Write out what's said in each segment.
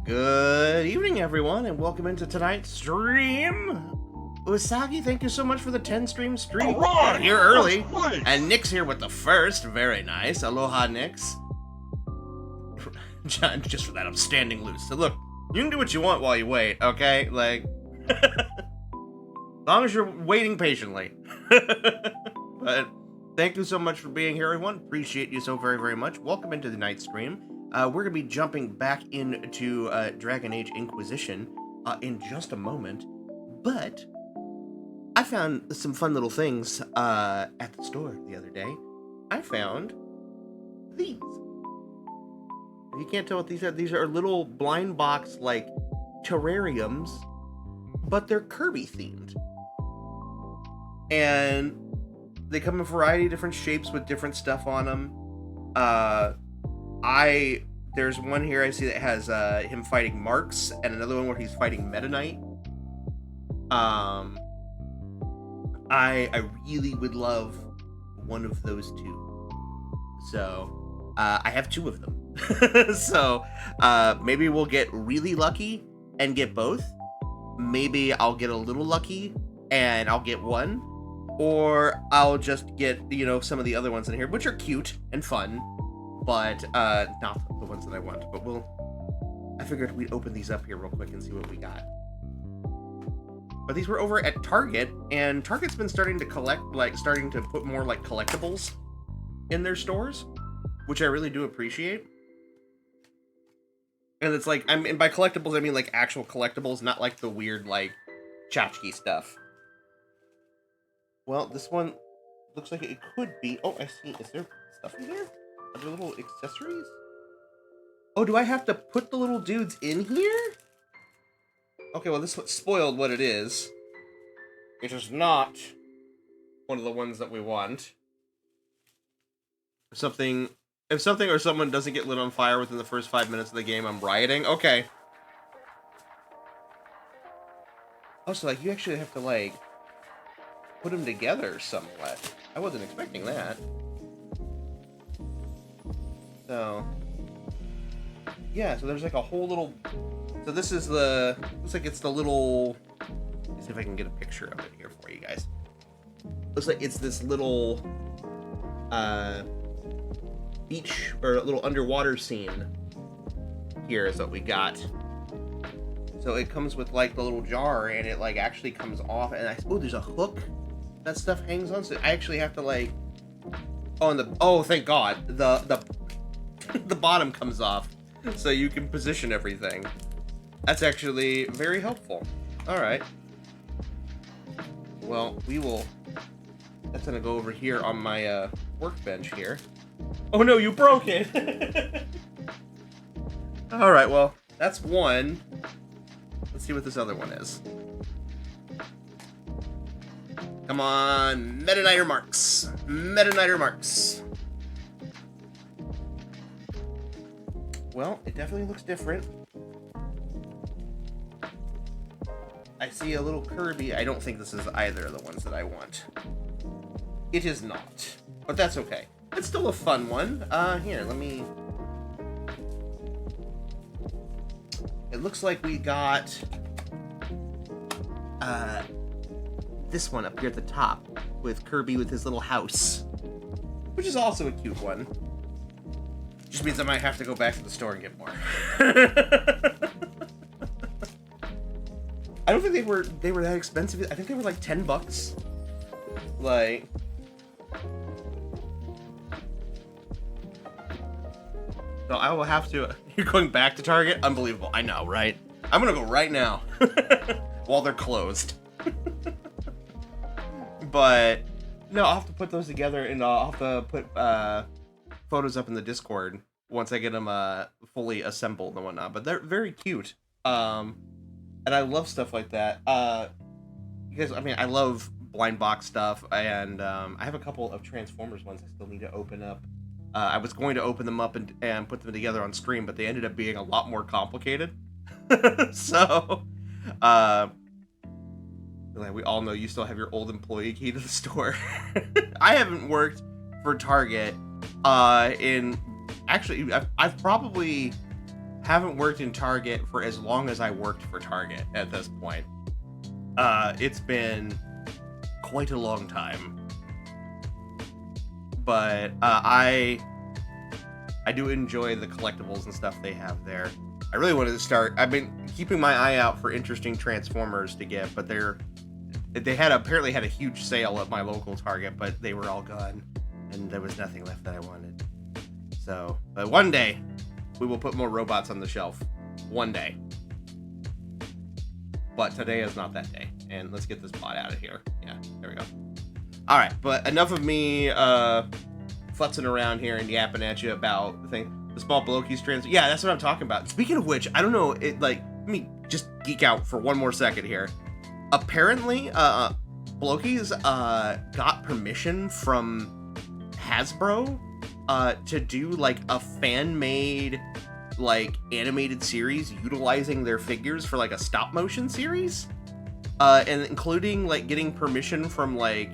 Good evening, everyone, and welcome into tonight's stream. Usagi, thank you so much for the 10-stream stream. Right, Here early. right. And Nick's here with the first. Very nice. Aloha, Nix. John, just for that, I'm standing loose. So look, you can do what you want while you wait, okay? Like, as long as you're waiting patiently. But thank you so much for being here, everyone. Appreciate you so very, very much. Welcome into the night stream. We're going to be jumping back into Dragon Age Inquisition in just a moment. But I found some fun little things at the store the other day. I found these. You can't tell what these are. These are little blind box, like, terrariums, but they're Kirby themed. And they come in a variety of different shapes with different stuff on them. There's one here I see that has him fighting Marks, and another one where he's fighting Meta Knight. I really would love one of those two. So, I have two of them. So, maybe we'll get really lucky and get both. Maybe I'll get a little lucky and I'll get one. Or I'll just get, you know, some of the other ones in here, which are cute and fun. But, not the ones that I want. But I figured we'd open these up here real quick and see what we got. But these were over at Target, and Target's been starting to put more, like, collectibles in their stores, which I really do appreciate. And it's like, and by collectibles, I mean, like, actual collectibles, not like the weird, like, tchotchke stuff. Well, this one looks like it could be... Oh, I see. Is there stuff in here? Are there little accessories? Oh, do I have to put the little dudes in here? Okay, well, this spoiled what it is. It is not one of the ones that we want. If something or someone doesn't get lit on fire within the first 5 minutes of the game, I'm rioting. Okay. Oh, so, like, you actually have to, like, put them together somewhat. I wasn't expecting that. So, yeah, so there's like a whole little... So this is the... Looks like it's the little... Let's see if I can get a picture of it here for you guys. Looks like it's this little... beach, or a little underwater scene. Here is what we got. So it comes with like the little jar, and it like actually comes off, and oh, there's a hook that stuff hangs on, so I actually have to like... Oh, and oh, thank God. The bottom comes off, so you can position everything. That's actually very helpful. Alright. Well, we will... That's gonna go over here on my workbench here. Oh no, you broke it! Alright, well, that's one. Let's see what this other one is. Come on, Meta Knight or Marks. Meta Knight or Marks. Well, it definitely looks different. I see a little Kirby. I don't think this is either of the ones that I want. It is not. But that's okay. It's still a fun one. Here, let me... It looks like we got... this one up here at the top. With Kirby with his little house. Which is also a cute one. Just means I might have to go back to the store and get more. I don't think they were that expensive. I think they were like $10. Like, so I will have to. You're going back to Target? Unbelievable. I know, right? I'm gonna go right now while they're closed. But no, I'll have to put those together, and I'll have to put photos up in the Discord once I get them fully assembled and whatnot. But they're very cute, and I love stuff like that. Because I mean, I love blind box stuff, and I have a couple of Transformers ones I still need to open up. I was going to open them up and put them together on stream, but they ended up being a lot more complicated. So, like we all know, you still have your old employee key to the store. I haven't worked for Target in actually I've probably haven't worked in Target for as long as I worked for Target at this point. It's been quite a long time. But I do enjoy the collectibles and stuff they have there. I really wanted to start. I've been keeping my eye out for interesting Transformers to get, but they apparently had a huge sale at my local Target, but they were all gone, and there was nothing left that I wanted. So, but one day we will put more robots on the shelf. One day. But today is not that day. And let's get this bot out of here. Yeah, there we go. All right, but enough of me futzing around here and yapping at you about the thing. The small Blokies trans. Yeah, that's what I'm talking about. Speaking of which, I don't know. Let me just geek out for one more second here. Apparently, Blokies got permission from Hasbro to do like a fan-made like animated series utilizing their figures for like a stop-motion series. And including like getting permission from like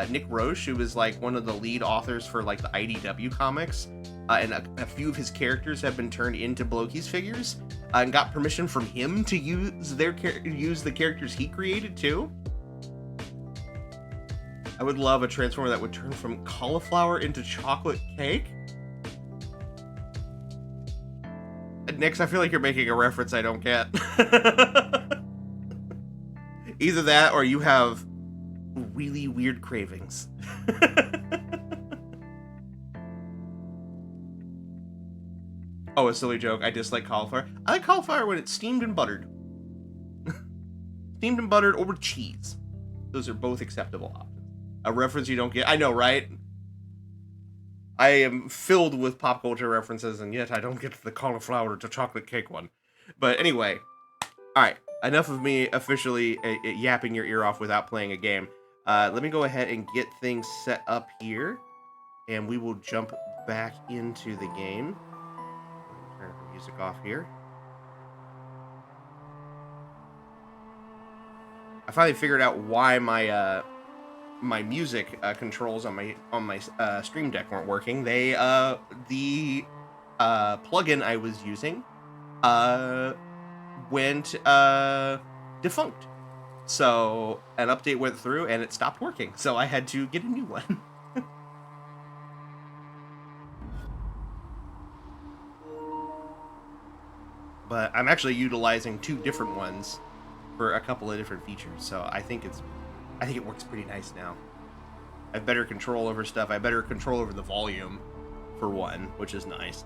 Nick Roche, who was like one of the lead authors for like the IDW comics, and a few of his characters have been turned into Blokies figures, and got permission from him to use the characters he created too. I would love a Transformer that would turn from cauliflower into chocolate cake. Nix, I feel like you're making a reference I don't get. Either that or you have really weird cravings. Oh, a silly joke. I dislike cauliflower. I like cauliflower when it's steamed and buttered. Steamed and buttered or with cheese. Those are both acceptable options. A reference you don't get. I know, right? I am filled with pop culture references, and yet I don't get the cauliflower to chocolate cake one. But anyway, all right. Enough of me officially yapping your ear off without playing a game. Let me go ahead and get things set up here, and we will jump back into the game. Turn the music off here. I finally figured out why my my music controls on my Stream Deck weren't working. The plugin I was using went defunct. So an update went through and it stopped working. So I had to get a new one. But I'm actually utilizing two different ones for a couple of different features. So I think it works pretty nice now. I have better control over stuff. I have better control over the volume for one, which is nice.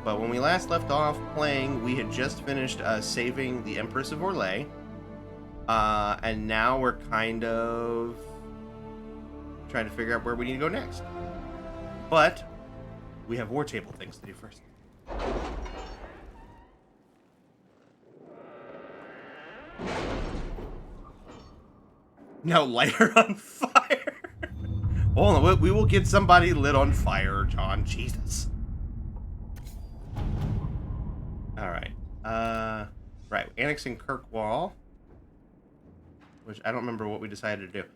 But when we last left off playing, we had just finished saving the Empress of Orlais. And now we're kind of trying to figure out where we need to go next. But we have war table things to do first. Now light her on fire. Hold on, we will get somebody lit on fire, John. Jesus. All right. Right. Annexing Kirkwall, which I don't remember what we decided to do.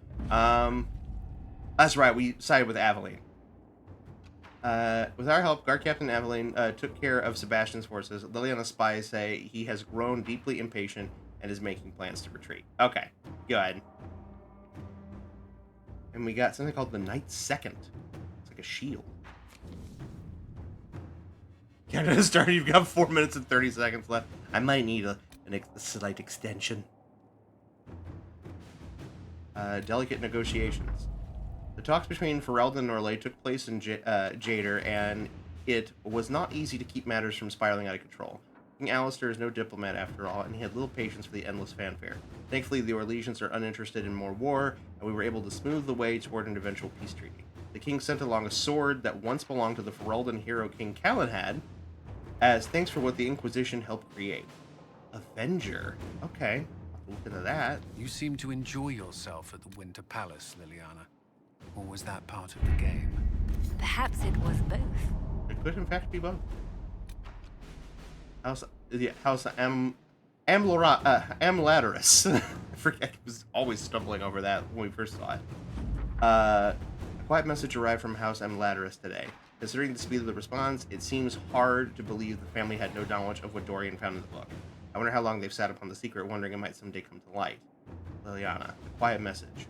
That's right. We sided with Aveline. With our help, Guard Captain Aveline took care of Sebastian's forces. Liliana's spies say he has grown deeply impatient and is making plans to retreat. Okay, good. And we got something called the Knight's Second. It's like a shield. Canada started. You've got 4 minutes and 30 seconds left. I might need a slight extension. Delicate negotiations. The talks between Ferelden and Orlais took place in Jader, and it was not easy to keep matters from spiraling out of control. King Alistair is no diplomat after all, and he had little patience for the endless fanfare. Thankfully, the Orlesians are uninterested in more war, and we were able to smooth the way toward an eventual peace treaty. The king sent along a sword that once belonged to the Ferelden hero King Calenhad, as thanks for what the Inquisition helped create. Avenger. Okay, I'll look into that. You seem to enjoy yourself at the Winter Palace, Liliana. Or was that part of the game? Perhaps it was both. It could, in fact, be both. House Amlaterus. I forget. I was always stumbling over that when we first saw it. A quiet message arrived from House Amlaterus today. Considering the speed of the response, it seems hard to believe the family had no knowledge of what Dorian found in the book. I wonder how long they've sat upon the secret, wondering it might someday come to light. Liliana, a quiet message.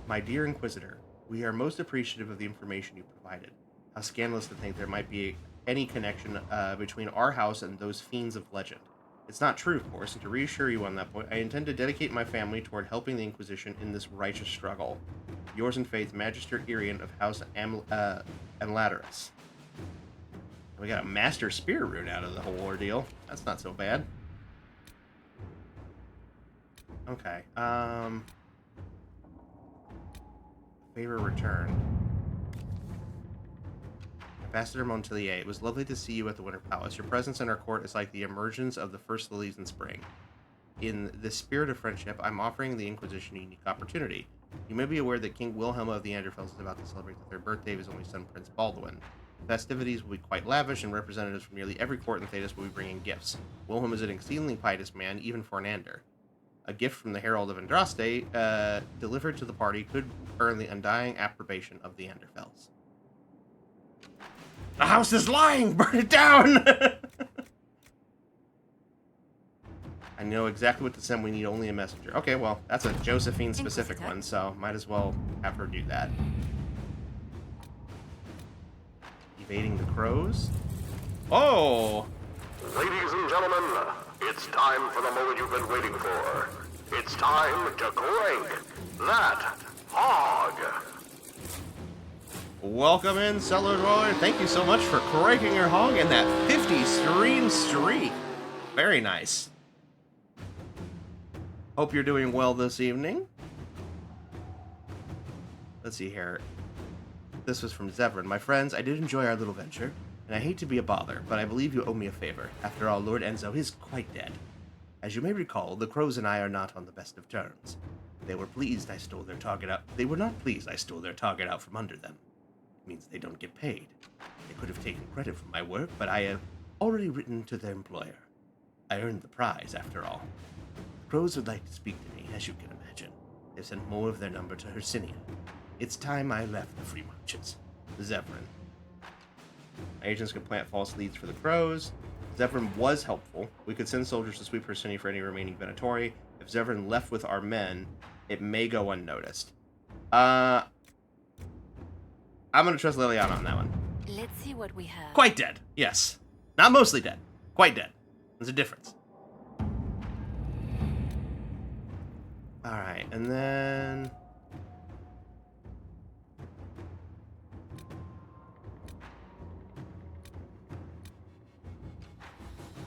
My dear Inquisitor, we are most appreciative of the information you provided. How scandalous to think there might be any connection between our house and those fiends of legend. It's not true, of course, and to reassure you on that point, I intend to dedicate my family toward helping the Inquisition in this righteous struggle. Yours in faith, Magister Irian of House Amlaterus. We got a Master Spear rune out of the whole ordeal. That's not so bad. Okay, favor returned. Ambassador Montelier, it was lovely to see you at the Winter Palace. Your presence in our court is like the emergence of the first lilies in spring. In the spirit of friendship, I'm offering the Inquisition a unique opportunity. You may be aware that King Wilhelm of the Anderfels is about to celebrate the third birthday of his only son, Prince Baldwin. The festivities will be quite lavish, and representatives from nearly every court in Thedas will be bringing gifts. Wilhelm is an exceedingly pious man, even for an Ander. A gift from the Herald of Andraste, delivered to the party, could earn the undying approbation of the Anderfels. The house is lying! Burn it down! I know exactly what to send. We need only a messenger. Okay, well, that's a Josephine-specific one, so might as well have her do that. Evading the crows. Oh! Ladies and gentlemen, it's time for the moment you've been waiting for. It's time to crank that hog. Welcome in, Cellar Dweller. Thank you so much for cranking your hog in that 50 stream streak. Very nice. Hope you're doing well this evening. Let's see here. This was from Zevran. My friends, I did enjoy our little venture, and I hate to be a bother, but I believe you owe me a favor. After all, Lord Enzo is quite dead. As you may recall, the crows and I are not on the best of terms. They were pleased I stole their target out. They were not pleased I stole their target out from under them. It means they don't get paid. They could have taken credit for my work, but I have already written to their employer. I earned the prize, after all. The crows would like to speak to me, as you can imagine. They've sent more of their number to Hercynia. It's time I left the Free Marches. Zevran. My agents could plant false leads for the crows. Zevran was helpful. We could send soldiers to sweep Hercynia for any remaining Venatori. If Zevran left with our men, it may go unnoticed. I'm gonna trust Liliana on that one. Let's see what we have. Quite dead, yes. Not mostly dead. Quite dead. There's a difference. Alright, and then...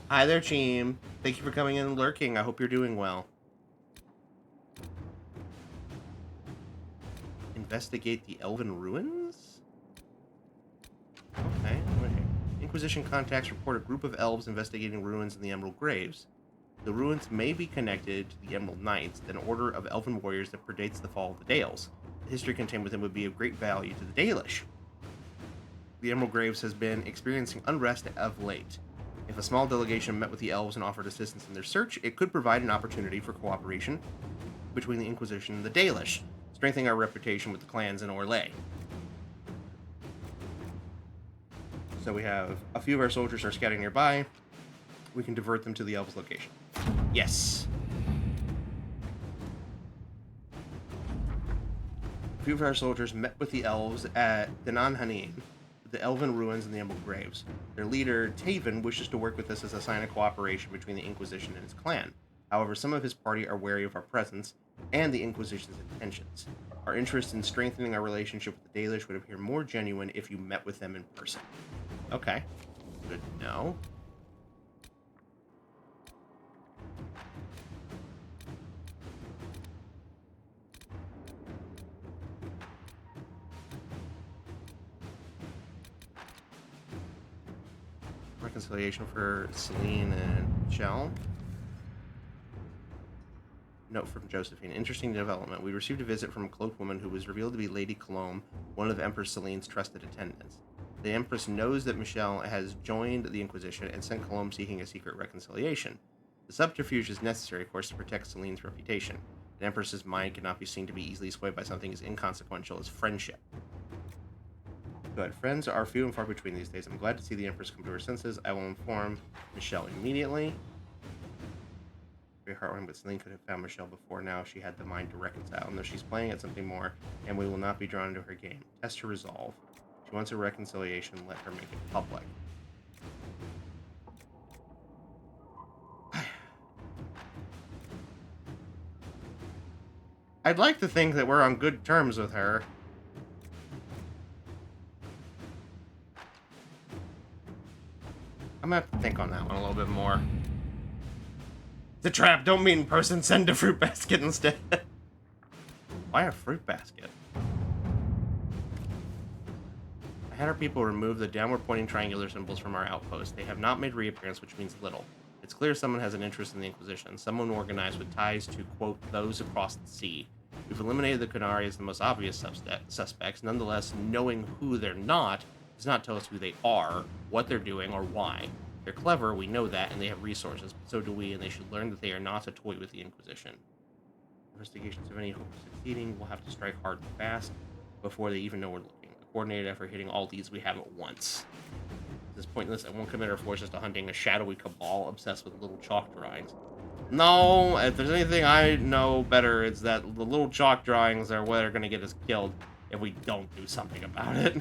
Hi there, Cheem. Thank you for coming in and lurking. I hope you're doing well. Investigate the Elven Ruins? Okay, wait. Inquisition contacts report a group of elves investigating ruins in the Emerald Graves. The ruins may be connected to the Emerald Knights, an order of elven warriors that predates the fall of the Dales. The history contained within would be of great value to the Dalish. The Emerald Graves has been experiencing unrest of late. If a small delegation met with the elves and offered assistance in their search, it could provide an opportunity for cooperation between the Inquisition and the Dalish, strengthening our reputation with the clans in Orlais. So we have a few of our soldiers are scouting nearby. We can divert them to the elves' location. Yes. A few of our soldiers met with the elves at Danan Hanin, the Elven Ruins and the Emerald Graves. Their leader, Taven, wishes to work with us as a sign of cooperation between the Inquisition and his clan. However, some of his party are wary of our presence and the Inquisition's intentions. Our interest in strengthening our relationship with the Dalish would appear more genuine if you met with them in person. Okay. Good to know. Reconciliation for Celine and Michelle. Note from Josephine. Interesting development. We received a visit from a cloaked woman who was revealed to be Lady Cologne, one of Empress Celine's trusted attendants. The Empress knows that Michelle has joined the Inquisition and sent Cologne seeking a secret reconciliation. The subterfuge is necessary, of course, to protect Celine's reputation. An Empress's mind cannot be seen to be easily swayed by something as inconsequential as friendship. Good. Friends are few and far between these days. I'm glad to see the Empress come to her senses. I will inform Michelle immediately. Very heartwarming, but Celine could have found Michelle before now. She had the mind to reconcile. And though she's playing at something more, and we will not be drawn into her game. Test her resolve. She wants a reconciliation. Let her make it public. I'd like to think that we're on good terms with her. I'm gonna have to think on that one a little bit more. The trap, don't meet in person, send a fruit basket instead. Why a fruit basket? I had our people remove the downward pointing triangular symbols from our outpost. They have not made reappearance, which means little. It's clear someone has an interest in the Inquisition, someone organized with ties to, quote, those across the sea. We've eliminated the Qunari as the most obvious suspects. Nonetheless, knowing who they're not does not tell us who they are, what they're doing, or why. They're clever, we know that, and they have resources, but so do we, and they should learn that they are not a toy with the Inquisition. Investigations of any hope of succeeding will have to strike hard and fast before they even know we're looking. A coordinated effort hitting all leads we have at once. This is pointless. I won't commit our forces to hunting a shadowy cabal obsessed with little chalk drawings. No, if there's anything I know better, it's that the little chalk drawings are what are going to get us killed if we don't do something about it.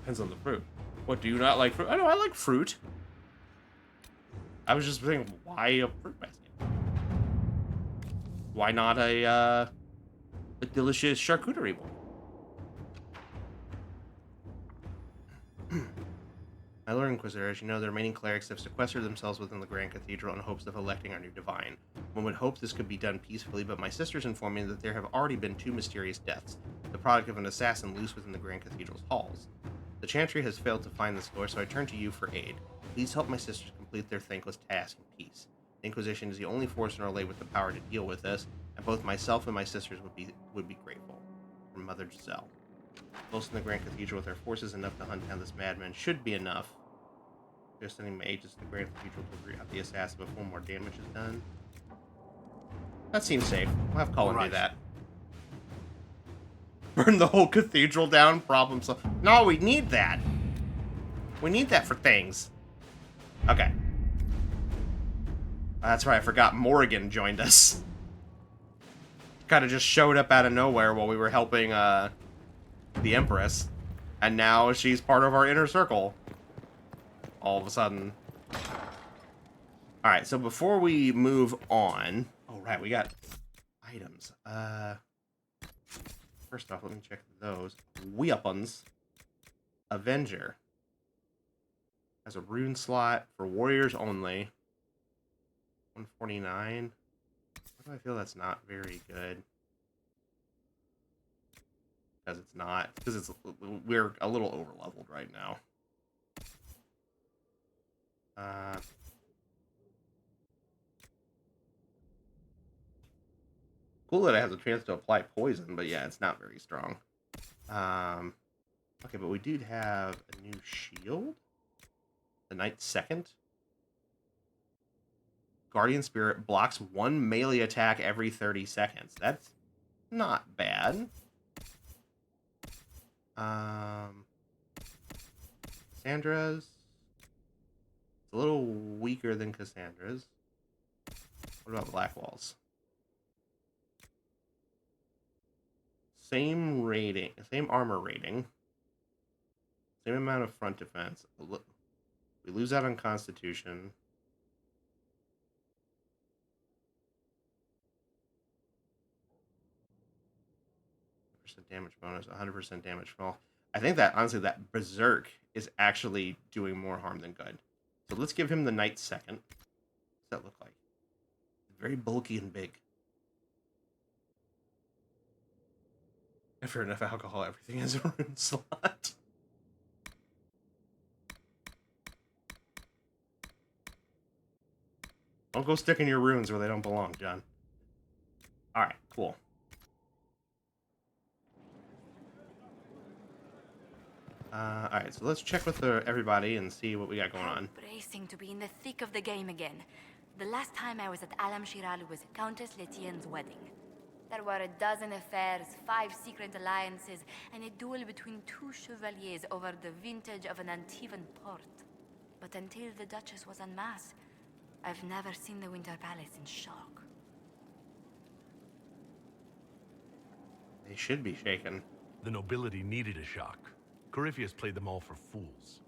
Depends on the fruit. What, do you not like fruit? I know, I like fruit. I was just thinking, why a fruit basket? Why not a delicious charcuterie bowl? My Lord Inquisitor, as you know, the remaining clerics have sequestered themselves within the Grand Cathedral in hopes of electing our new divine. One would hope this could be done peacefully, but my sisters inform me that there have already been 2 mysterious deaths, the product of an assassin loose within the Grand Cathedral's halls. The Chantry has failed to find this door, so I turn to you for aid. Please help my sisters complete their thankless task in peace. The Inquisition is the only force in our lay with the power to deal with this, and both myself and my sisters would be grateful. From Mother Giselle. Close in the Grand Cathedral with our forces enough to hunt down this madman should be enough. Just sending my agents to the Grand Cathedral to root out the assassin before more damage is done. That seems safe. We'll have Colin do that. Burn the whole cathedral down? Problem solved. No, we need that. We need that for things. Okay. That's right, I forgot Morrigan joined us. Kind of just showed up out of nowhere while we were helping the Empress. And now she's part of our inner circle. All of a sudden. Alright, so before we move on... Oh, right, we got items. First off, let me check those. Weapons. Avenger. Has a rune slot for warriors only. 149. Why do I feel that's not very good? Because it's not. Because we're a little over-leveled right now. Cool that it has a chance to apply poison, but yeah, it's not very strong. Okay, but we did have a new shield. The Knight's Second. Guardian Spirit blocks 1 melee attack every 30 seconds. That's not bad. Cassandra's. It's a little weaker than Cassandra's. What about Blackwall's? Same rating, same armor rating. Same amount of front defense. We lose out on Constitution. Damage bonus, 100% damage fall. I think that, honestly, that Berserk is actually doing more harm than good. So let's give him the Knight's Second. What's that look like? Very bulky and big. If for enough alcohol, everything has a rune slot. Don't go sticking your runes where they don't belong, John. Alright, cool. Alright, so let's check with everybody and see what we got going on. Bracing to be in the thick of the game again. The last time I was at Alam Shiral was Countess Letienne's wedding. There were a dozen affairs, 5 secret alliances, and a duel between 2 chevaliers over the vintage of an Antivan port. But until the Duchess was en masse, I've never seen the Winter Palace in shock. They should be shaken. The nobility needed a shock. Corypheus played them all for fools.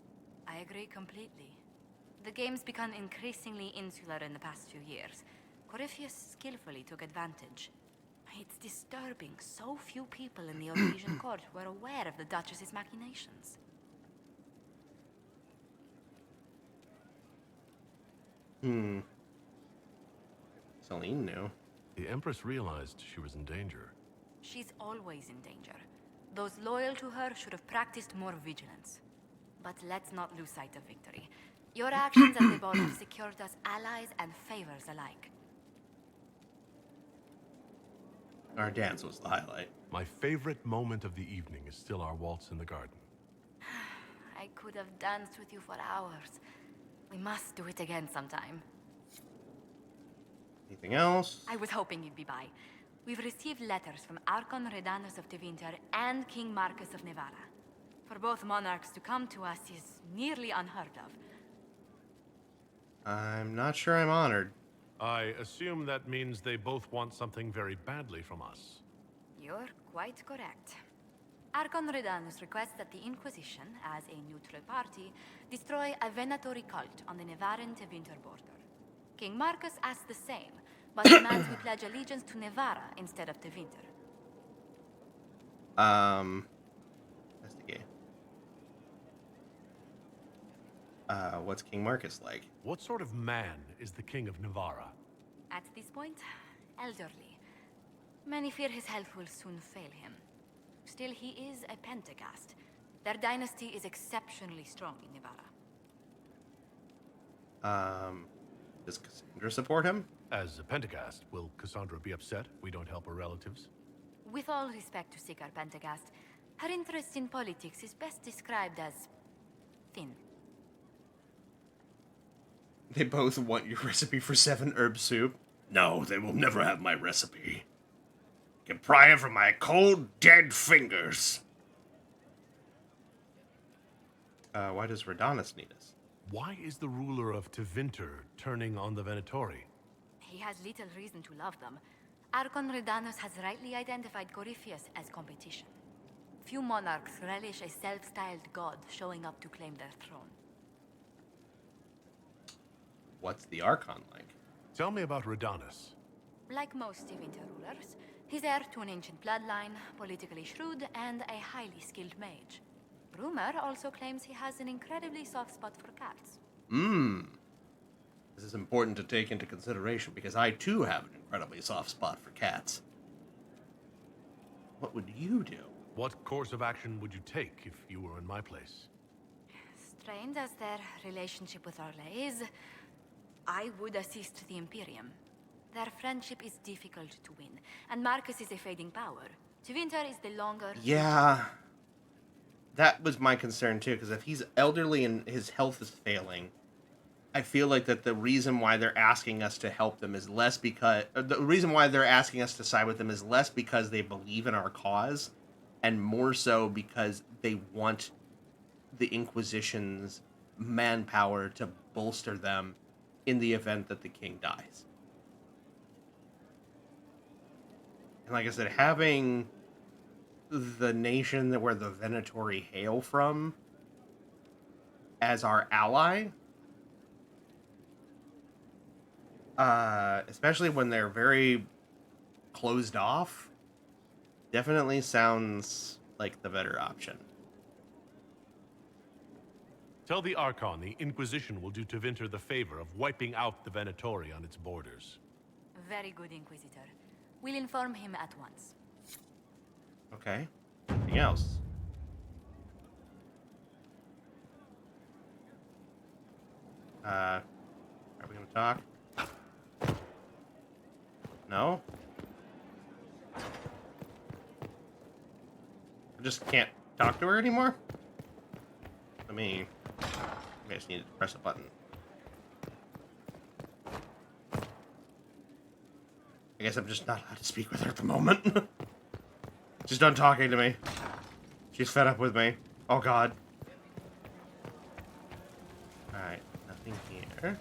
I agree completely. The game's become increasingly insular in the past few years. Corypheus skillfully took advantage. It's disturbing so few people in the Oresian court were aware of the Duchess's machinations. Celine knew. The Empress realized she was in danger. She's always in danger. Those loyal to her should have practiced more vigilance. But let's not lose sight of victory. Your actions at the ball have secured us allies and favors alike. Our dance was the highlight. My favorite moment of the evening is still our waltz in the garden. I could have danced with you for hours. We must do it again sometime. Anything else? I was hoping you'd be by. We've received letters from Archon Redanus of Tevinter and King Marcus of Nevada. For both monarchs to come to us is nearly unheard of. I'm not sure I'm honored. I assume that means they both want something very badly from us. You're quite correct. Archon Redanus requests that the Inquisition, as a neutral party, destroy a Venatori cult on the Nevaran-Tevinter border. King Marcus asks the same, but demands we pledge allegiance to Nevara instead of Tevinter. Investigate. What's King Marcus like? What sort of man is the King of Navarra? At this point, elderly. Many fear his health will soon fail him. Still, he is a Pentagast. Their dynasty is exceptionally strong in Nevada. Does Cassandra support him? As a Pentagast, will Cassandra be upset we don't help her relatives? With all respect to Sikar Pentagast, her interest in politics is best described as thin. They both want your recipe for 7 herb soup. No, they will never have my recipe. Can pry it from my cold, dead fingers. Why does Redanus need us? Why is the ruler of Tevinter turning on the Venatori? He has little reason to love them. Archon Redanus has rightly identified Corypheus as competition. Few monarchs relish a self-styled god showing up to claim their throne. What's the Archon like? Tell me about Redanus. Like most Tevinter rulers, he's heir to an ancient bloodline, politically shrewd, and a highly skilled mage. Rumor also claims he has an incredibly soft spot for cats. This is important to take into consideration because I too have an incredibly soft spot for cats. What would you do? What course of action would you take if you were in my place? Strained as their relationship with Orlais is, I would assist the Imperium. Their friendship is difficult to win, and Marcus is a fading power. Tevinter is the longer... Yeah, that was my concern too, because if he's elderly and his health is failing, I feel like that the reason why they're asking us to help them is less because... the reason why they're asking us to side with them is less because they believe in our cause, and more so because they want the Inquisition's manpower to bolster them in the event that the king dies. And like I said, having the nation where the Venatori hail from as our ally, especially when they're very closed off, definitely sounds like the better option. Tell the Archon the Inquisition will do Tevinter the favor of wiping out the Venatori on its borders. Very good, Inquisitor. We'll inform him at once. Okay. Anything else? Are we gonna talk? No? I just can't talk to her anymore? me. I just need to press a button. I guess I'm just not allowed to speak with her at the moment. She's done talking to me. She's fed up with me. Oh god. Alright, nothing here.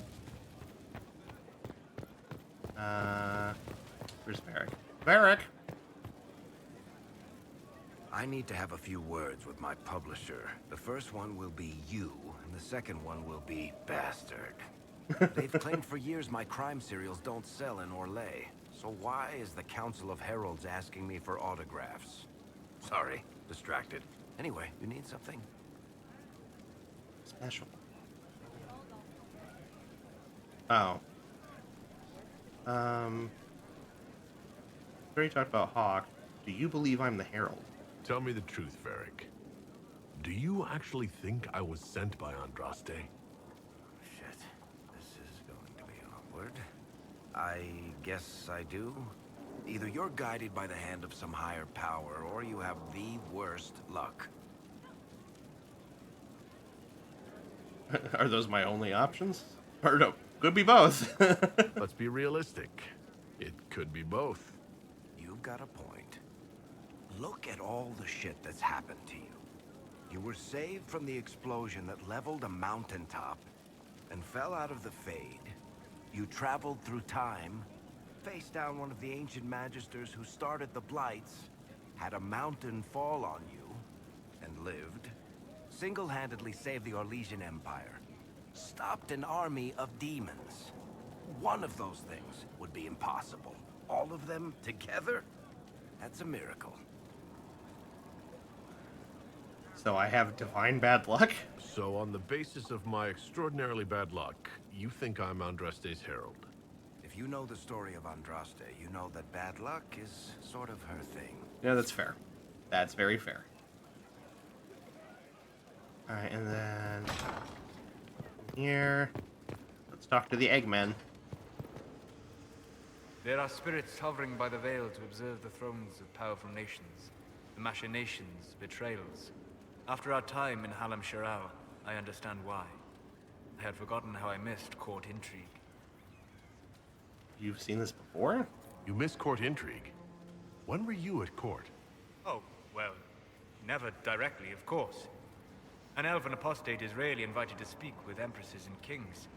Where's Varric? Varric! I need to have a few words with my publisher. The first one will be you, and the second one will be bastard. They've claimed for years my crime serials don't sell in Orlais. So why is the Council of Heralds asking me for autographs? Sorry, distracted. Anyway, you need something? Special. Oh. We already talked about Hawk. Do you believe I'm the Herald? Tell me the truth, Varric. Do you actually think I was sent by Andraste? Shit. This is going to be awkward. I guess I do. Either you're guided by the hand of some higher power, or you have the worst luck. Are those my only options? Or no, could be both. Let's be realistic. It could be both. You've got a point. Look at all the shit that's happened to you. You were saved from the explosion that leveled a mountaintop and fell out of the Fade. You traveled through time, faced down one of the ancient magisters who started the Blights, had a mountain fall on you, and lived. Single-handedly saved the Orlesian Empire. Stopped an army of demons. One of those things would be impossible. All of them together? That's a miracle. So I have divine bad luck? So on the basis of my extraordinarily bad luck, you think I'm Andraste's herald? If you know the story of Andraste, you know that bad luck is sort of her thing. Yeah, that's fair. That's very fair. Alright, and then... here... let's talk to the Eggman. There are spirits hovering by the veil to observe the thrones of powerful nations, the machinations, betrayals. After our time in Halam Shiral, I understand why. I had forgotten how I missed court intrigue. You've seen this before? You missed court intrigue. When were you at court? Oh, well, never directly, of course. An elven apostate is rarely invited to speak with empresses and kings.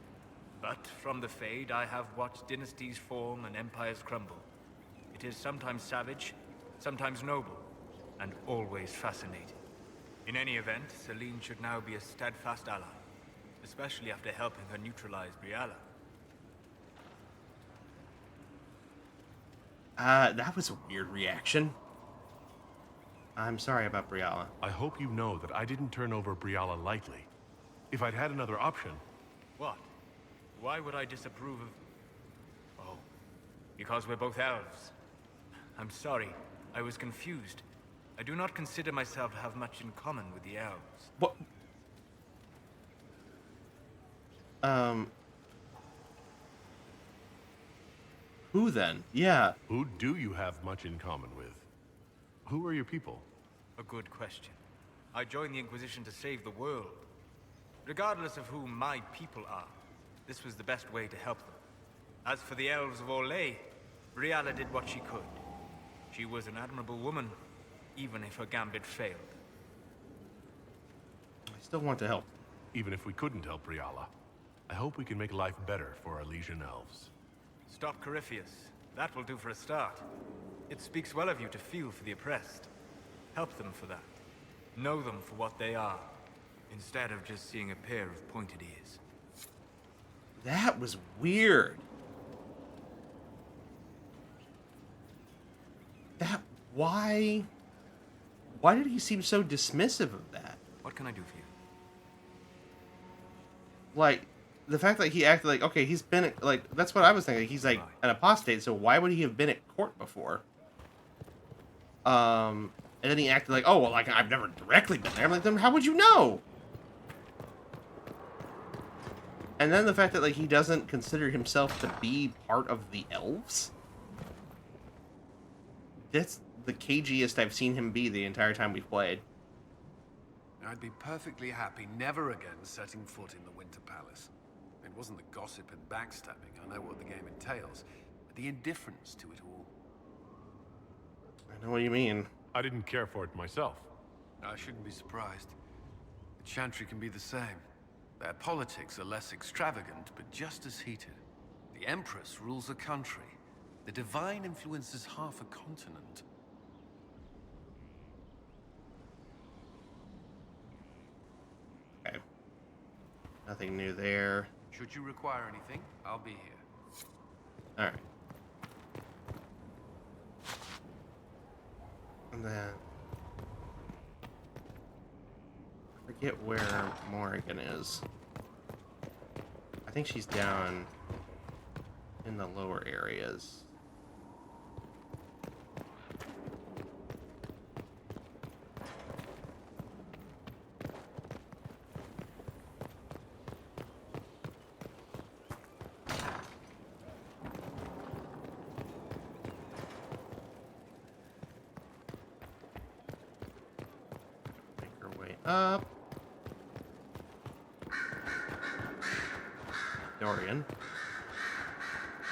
But from the Fade, I have watched dynasties form and empires crumble. It is sometimes savage, sometimes noble, and always fascinating. In any event, Celine should now be a steadfast ally, especially after helping her neutralize Briala. That was a weird reaction. I'm sorry about Briala. I hope you know that I didn't turn over Briala lightly. If I'd had another option... What? Why would I disapprove of... Oh, because we're both elves. I'm sorry, I was confused. I do not consider myself to have much in common with the elves. What? Who then? Yeah. Who do you have much in common with? Who are your people? A good question. I joined the Inquisition to save the world. Regardless of who my people are, this was the best way to help them. As for the elves of Orlais, Briala did what she could. She was an admirable woman, even if her gambit failed. I still want to help. Even if we couldn't help Briala, I hope we can make life better for our Elysian elves. Stop Corypheus. That will do for a start. It speaks well of you to feel for the oppressed. Help them for that. Know them for what they are, instead of just seeing a pair of pointed ears. That was weird. Why did he seem so dismissive of that? What can I do for you? Like, the fact that he acted like, okay, he's been at, like, that's what I was thinking. He's like an apostate, so why would he have been at court before? And then he acted like, oh, well, like, I've never directly been there. I'm like, then how would you know? And then the fact that, like, he doesn't consider himself to be part of the elves? That's the cagiest I've seen him be the entire time we've played. I'd be perfectly happy never again setting foot in the Winter Palace. It wasn't the gossip and backstabbing, I know what the game entails, but the indifference to it all. I know what you mean. I didn't care for it myself. I shouldn't be surprised. The Chantry can be the same. Their politics are less extravagant, but just as heated. The Empress rules a country. The Divine influences half a continent. Okay. Nothing new there. Should you require anything, I'll be here. Alright. And then... I forget where Morrigan is. I think she's down in the lower areas. Make her way up. Dorian.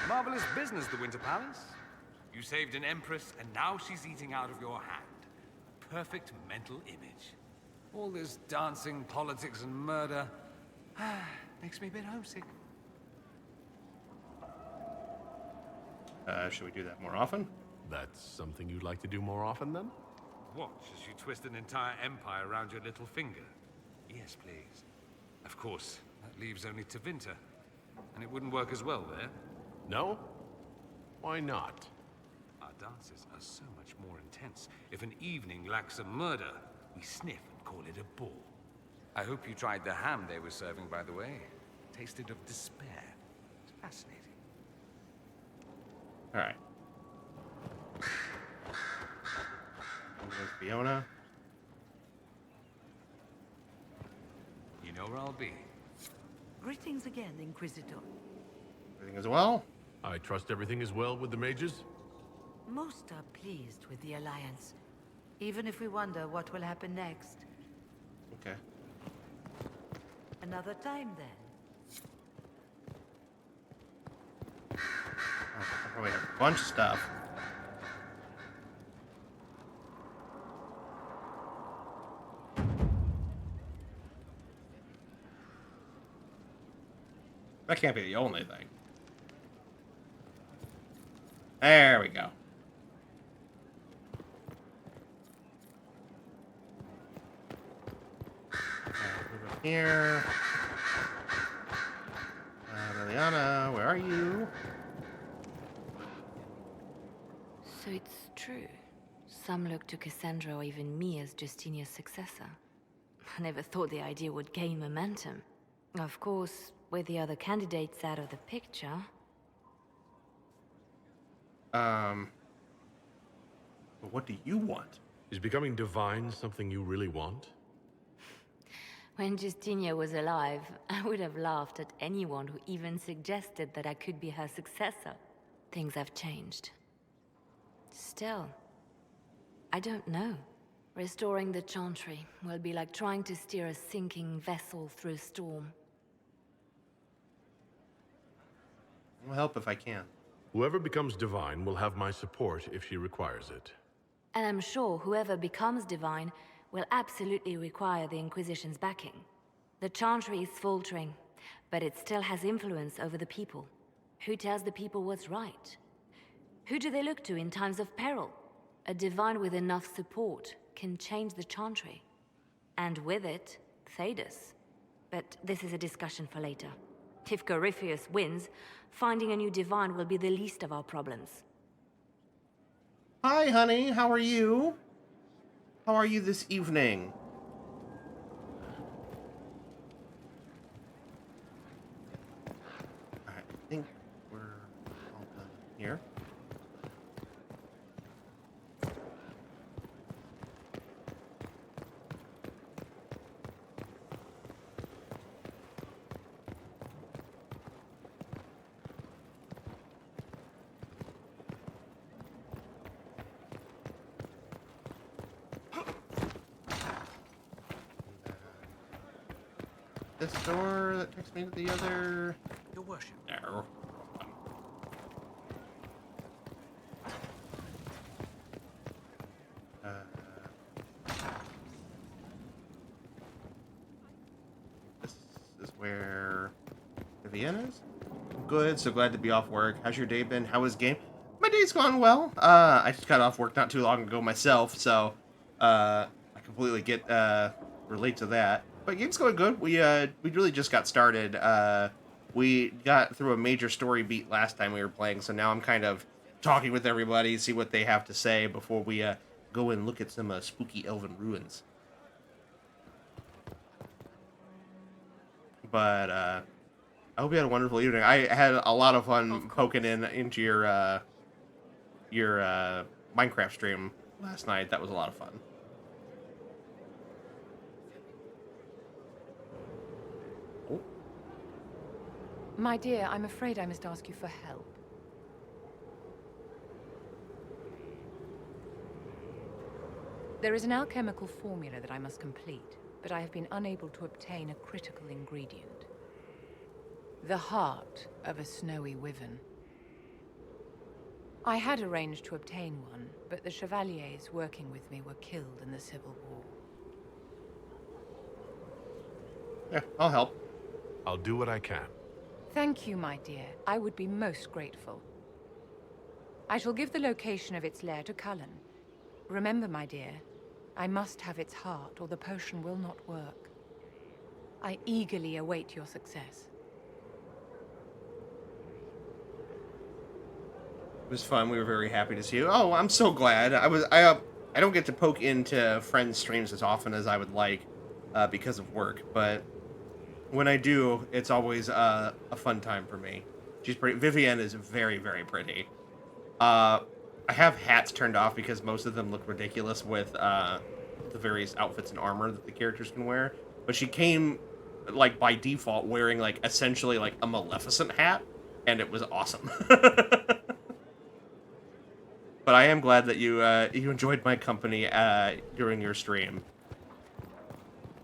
Marvelous business, the Winter Palace. You saved an Empress, and now she's eating out of your hand. Perfect mental image. All this dancing, politics, and murder makes me a bit homesick. Should we do that more often? That's something you'd like to do more often, then? Watch as you twist an entire empire around your little finger. Yes, please. Of course, that leaves only Tevinter. And it wouldn't work as well there. No? Why not? Our dances are so much more intense. If an evening lacks a murder, we sniff and call it a ball. I hope you tried the ham they were serving, by the way. Tasted of despair. It's fascinating. Alright. There's Fiona. You know where I'll be. Greetings again, Inquisitor. Everything as well? I trust everything is well with the mages? Most are pleased with the Alliance, even if we wonder what will happen next. Okay. Another time, then. Oh, we have a bunch of stuff. That can't be the only thing. There we go. Move up here. Liliana, where are you? So it's true. Some look to Cassandra or even me as Justinia's successor. I never thought the idea would gain momentum. Of course, with the other candidates out of the picture... But what do you want? Is becoming divine something you really want? When Justinia was alive, I would have laughed at anyone who even suggested that I could be her successor. Things have changed. Still, I don't know. Restoring the Chantry will be like trying to steer a sinking vessel through a storm. I'll help if I can. Whoever becomes divine will have my support if she requires it. And I'm sure whoever becomes divine will absolutely require the Inquisition's backing. The Chantry is faltering, but it still has influence over the people. Who tells the people what's right? Who do they look to in times of peril? A divine with enough support can change the Chantry. And with it, Thedas. But this is a discussion for later. If Corypheus wins, finding a new divine will be the least of our problems. Hi, honey. How are you? How are you this evening? I think we're all done here. this door that takes me to the other? Your worship. No. This is where Vivian is. Good. So glad to be off work. How's your day been? How was game? My day's gone well. I just got off work not too long ago myself, so I completely get relate to that. But game's going good. We really just got started. We got through a major story beat last time we were playing, so now I'm kind of talking with everybody, see what they have to say before we go and look at some spooky elven ruins. But I hope you had a wonderful evening. I had a lot of fun poking into your Minecraft stream last night. That was a lot of fun. Oh. My dear, I'm afraid I must ask you for help. There is an alchemical formula that I must complete, but I have been unable to obtain a critical ingredient. The heart of a snowy wyvern. I had arranged to obtain one, but the chevaliers working with me were killed in the Civil War. Yeah, I'll help. I'll do what I can. Thank you, my dear. I would be most grateful. I shall give the location of its lair to Cullen. Remember, my dear, I must have its heart, or the potion will not work. I eagerly await your success. It was fun. We were very happy to see you. Oh, I'm so glad. I don't get to poke into friends' streams as often as I would like because of work, but when I do, it's always a fun time for me. She's pretty. Vivienne is very, very pretty. I have hats turned off because most of them look ridiculous with the various outfits and armor that the characters can wear. But she came, like, by default wearing, like, essentially, like, a Maleficent hat, and it was awesome. But I am glad that you enjoyed my company during your stream.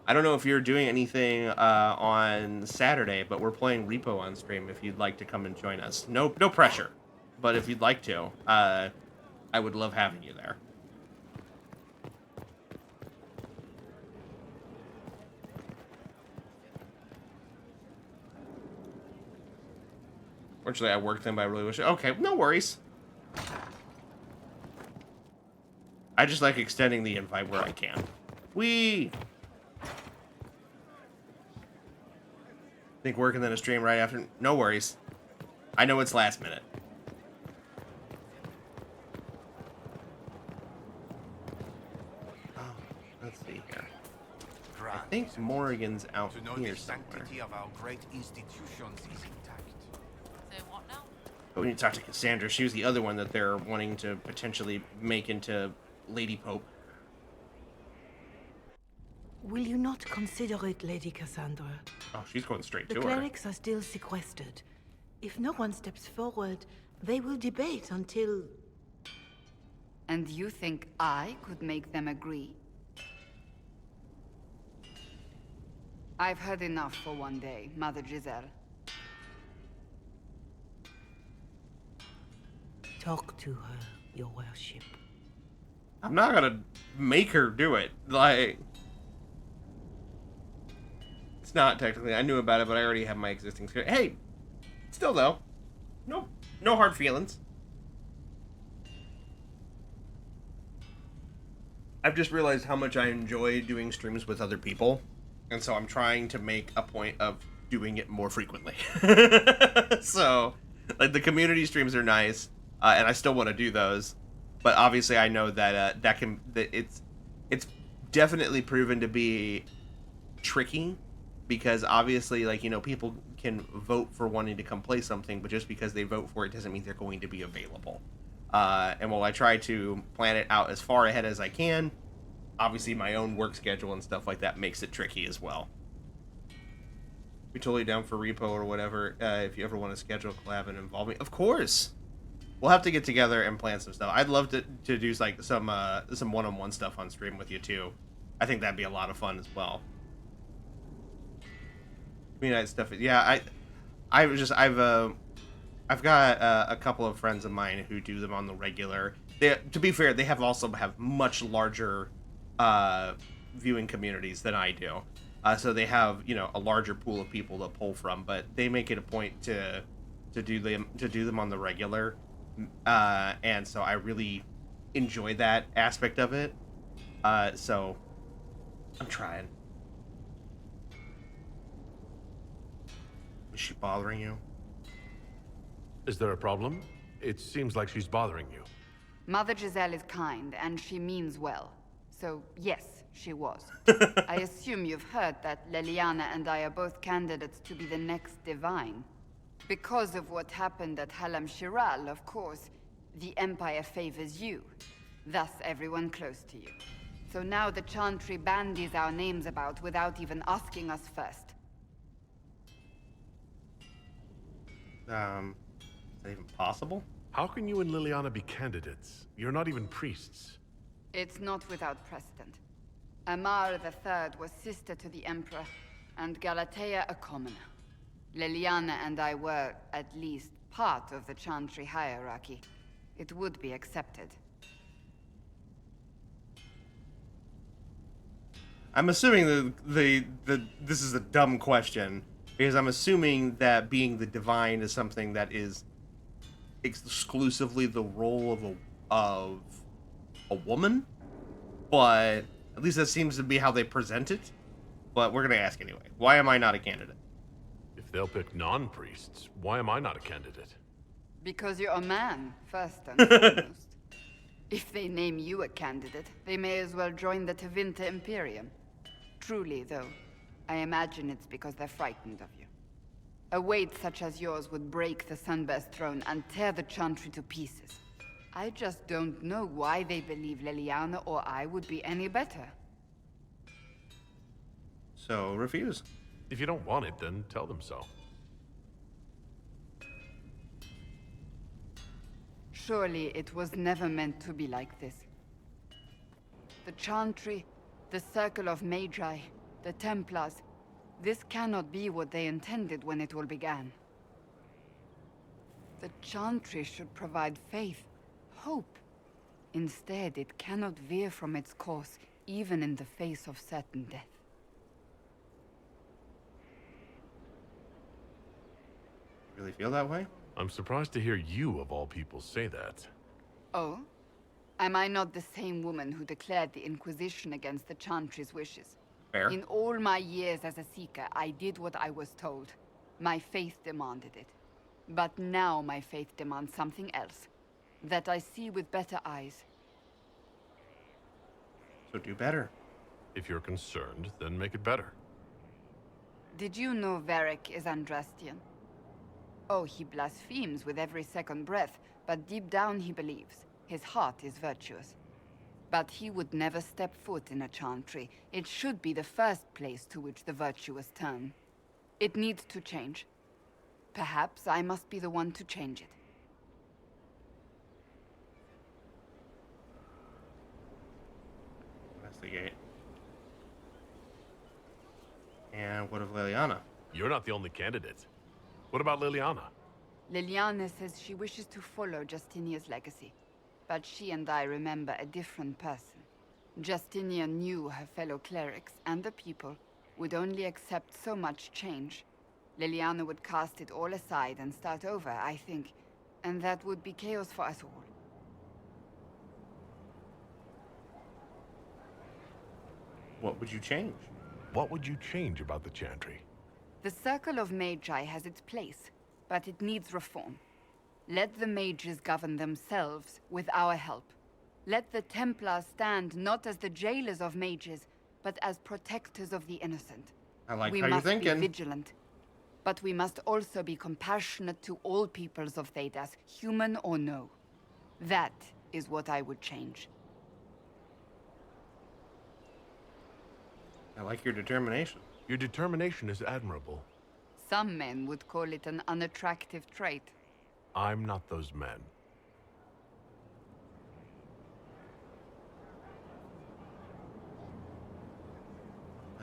I don't know if you're doing anything on Saturday, but we're playing Repo on stream if you'd like to come and join us. No pressure, but if you'd like to, I would love having you there. Fortunately, I worked them, but I really wish... Okay, no worries. I just like extending the invite where I can. Think working then a stream right after? No worries. I know it's last minute. Oh, let's see here. I think Morrigan's out here somewhere. Of our great institutions is intact. Say what now? But we need to talk to Cassandra. She was the other one that they're wanting to potentially make into Lady Pope. Will you not consider it, Lady Cassandra? Oh, she's going straight The to her. clerics are still sequestered. If no one steps forward, they will debate until... And you think I could make them agree? I've heard enough for one day, Mother Giselle. Talk to her, your worship. I'm not gonna make her do it. Like... It's not technically. I knew about it, but I already have my existing script. Hey! Still, though. No hard feelings. I've just realized how much I enjoy doing streams with other people. And so I'm trying to make a point of doing it more frequently. So, like, the community streams are nice, and I still want to do those. But obviously I know that it's definitely proven to be tricky. Because obviously, like, you know, people can vote for wanting to come play something, but just because they vote for it doesn't mean they're going to be available. And while I try to plan it out as far ahead as I can, obviously my own work schedule and stuff like that makes it tricky as well. Be totally down for Repo or whatever, if you ever want to schedule a collab and involve me. Of course! We'll have to get together and plan some stuff. I'd love to do, like, some one-on-one stuff on stream with you, too. I think that'd be a lot of fun as well. Community stuff. Yeah, I've got a couple of friends of mine who do them on the regular. To be fair, they have much larger viewing communities than I do. So they have, a larger pool of people to pull from, but they make it a point to do them on the regular. And so I really enjoy that aspect of it. So I'm trying. Is she bothering you? Is there a problem? It seems like she's bothering you. Mother Giselle is kind, and she means well. So, yes, she was. I assume you've heard that Leliana and I are both candidates to be the next Divine. Because of what happened at Halam Shiral, of course, the Empire favors you. Thus, everyone close to you. So now the Chantry bandies our names about without even asking us first. Is that even possible? How can you and Liliana be candidates? You're not even priests. It's not without precedent. Amar III was sister to the Emperor, and Galatea a commoner. Liliana and I were, at least, part of the Chantry hierarchy. It would be accepted. I'm assuming this is a dumb question, because I'm assuming that being the Divine is something that is exclusively the role of a woman, but at least that seems to be how they present it. But we're gonna ask anyway. Why am I not a candidate? If they'll pick non-priests, why am I not a candidate? Because you're a man, first and foremost. If they name you a candidate, they may as well join the Tevinter Imperium. Truly, though, I imagine it's because they're frightened of you. A weight such as yours would break the Sunburst throne and tear the Chantry to pieces. I just don't know why they believe Leliana or I would be any better. So, refuse. If you don't want it, then tell them so. Surely it was never meant to be like this. The Chantry, the Circle of Magi, the Templars, this cannot be what they intended when it all began. The Chantry should provide faith, hope. Instead, it cannot veer from its course, even in the face of certain death. You really feel that way? I'm surprised to hear you, of all people, say that. Oh? Am I not the same woman who declared the Inquisition against the Chantry's wishes? Fair. In all my years as a Seeker, I did what I was told. My faith demanded it. But now my faith demands something else. That I see with better eyes. So do better. If you're concerned, then make it better. Did you know Varric is Andrastian? Oh, he blasphemes with every second breath, but deep down he believes. His heart is virtuous. But he would never step foot in a Chantry. It should be the first place to which the virtuous turn. It needs to change. Perhaps I must be the one to change it. Investigate. And what of Liliana? You're not the only candidate. What about Liliana? Liliana says she wishes to follow Justinia's legacy. But she and I remember a different person. Justinia knew her fellow clerics and the people would only accept so much change. Liliana would cast it all aside and start over, I think. And that would be chaos for us all. What would you change? What would you change about the Chantry? The Circle of Magi has its place, but it needs reform. Let the mages govern themselves with our help. Let the Templars stand not as the jailers of mages, but as protectors of the innocent. I like we how you're must thinking. be vigilant, but we must also be compassionate to all peoples of Thedas, human or no. That is what I would change. I like your determination. Your determination is admirable. Some men would call it an unattractive trait. I'm not those men.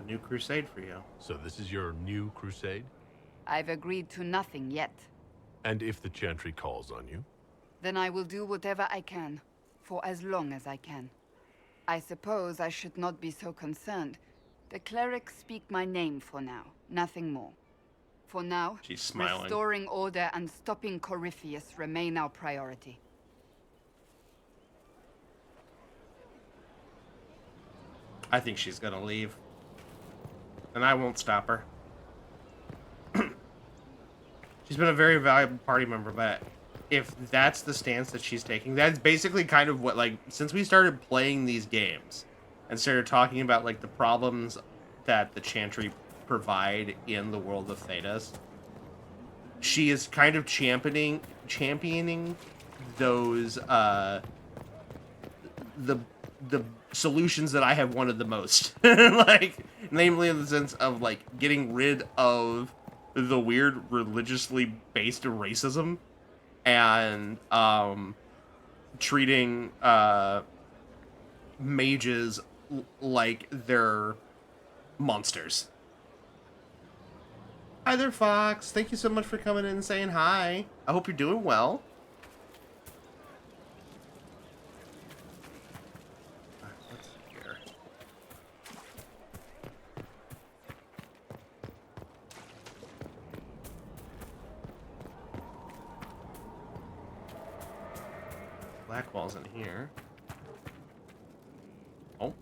new crusade for you. So this is your new crusade? I've agreed to nothing yet. And if the Chantry calls on you? Then I will do whatever I can, for as long as I can. I suppose I should not be so concerned. The clerics speak my name for now, nothing more. For now, She's smiling. restoring order and stopping Corypheus remain our priority. I think she's gonna leave. And I won't stop her. She's been a very valuable party member, but if that's the stance that she's taking, that's basically kind of what, like, since we started playing these games and started talking about, like, the problems that the Chantry provide in the world of Thedas, she is kind of championing those, the solutions that I have wanted the most. Like, namely in the sense of, like, getting rid of the weird religiously based racism and treating mages like they're monsters. Hi there, Fox. Thank you so much for coming in and saying hi. I hope you're doing well. Let's see here. Blackwall's in here. Oh.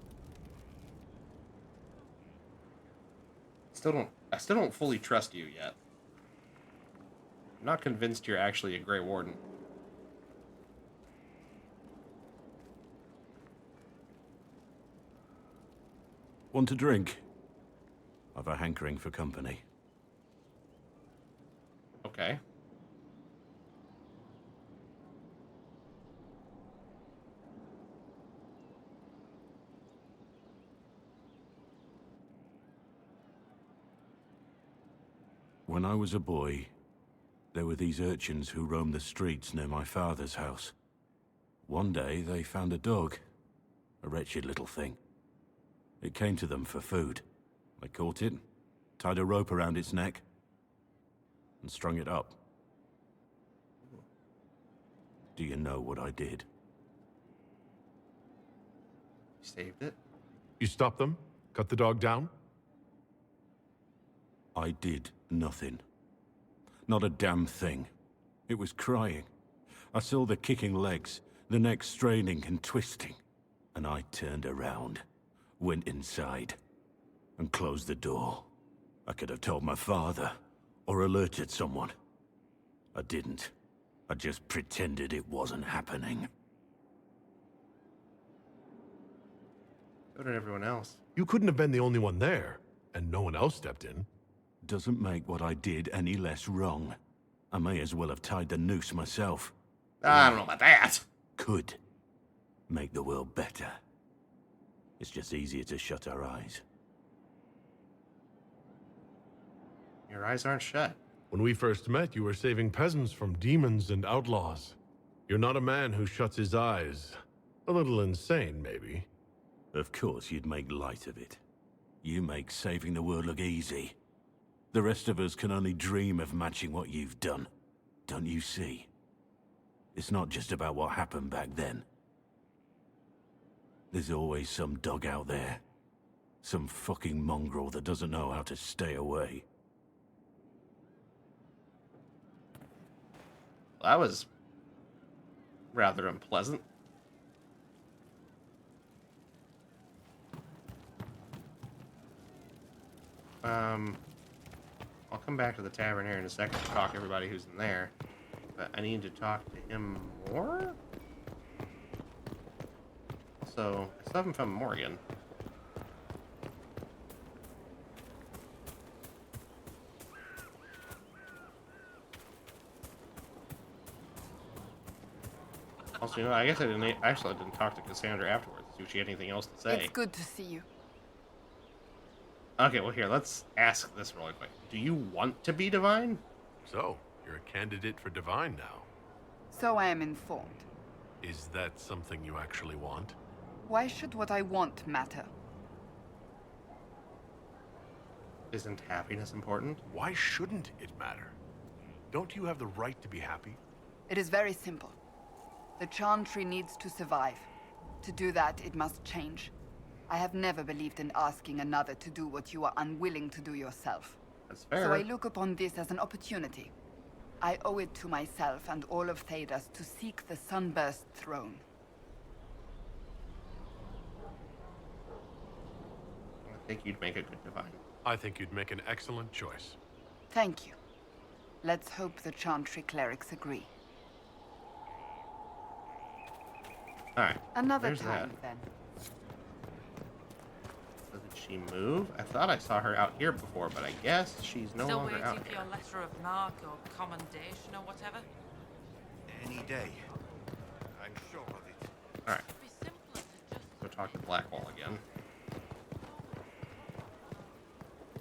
I still don't fully trust you yet. I'm not convinced you're actually a Grey Warden. Want a drink? I've a hankering for company. Okay. When I was a boy, there were these urchins who roamed the streets near my father's house. One day, they found a dog. A wretched little thing. It came to them for food. They caught it, tied a rope around its neck, and strung it up. Do you know what I did? Saved it. You stopped them? Cut the dog down? I did nothing. Not a damn thing. It was crying. I saw the kicking legs, the neck straining and twisting. And I turned around, went inside, and closed the door. I could have told my father, or alerted someone. I didn't. I just pretended it wasn't happening. So did everyone else. You couldn't have been the only one there, and no one else stepped in. Doesn't make what I did any less wrong. I may as well have tied the noose myself. I don't know about that. Could make the world better. It's just easier to shut our eyes. Your eyes aren't shut. When we first met, you were saving peasants from demons and outlaws. You're not a man who shuts his eyes. A little insane, maybe. Of course you'd make light of it. You make saving the world look easy. The rest of us can only dream of matching what you've done. Don't you see? It's not just about what happened back then. There's always some dog out there. Some fucking mongrel that doesn't know how to stay away. That was rather unpleasant. I'll come back to the tavern here in a second to talk to everybody who's in there. But I need to talk to him more? Also, I still haven't found Morgan. Also, you know, I guess I didn't talk to Cassandra afterwards. See if she had anything else to say. It's good to see you. Okay, well here, let's ask this really quick. Do you want to be divine? So, you're a candidate for divine now. So I am informed. Is that something you actually want? Why should what I want matter? Isn't happiness important? Why shouldn't it matter? Don't you have the right to be happy? It is very simple. The Chantry needs to survive. To do that, it must change. I have never believed in asking another to do what you are unwilling to do yourself. That's fair. So I look upon this as an opportunity. I owe it to myself and all of Thedas to seek the Sunburst throne. I think you'd make a good divine. I think you'd make an excellent choice. Thank you. Let's hope the Chantry clerics agree. Alright. Another there's time, that. then. So did she move? I thought I saw her out here before, but I guess she's no Still longer waiting out for here. your letter of marque or commendation or whatever? Any day. I'm sure of it. Alright. It'd be simpler to just... Go talk to Blackwall again.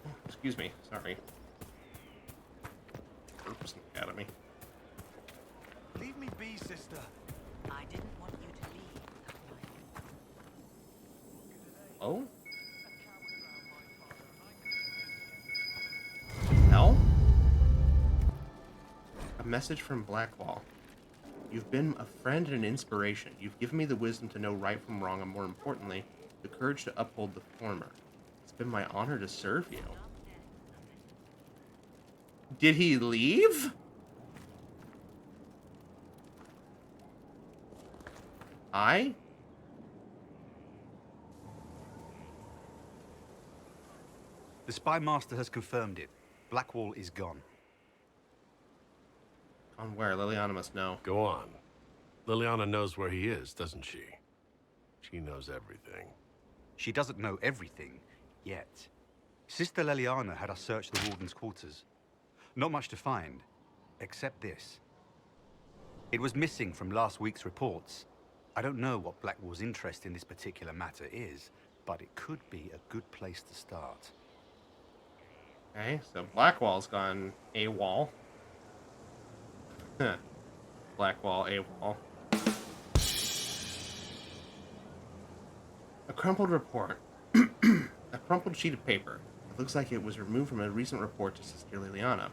Oh, excuse me. Sorry. Oops, Academy. Leave me be, sister. I didn't want you to leave. Oh? Hell? A message from Blackwall. You've been a friend and an inspiration. You've given me the wisdom to know right from wrong, and more importantly, the courage to uphold the former. It's been my honor to serve you. Did he leave? The Spy Master has confirmed it. Blackwall is gone. On where? Liliana must know. Go on. Liliana knows where he is, doesn't she? She knows everything. She doesn't know everything, yet. Sister Liliana had us search the Warden's quarters. Not much to find, except this. It was missing from last week's reports. I don't know what Blackwall's interest in this particular matter is, but it could be a good place to start. Okay, so Blackwall's gone AWOL. Blackwall AWOL. A crumpled report. A crumpled sheet of paper. It looks like it was removed from a recent report to Sister Liliana.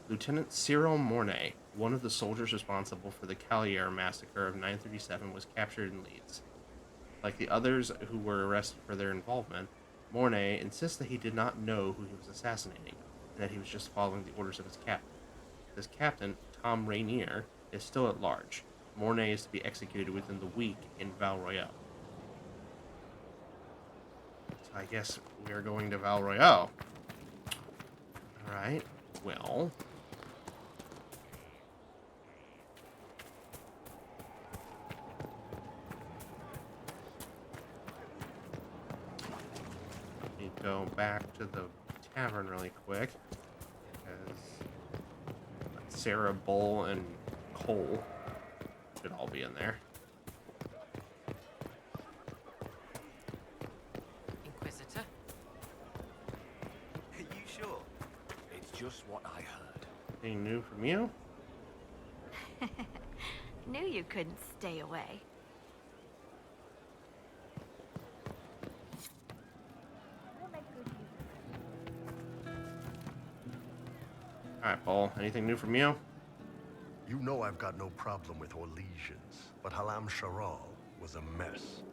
Lieutenant Cyril Mornay, one of the soldiers responsible for the Callier massacre of 937, was captured in Leeds. Like the others who were arrested for their involvement, Mornay insists that he did not know who he was assassinating, and that he was just following the orders of his captain. This captain, Tom Rainier, is still at large. Mornay is to be executed within the week in Val Royale. So I guess we're going to Val Royale. Alright, well... go back to the tavern really quick, because Sarah, Bull, and Cole should all be in there. Inquisitor? Are you sure? It's just what I heard. Anything new from you? Knew you couldn't stay away. Alright, Bull. Anything new from you? You know I've got no problem with Orlesians, but Halam Sharal was a mess.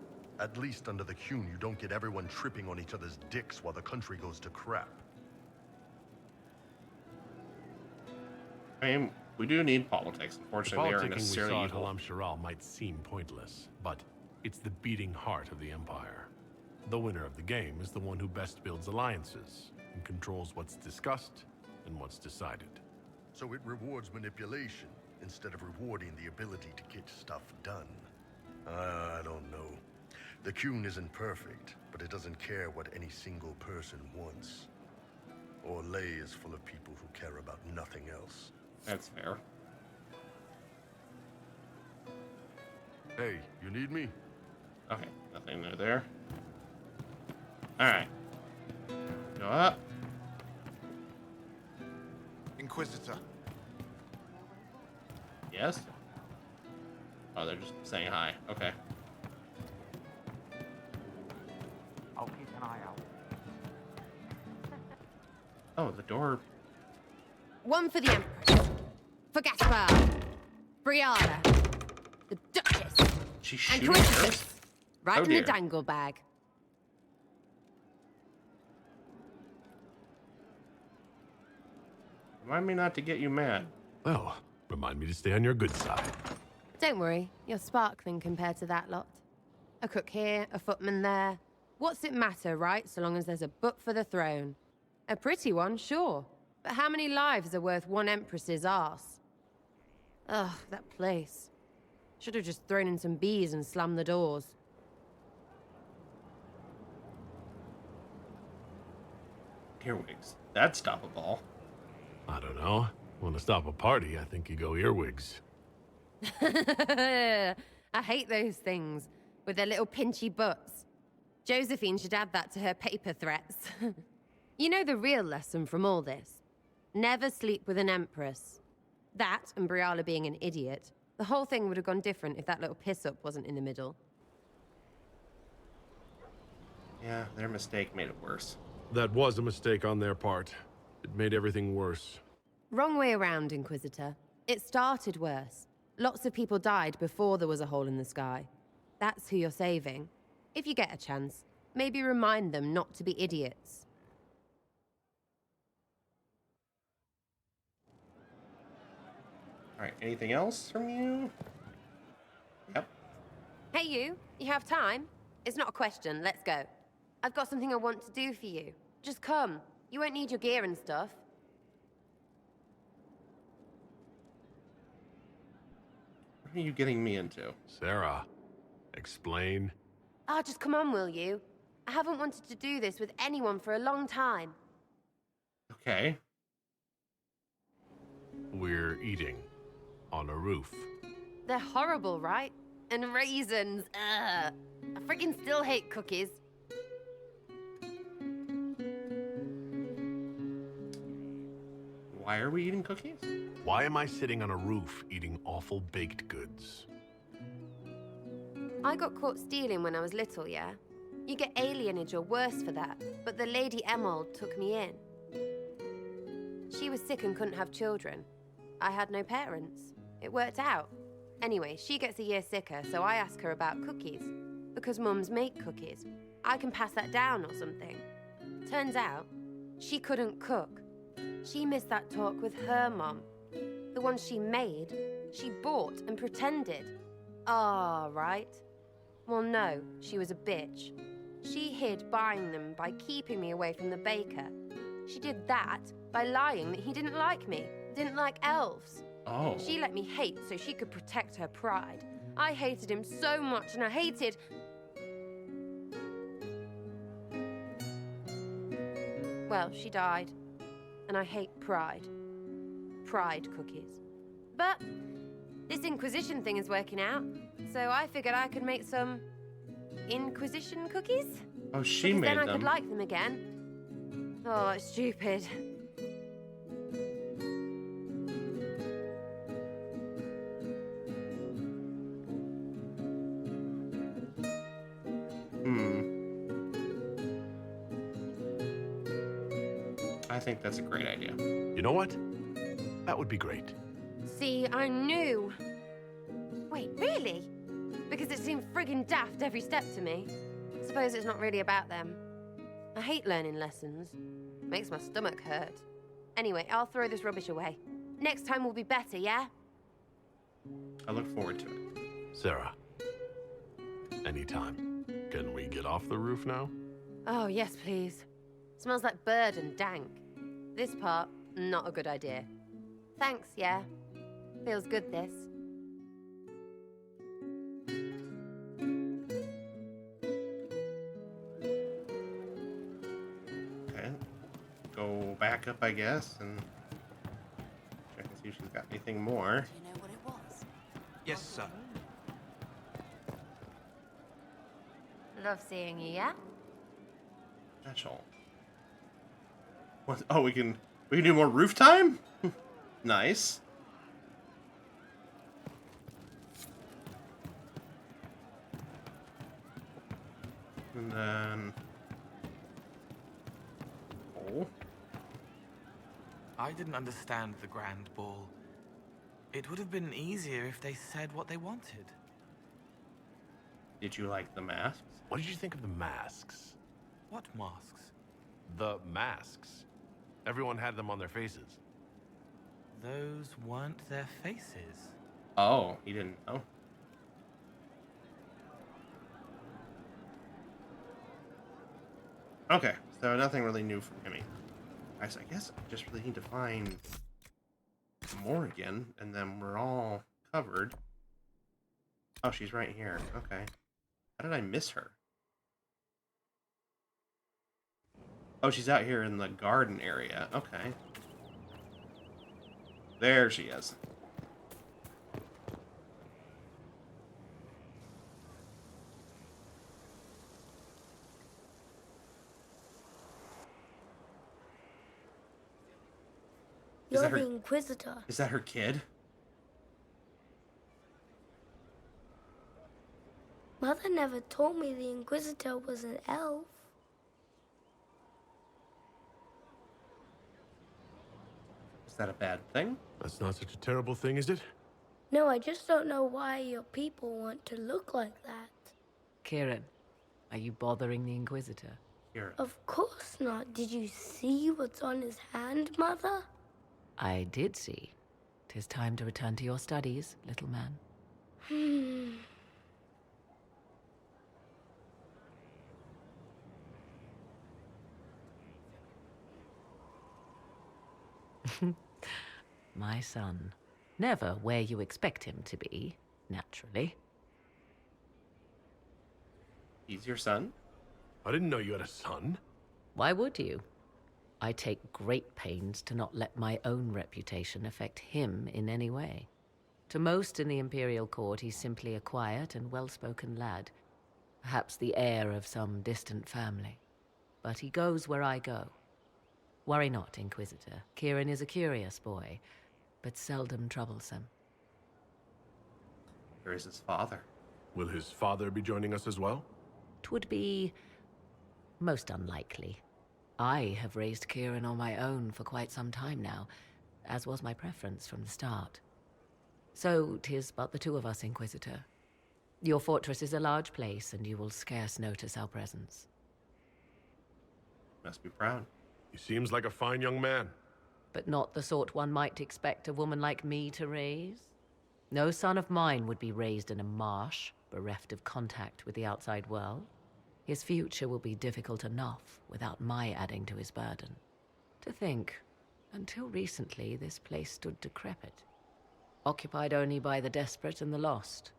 At least under the Qun, you don't get everyone tripping on each other's dicks while the country goes to crap. I mean, we do need politics. The Unfortunately, they aren't politicking we necessarily saw at evil. Halam Sharal might seem pointless, but it's the beating heart of the Empire. The winner of the game is the one who best builds alliances and controls what's discussed and what's decided. So it rewards manipulation instead of rewarding the ability to get stuff done. I don't know. The Qun isn't perfect, but it doesn't care what any single person wants. Orlais is full of people who care about nothing else. That's fair. Hey, you need me? Okay, nothing new there. Alright. Go up. Inquisitor. Yes? Oh, they're just saying hi. Okay. I'll keep an eye out. Oh, the door. One for the Empress. For Gaspard. Brianna. The Duchess. She's And shooting her? Coincidence. Right Oh, in the dear. dangle bag. Remind me not to get you mad. Well, remind me to stay on your good side. Don't worry, you're sparkling compared to that lot. A cook here, a footman there. What's it matter, right? So long as there's a butt for the throne. A pretty one, sure. But how many lives are worth one Empress's arse? Ugh, that place. Should have just thrown in some bees and slammed the doors. Earwigs. That'd stop a ball. I don't know. Want to stop a party, I think you go earwigs. I hate those things, with their little pinchy butts. Josephine should add that to her paper threats. You know the real lesson from all this? Never sleep with an Empress. That, and Briala being an idiot. The whole thing would have gone different if that little piss-up wasn't in the middle. Yeah, their mistake made it worse. That was a mistake on their part. It made everything worse. Wrong way around, Inquisitor. It started worse. Lots of people died before there was a hole in the sky. That's who you're saving. If you get a chance, maybe remind them not to be idiots. Alright, anything else from you? Yep. Hey you have time? It's not a question, let's go. I've got something I want to do for you. Just come. You won't need your gear and stuff. What are you getting me into? Sarah, explain. Ah, just come on, will you? I haven't wanted to do this with anyone for a long time. Okay. We're eating on a roof. They're horrible, right? And raisins, ugh. I friggin' still hate cookies. Why are we eating cookies? Why am I sitting on a roof eating awful baked goods? I got caught stealing when I was little, yeah? You get alienage or worse for that, but the Lady Emerald took me in. She was sick and couldn't have children. I had no parents. It worked out. Anyway, she gets a year sicker, so I ask her about cookies. Because mums make cookies. I can pass that down or something. Turns out, she couldn't cook. She missed that talk with her mum. The ones she made, she bought and pretended. Ah, right. Well, no, she was a bitch. She hid buying them by keeping me away from the baker. She did that by lying that he didn't like me, didn't like elves. Oh. She let me hate so she could protect her pride. I hated him so much, and I hated... Well, she died. And I hate pride. Pride cookies. But this Inquisition thing is working out, so I figured I could make some Inquisition cookies. Oh, she because made then I them. could like them again. Oh, it's stupid. I think that's a great idea. You know what? That would be great. See, I knew. Wait, really? Because it seemed friggin' daft every step to me. Suppose it's not really about them. I hate learning lessons. Makes my stomach hurt. Anyway, I'll throw this rubbish away. Next time will be better, yeah? I look forward to it. Sarah, anytime. Can we get off the roof now? Oh, yes, please. Smells like bird and dank. This part, not a good idea. Thanks, yeah. Feels good, this. Okay. Go back up, I guess, and check and see if she's got anything more. Do you know what it was? Yes, sir. Love seeing you, yeah? Special. What? Oh, we can do more roof time? Nice. And then... Oh. I didn't understand the Grand Ball. It would have been easier if they said what they wanted. Did you like the masks? What did you think of the masks? What masks? The masks. Everyone had them on their faces. Those weren't their faces. Oh, he didn't know. Okay, so nothing really new from Emmy. Guys, I guess I just really need to find more again, and then we're all covered. Oh, she's right here. Okay. How did I miss her? Oh, she's out here in the garden area. Okay. There she is. You're the Inquisitor. Is that her kid? Mother never told me the Inquisitor was an elf. Is that a bad thing? That's not such a terrible thing, is it? No, I just don't know why your people want to look like that. Kieran, are you bothering the Inquisitor? Kieran. Of course not. Did you see what's on his hand, Mother? I did see. 'Tis time to return to your studies, little man. My son. Never where you expect him to be, naturally. He's your son? I didn't know you had a son. Why would you? I take great pains to not let my own reputation affect him in any way. To most in the Imperial Court, he's simply a quiet and well-spoken lad, perhaps the heir of some distant family. But he goes where I go. Worry not, Inquisitor. Kieran is a curious boy, but seldom troublesome. Where is his father? Will his father be joining us as well? 'Twould be most unlikely. I have raised Kieran on my own for quite some time now, as was my preference from the start. So 'tis but the two of us, Inquisitor. Your fortress is a large place, and you will scarce notice our presence. Must be proud. He seems like a fine young man. But not the sort one might expect a woman like me to raise. No son of mine would be raised in a marsh, bereft of contact with the outside world. His future will be difficult enough without my adding to his burden. To think, until recently this place stood decrepit, occupied only by the desperate and the lost.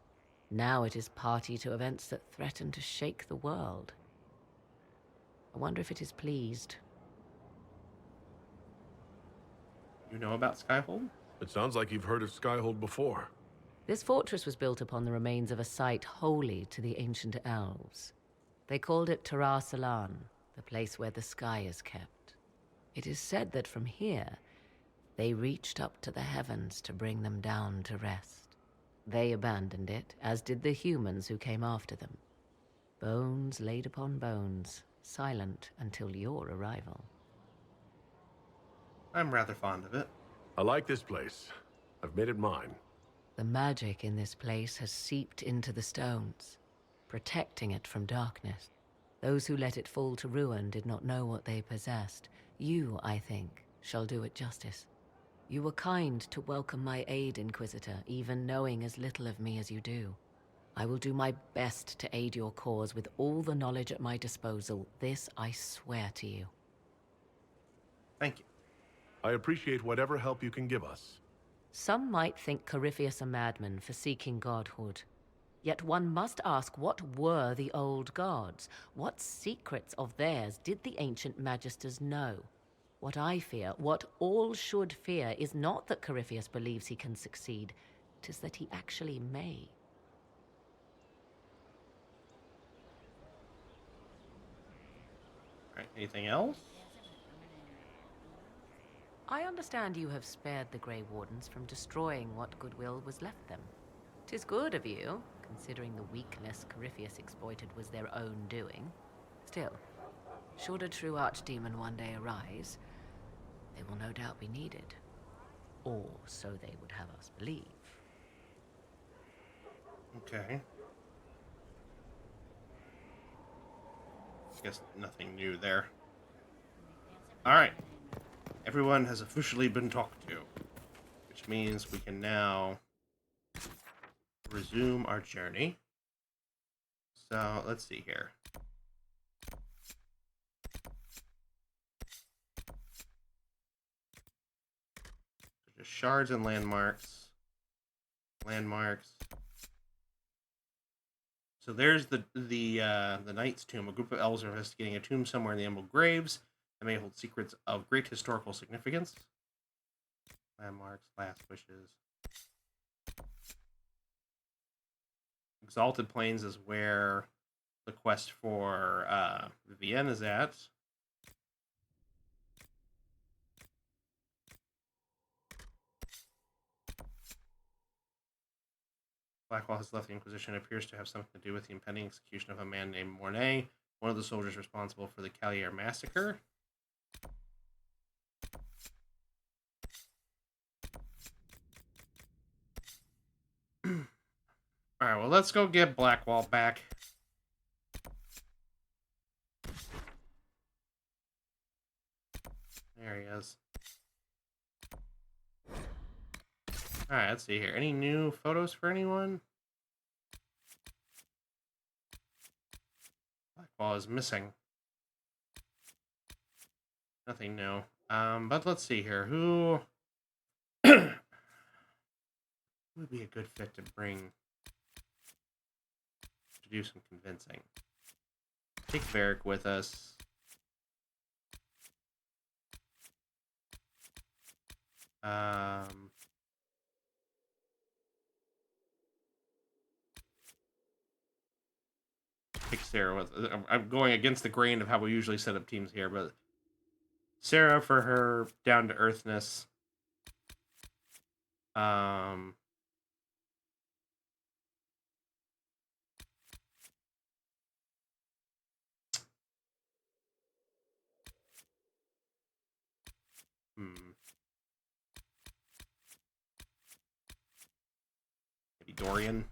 Now it is party to events that threaten to shake the world. I wonder if it is pleased. You know about Skyhold? It sounds like you've heard of Skyhold before. This fortress was built upon the remains of a site holy to the ancient elves. They called it Tarar Salan, the place where the sky is kept. It is said that from here, they reached up to the heavens to bring them down to rest. They abandoned it, as did the humans who came after them. Bones laid upon bones, silent until your arrival. I'm rather fond of it. I like this place. I've made it mine. The magic in this place has seeped into the stones, protecting it from darkness. Those who let it fall to ruin did not know what they possessed. You, I think, shall do it justice. You were kind to welcome my aid, Inquisitor, even knowing as little of me as you do. I will do my best to aid your cause with all the knowledge at my disposal. This I swear to you. Thank you. I appreciate whatever help you can give us. Some might think Corypheus a madman for seeking godhood. Yet one must ask, what were the old gods? What secrets of theirs did the ancient magisters know? What I fear, what all should fear, is not that Corypheus believes he can succeed. 'Tis that he actually may. All right, anything else? I understand you have spared the Grey Wardens from destroying what goodwill was left them. 'Tis good of you, considering the weakness Corypheus exploited was their own doing. Still, should a true archdemon one day arise, They will no doubt be needed. Or so they would have us believe. Okay. Guess nothing new there. Alright. Everyone has officially been talked to. Which means we can now resume our journey. So, let's see here. Just shards and landmarks. Landmarks. So there's the Knight's Tomb. A group of elves are investigating a tomb somewhere in the Emerald Graves that may hold secrets of great historical significance. Landmarks, last wishes. Exalted Plains is where the quest for Vivienne is at. Blackwall has left the Inquisition. It appears to have something to do with the impending execution of a man named Mornay, one of the soldiers responsible for the Callier massacre. Alright, well, let's go get Blackwall back. There he is. Alright, let's see here. Any new photos for anyone? Blackwall is missing. Nothing new. But let's see here. Who would be a good fit to bring to do some convincing? Take Varric with us. Pick Sarah with. I'm going against the grain of how we usually set up teams here, but Sarah for her down to earthness. Maybe Dorian.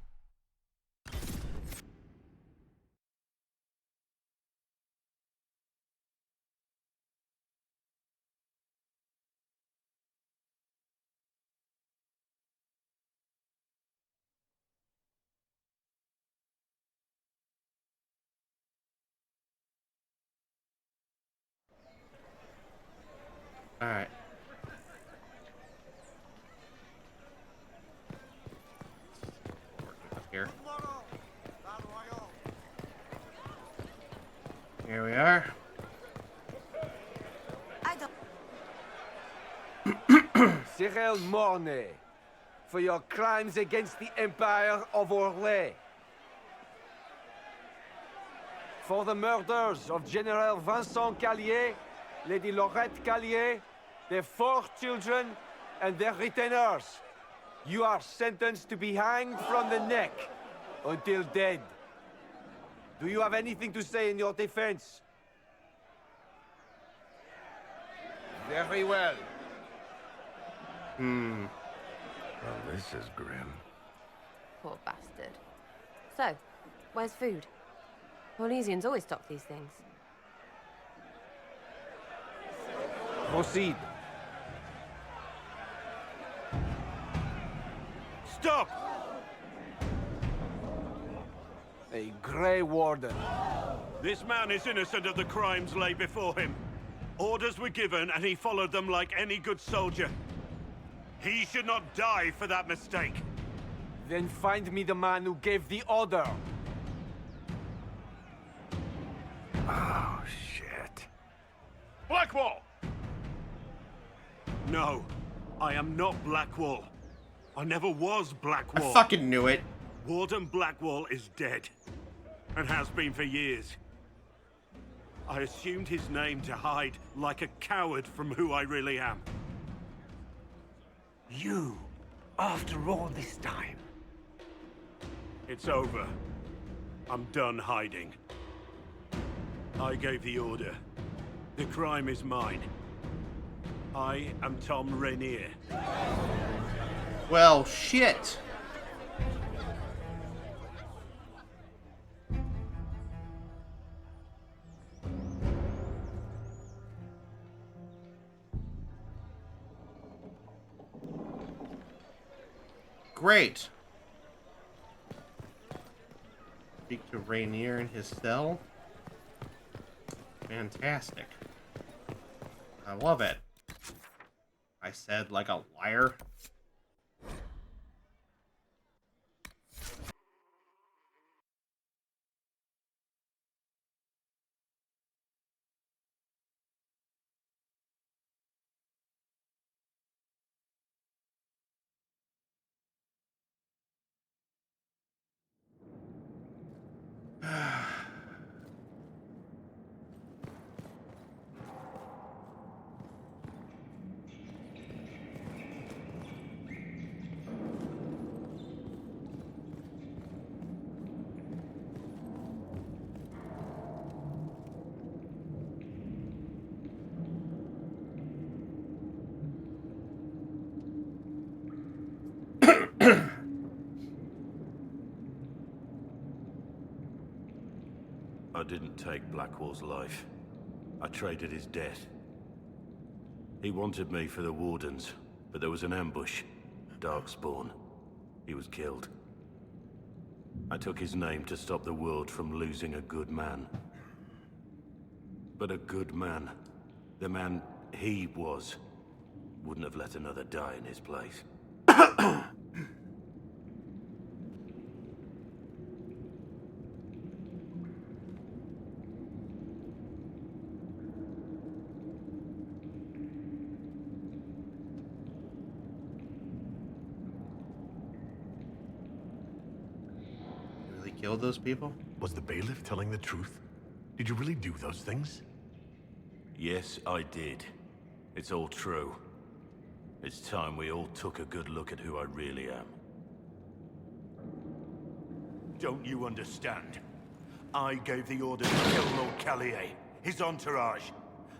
All right. Here. Here we are. Cyril Mornay, for your crimes against the Empire of Orlais. For the murders of General Vincent Callier, Lady Laurette Callier, their 4 children, and their retainers. You are sentenced to be hanged from the neck until dead. Do you have anything to say in your defense? Very well. Well, this is grim. Poor bastard. So, where's food? Orlesians always stock these things. Proceed. Stop! A Grey Warden. This man is innocent of the crimes laid before him. Orders were given, and he followed them like any good soldier. He should not die for that mistake. Then find me the man who gave the order. Oh, shit. Blackwall! No, I am not Blackwall. I never was Blackwall. I fucking knew it. Warden Blackwall is dead, and has been for years. I assumed his name to hide like a coward from who I really am. You, after all this time. It's over. I'm done hiding. I gave the order. The crime is mine. I am Tom Rainier. Well, shit. Great. Speak to Rainier in his cell. Fantastic. I love it. I said like a liar. I didn't take Blackwall's life. I traded his death. He wanted me for the Wardens, but there was an ambush. Darkspawn. He was killed. I took his name to stop the world from losing a good man. But a good man, the man he was, wouldn't have let another die in his place. Killed those people? Was the bailiff telling the truth? Did you really do those things? Yes, I did. It's all true. It's time we all took a good look at who I really am. Don't you understand? I gave the order to kill Lord Callier, his entourage,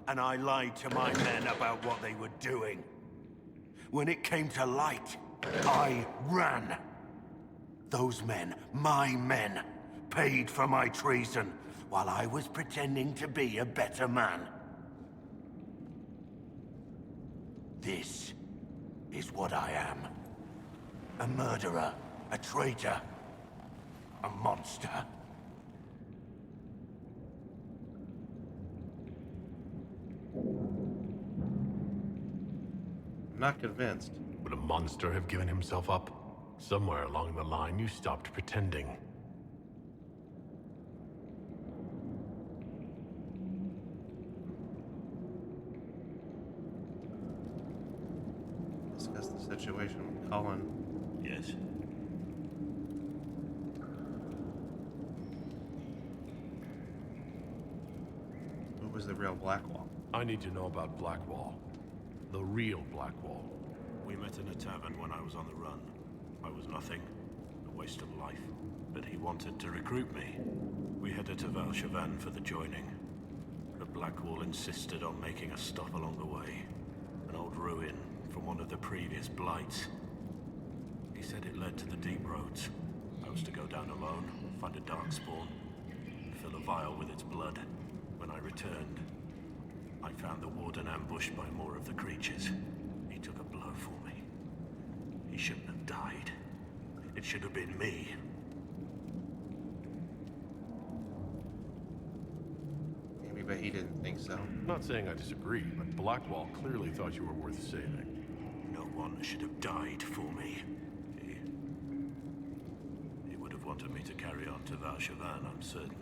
and I lied to my men about what they were doing. When it came to light, I ran. Those men, my men, paid for my treason, while I was pretending to be a better man. This is what I am. A murderer, a traitor, a monster. I'm not convinced. Would a monster have given himself up? Somewhere along the line, you stopped pretending. Discuss the situation with Colin. Yes. Who was the real Blackwall? I need to know about Blackwall. The real Blackwall. We met in a tavern when I was on the run. I was nothing, a waste of life. But he wanted to recruit me. We headed to Valshavan for the joining. But Blackwall insisted on making a stop along the way. An old ruin from one of the previous blights. He said it led to the deep roads. I was to go down alone, find a darkspawn, and fill a vial with its blood. When I returned, I found the warden ambushed by more of the creatures. He took a blow for me. He shouldn't have died. It should have been me. Maybe, but he didn't think so. I'm not saying I disagree, but Blackwall clearly thought you were worth saving. No one should have died for me. He would have wanted me to carry on to Valshavan, I'm certain.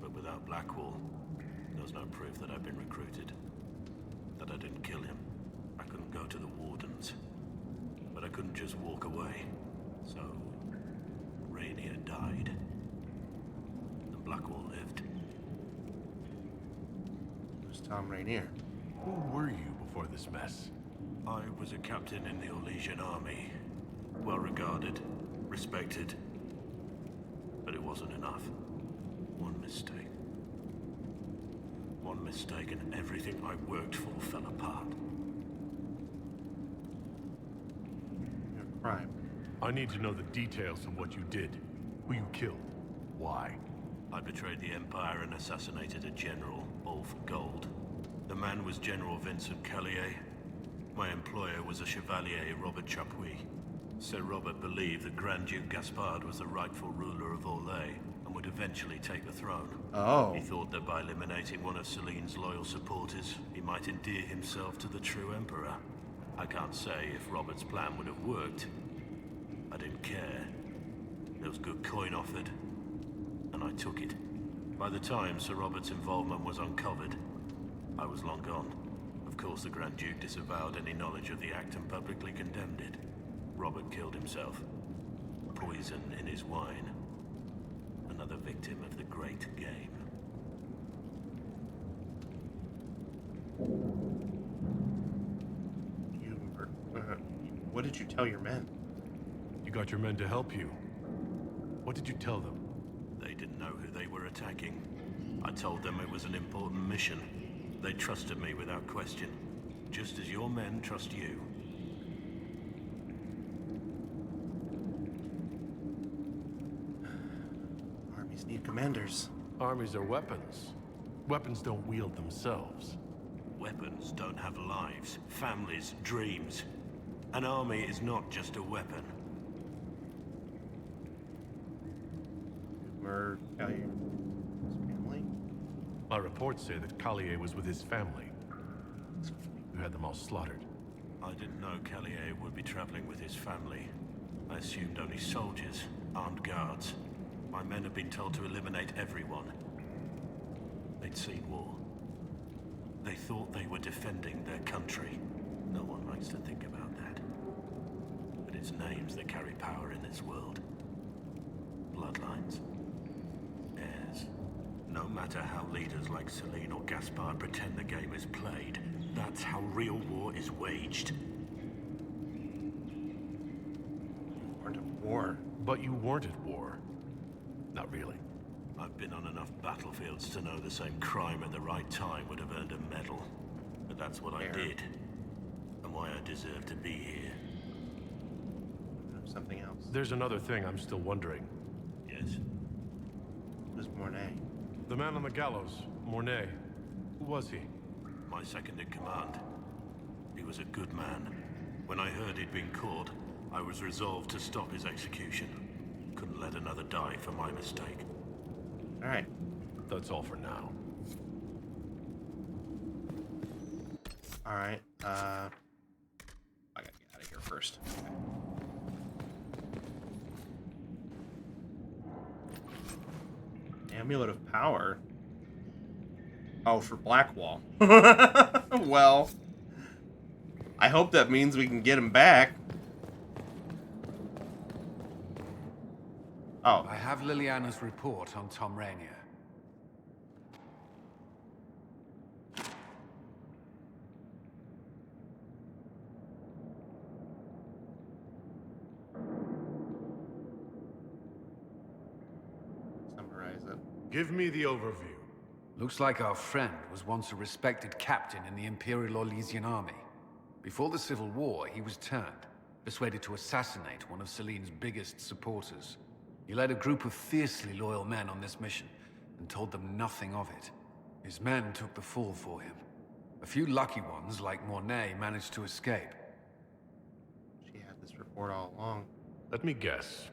But without Blackwall, there's no proof that I've been recruited. That I didn't kill him. I couldn't go to the Wardens. But I couldn't just walk away. So, Rainier died. And Blackwall lived. Who's Tom Rainier? Who were you before this mess? I was a captain in the Orlesian army. Well regarded, respected. But it wasn't enough. One mistake. One mistake and everything I worked for fell apart. crime. I need to know the details of what you did. Who you killed. Why? I betrayed the Empire and assassinated a general, all for gold. The man was General Vincent Callier. My employer was a Chevalier, Robert Chapuis. Sir Robert believed that Grand Duke Gaspard was the rightful ruler of Orlais and would eventually take the throne. Oh. He thought that by eliminating one of Celine's loyal supporters, he might endear himself to the true Emperor. I can't say if Robert's plan would have worked. I didn't care. There was good coin offered, and I took it. By the time Sir Robert's involvement was uncovered, I was long gone. Of course, the Grand Duke disavowed any knowledge of the act and publicly condemned it. Robert killed himself. Poison in his wine. Another victim of the great game. What did you tell your men? You got your men to help you. What did you tell them? They didn't know who they were attacking. I told them it was an important mission. They trusted me without question. Just as your men trust you. Armies need commanders. Armies are weapons. Weapons don't wield themselves. Weapons don't have lives, families, dreams. An army is not just a weapon. Or his family? My reports say that Callier was with his family. You had them all slaughtered. I didn't know Callier would be traveling with his family. I assumed only soldiers, armed guards. My men have been told to eliminate everyone. They'd seen war. They thought they were defending their country. No one likes to think about that. But it's names that carry power in this world. Bloodlines. Heirs. No matter how leaders like Celine or Gaspard pretend the game is played, that's how real war is waged. You weren't at war. But you weren't at war. Not really. I've been on enough battlefields to know the same crime at the right time would have earned a medal. But that's what I did. And why I deserve to be here. Something else. There's another thing I'm still wondering. Yes? Who's Mornay? The man on the gallows, Mornay. Who was he? My second in command. He was a good man. When I heard he'd been caught, I was resolved to stop his execution. Couldn't let another die for my mistake. Alright. That's all for now. Alright, I gotta get out of here first. Okay. Amulet of Power? Oh, for Blackwall. Well, I hope that means we can get him back. Oh. I have Liliana's report on Tom Rainier. Summarize it. Give me the overview. Looks like our friend was once a respected captain in the Imperial Orlesian army. Before the Civil War, he was turned, persuaded to assassinate one of Celine's biggest supporters. He led a group of fiercely loyal men on this mission, and told them nothing of it. His men took the fall for him. A few lucky ones, like Mornay, managed to escape. She had this report all along. Let me guess.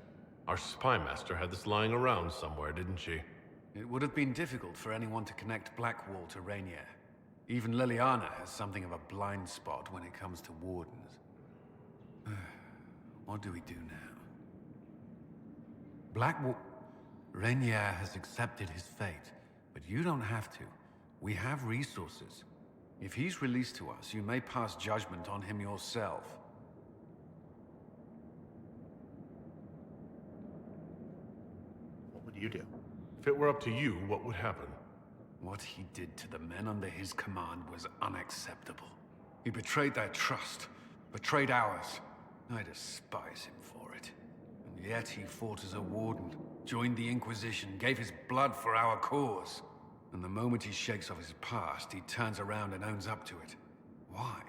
Our spy master had this lying around somewhere, didn't she? It would have been difficult for anyone to connect Blackwall to Rainier. Even Liliana has something of a blind spot when it comes to wardens. What do we do now? Blackwall... Rainier has accepted his fate, but you don't have to. We have resources. If he's released to us, you may pass judgment on him yourself. What would you do? If it were up to you, what would happen? What he did to the men under his command was unacceptable. He betrayed their trust, betrayed ours. I despise him for it. And yet he fought as a warden, joined the Inquisition, gave his blood for our cause. And the moment he shakes off his past, he turns around and owns up to it. Why?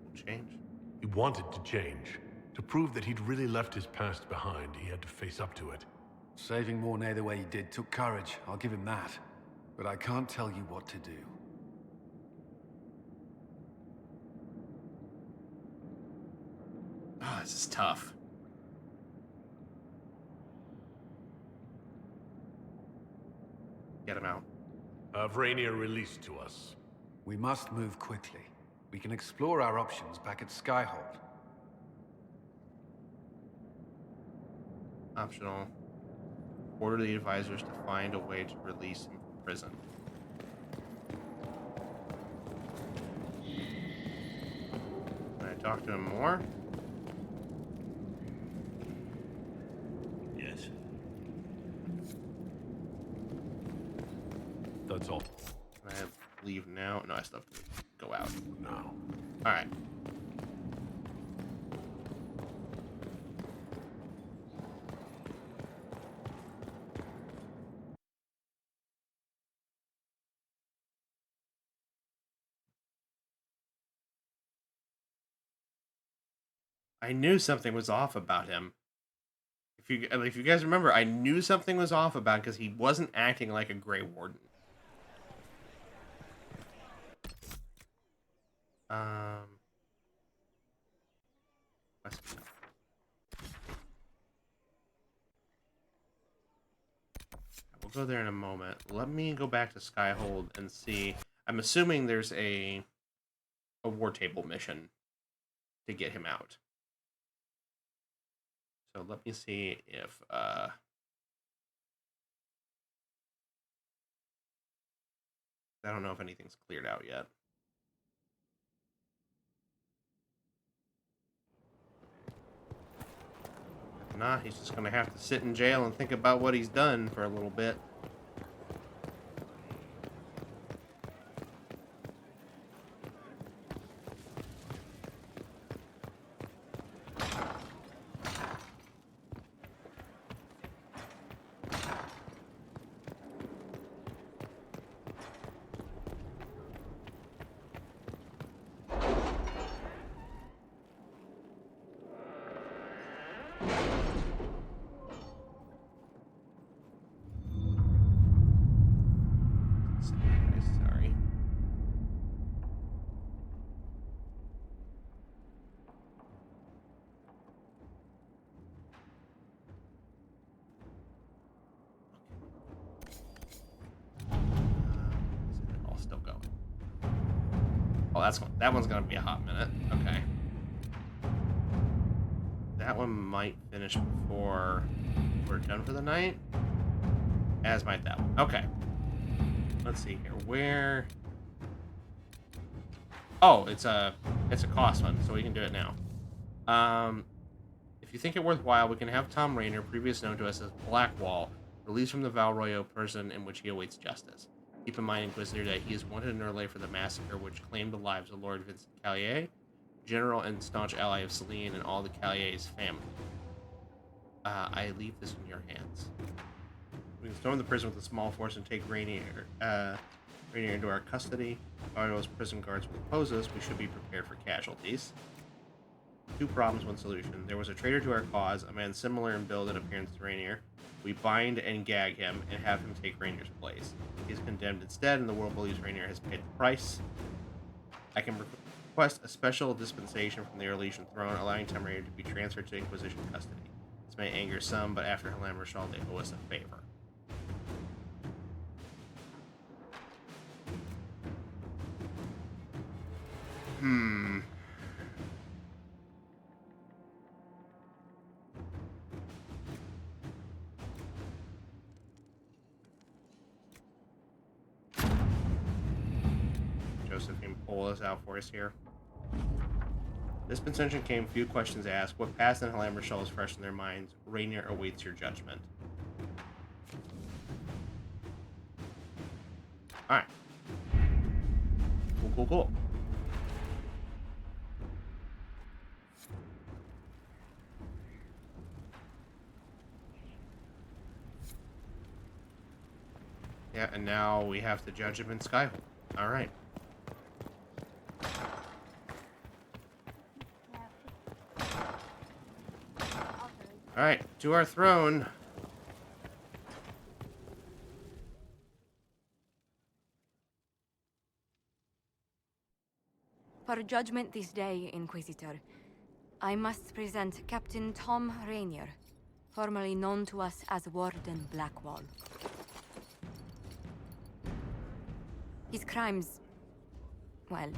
Will change. He wanted to change. To prove that he'd really left his past behind, he had to face up to it. Saving Mornay the way he did took courage, I'll give him that. But I can't tell you what to do. Oh, this is tough. Get him out. Have Rainier released to us. We must move quickly. We can explore our options back at Skyhold. Optional. Order the advisors to find a way to release him from prison. Can I talk to him more? Yes. That's all. Can I leave now? No, I still have to go out. No. Alright. I knew something was off about him. If you guys remember, I knew something was off about him because he wasn't acting like a Grey Warden. We'll go there in a moment. Let me go back to Skyhold and see. I'm assuming there's a war table mission to get him out. So let me see if I don't know if anything's cleared out yet. If not, he's just gonna have to sit in jail and think about what he's done for a little bit. Sorry. All still going. Oh, that one's gonna be a hot minute. Okay. That one might finish before we're done for the night. As might that one. Okay. Let's see here. Where? Oh, it's a cost one, so we can do it now. If you think it worthwhile, we can have Tom Rainier, previously known to us as Blackwall, released from the Val Royo prison in which he awaits justice. Keep in mind, Inquisitor, that he is wanted in Orlais for the massacre which claimed the lives of Lord Vincent Callier, general and staunch ally of Celine and all the Callier's family. I leave this in your hands. We can storm the prison with a small force and take Rainier into our custody. If those prison guards will oppose us, we should be prepared for casualties. 2 problems, 1 solution. There was a traitor to our cause, a man similar in build and appearance to Rainier. We bind and gag him and have him take Rainier's place. He is condemned instead, and the world believes Rainier has paid the price. I can request a special dispensation from the Orlesian throne, allowing Tom Rainier to be transferred to Inquisition custody. This may anger some, but after Helene Rochelle, they owe us a favor. Josephine, pull us out for us here. Dispensation came, few questions asked. What passed in Helene Rochelle is fresh in their minds. Rainier awaits your judgment. Alright. Cool. Yeah, and now we have to judge him in Skyhold. Alright. Alright, to our throne. For judgment this day, Inquisitor, I must present Captain Tom Rainier, formerly known to us as Warden Blackwall. His crimes... well,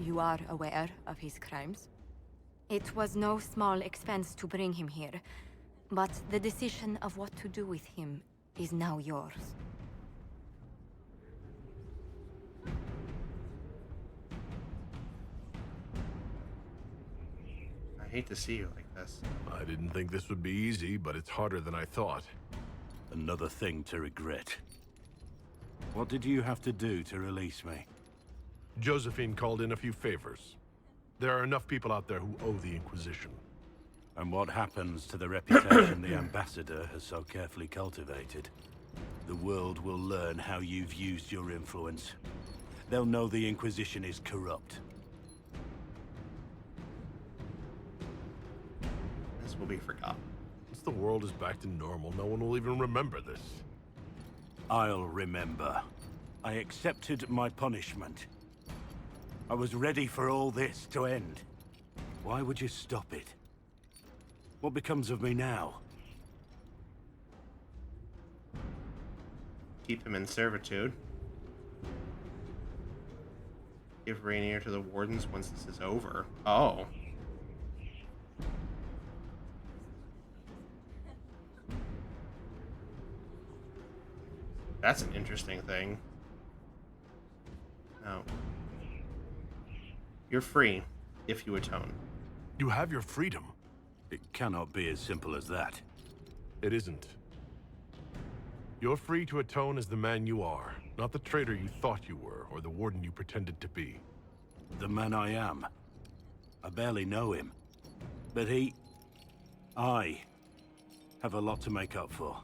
you are aware of his crimes. It was no small expense to bring him here, but the decision of what to do with him is now yours. I hate to see you like this. I didn't think this would be easy, but it's harder than I thought. Another thing to regret. What did you have to do to release me? Josephine called in a few favors. There are enough people out there who owe the Inquisition. And what happens to the reputation the Ambassador has so carefully cultivated? The world will learn how you've used your influence. They'll know the Inquisition is corrupt. This will be forgotten. Once the world is back to normal, no one will even remember this. I'll remember. I accepted my punishment. I was ready for all this to end. Why would you stop it? What becomes of me now? Keep him in servitude. Give Rainier to the Wardens once this is over. Oh. That's an interesting thing. No. You're free if you atone. You have your freedom. It cannot be as simple as that. It isn't. You're free to atone as the man you are, not the traitor you thought you were, or the warden you pretended to be. The man I am. I barely know him. But I have a lot to make up for.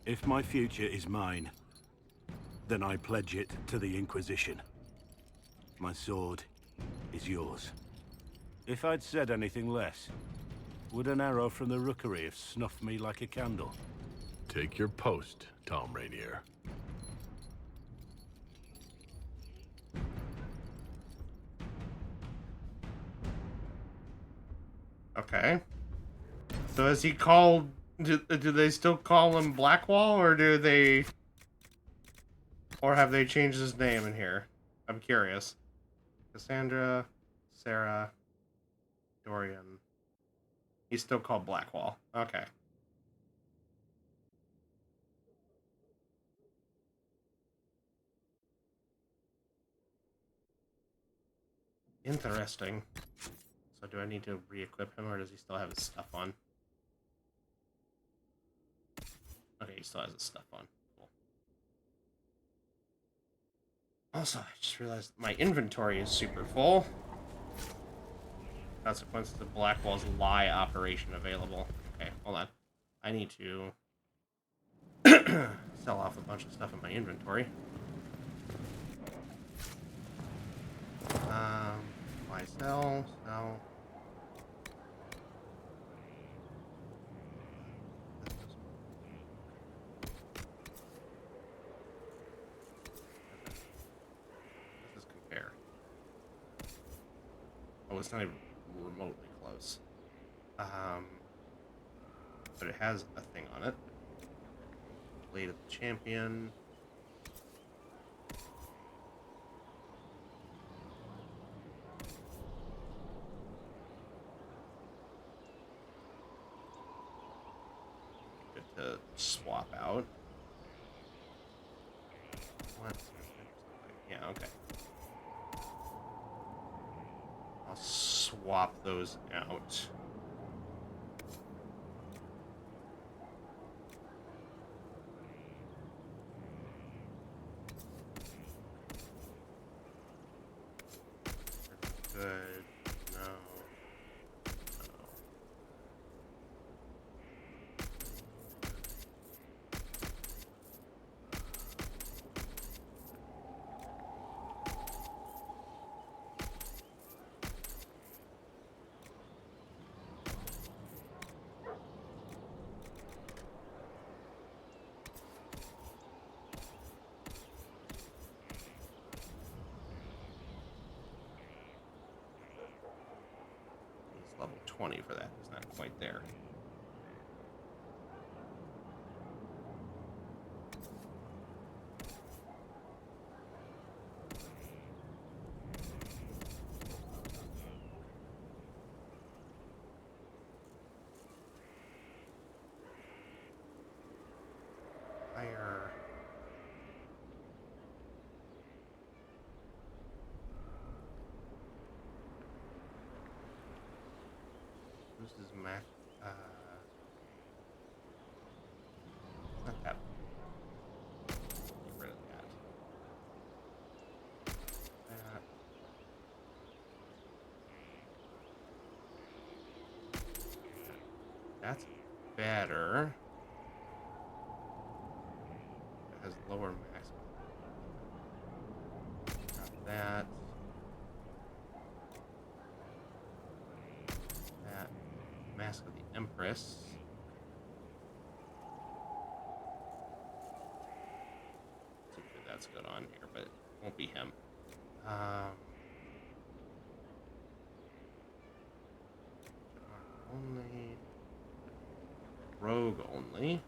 If my future is mine, then I pledge it to the Inquisition. My sword is yours. If I'd said anything less, would an arrow from the rookery have snuffed me like a candle? Take your post, Tom Rainier. Okay. So is he called... Do they still call him Blackwall, or do they... Or have they changed his name in here? I'm curious. Cassandra, Sarah, Dorian. He's still called Blackwall. Okay. Interesting. So do I need to re-equip him, or does he still have his stuff on? Okay, he still has his stuff on. Cool. Also, I just realized my inventory is super full. Consequences of Blackwall's lie operation available. Okay, hold on. I need to sell off a bunch of stuff in my inventory. Why sell? Sell. Let's compare. Oh, it's not even remotely close. But it has a thing on it. Blade of the Champion. Good to swap out. What? Yeah, okay. I'll swap those out. Good. No. No. level 20 for that. It's not quite there. Fire. This is Mac. Not that. Get rid of that. That. That's better. It has lower maximum. Got that. That. Mask of the Empress. That's good on here, but it won't be him. Only. Rogue only.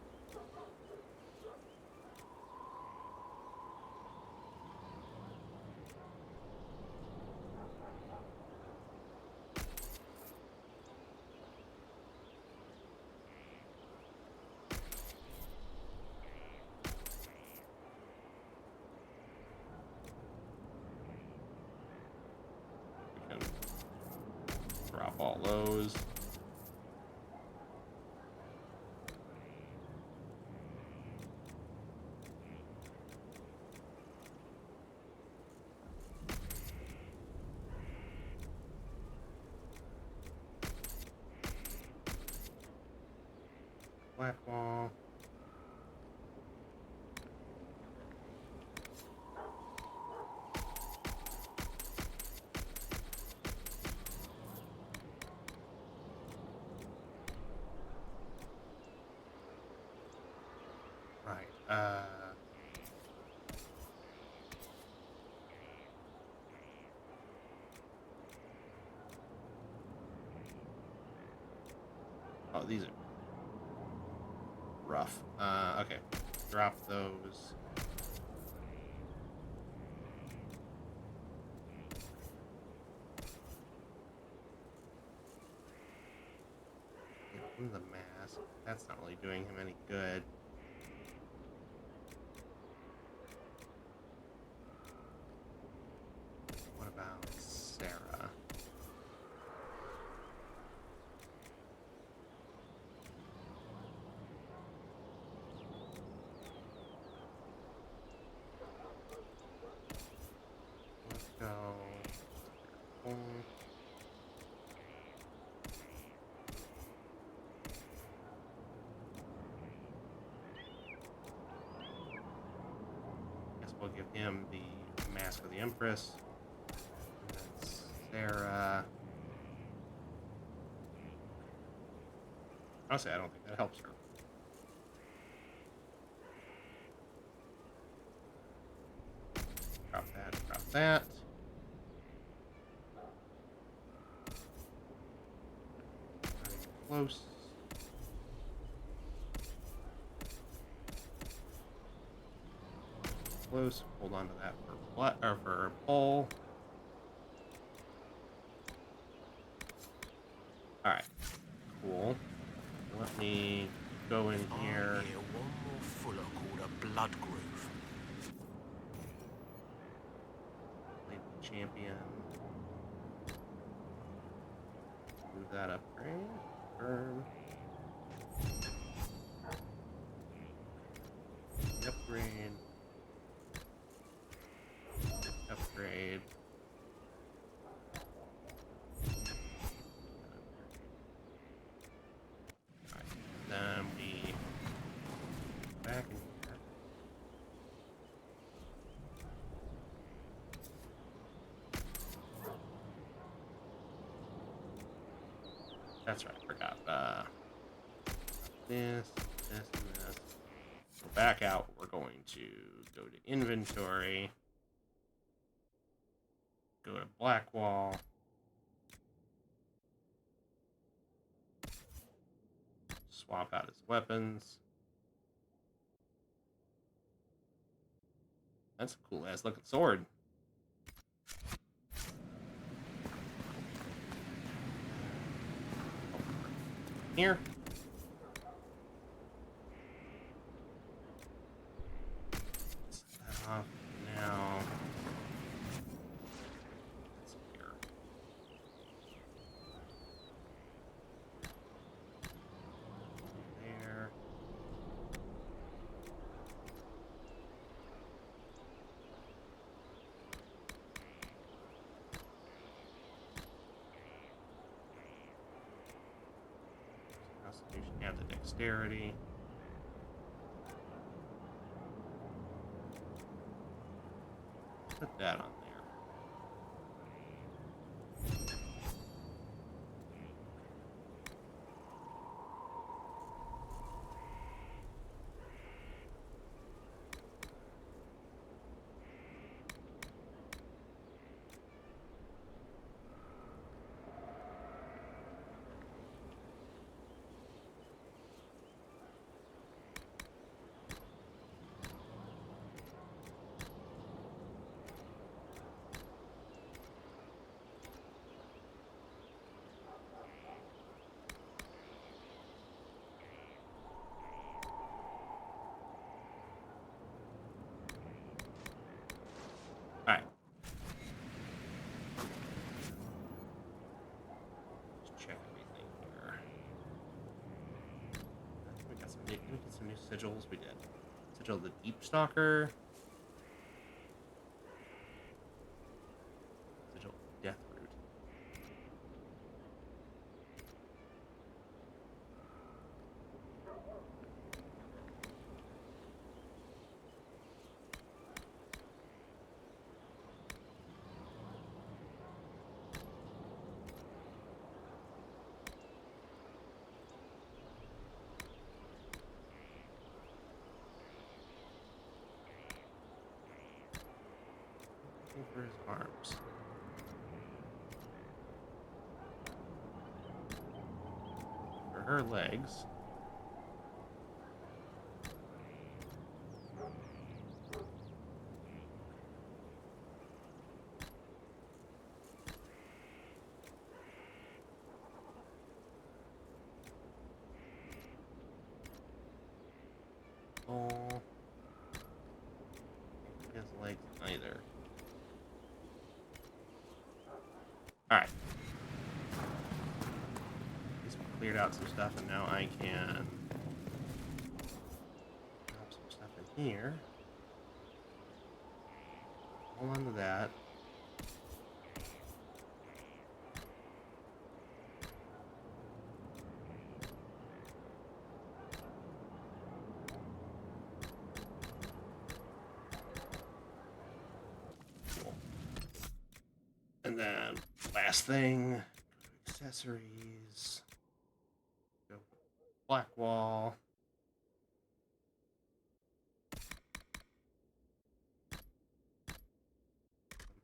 We can drop all those. Black wall. Right. Oh, these are rough. Okay. Drop those. Get him the mask. That's not really doing him any good. What about Sarah? Let's go. Guess we'll give him the Mask of the Empress. And that's Sarah. Honestly, I don't think that helps her. Drop that, drop that. Close. Close. Hold on to that for pole. All right. Cool. Let me go in here. One more fuller called a blood groove. Lead the champion. Move that upgrade. Confirm. Upgrade. Upgrade. Alright, then we back in here. That's right, I forgot. This, and this. So back out, we're going to go to inventory. Go to Blackwall. swap out his weapons. That's a cool ass looking sword. Here. Now. It's here. There. Constitution, have the dexterity. Put that on there. Alright. Let's check everything here. We got some new sigils. We did. Sigil of the Deep Stalker. Sigil of Death Root. For his arms. For her legs. Oh. His legs either. Alright. He's cleared out some stuff, and now I can drop some stuff in here. Hold on to that. And then, last thing, accessories, go black wall.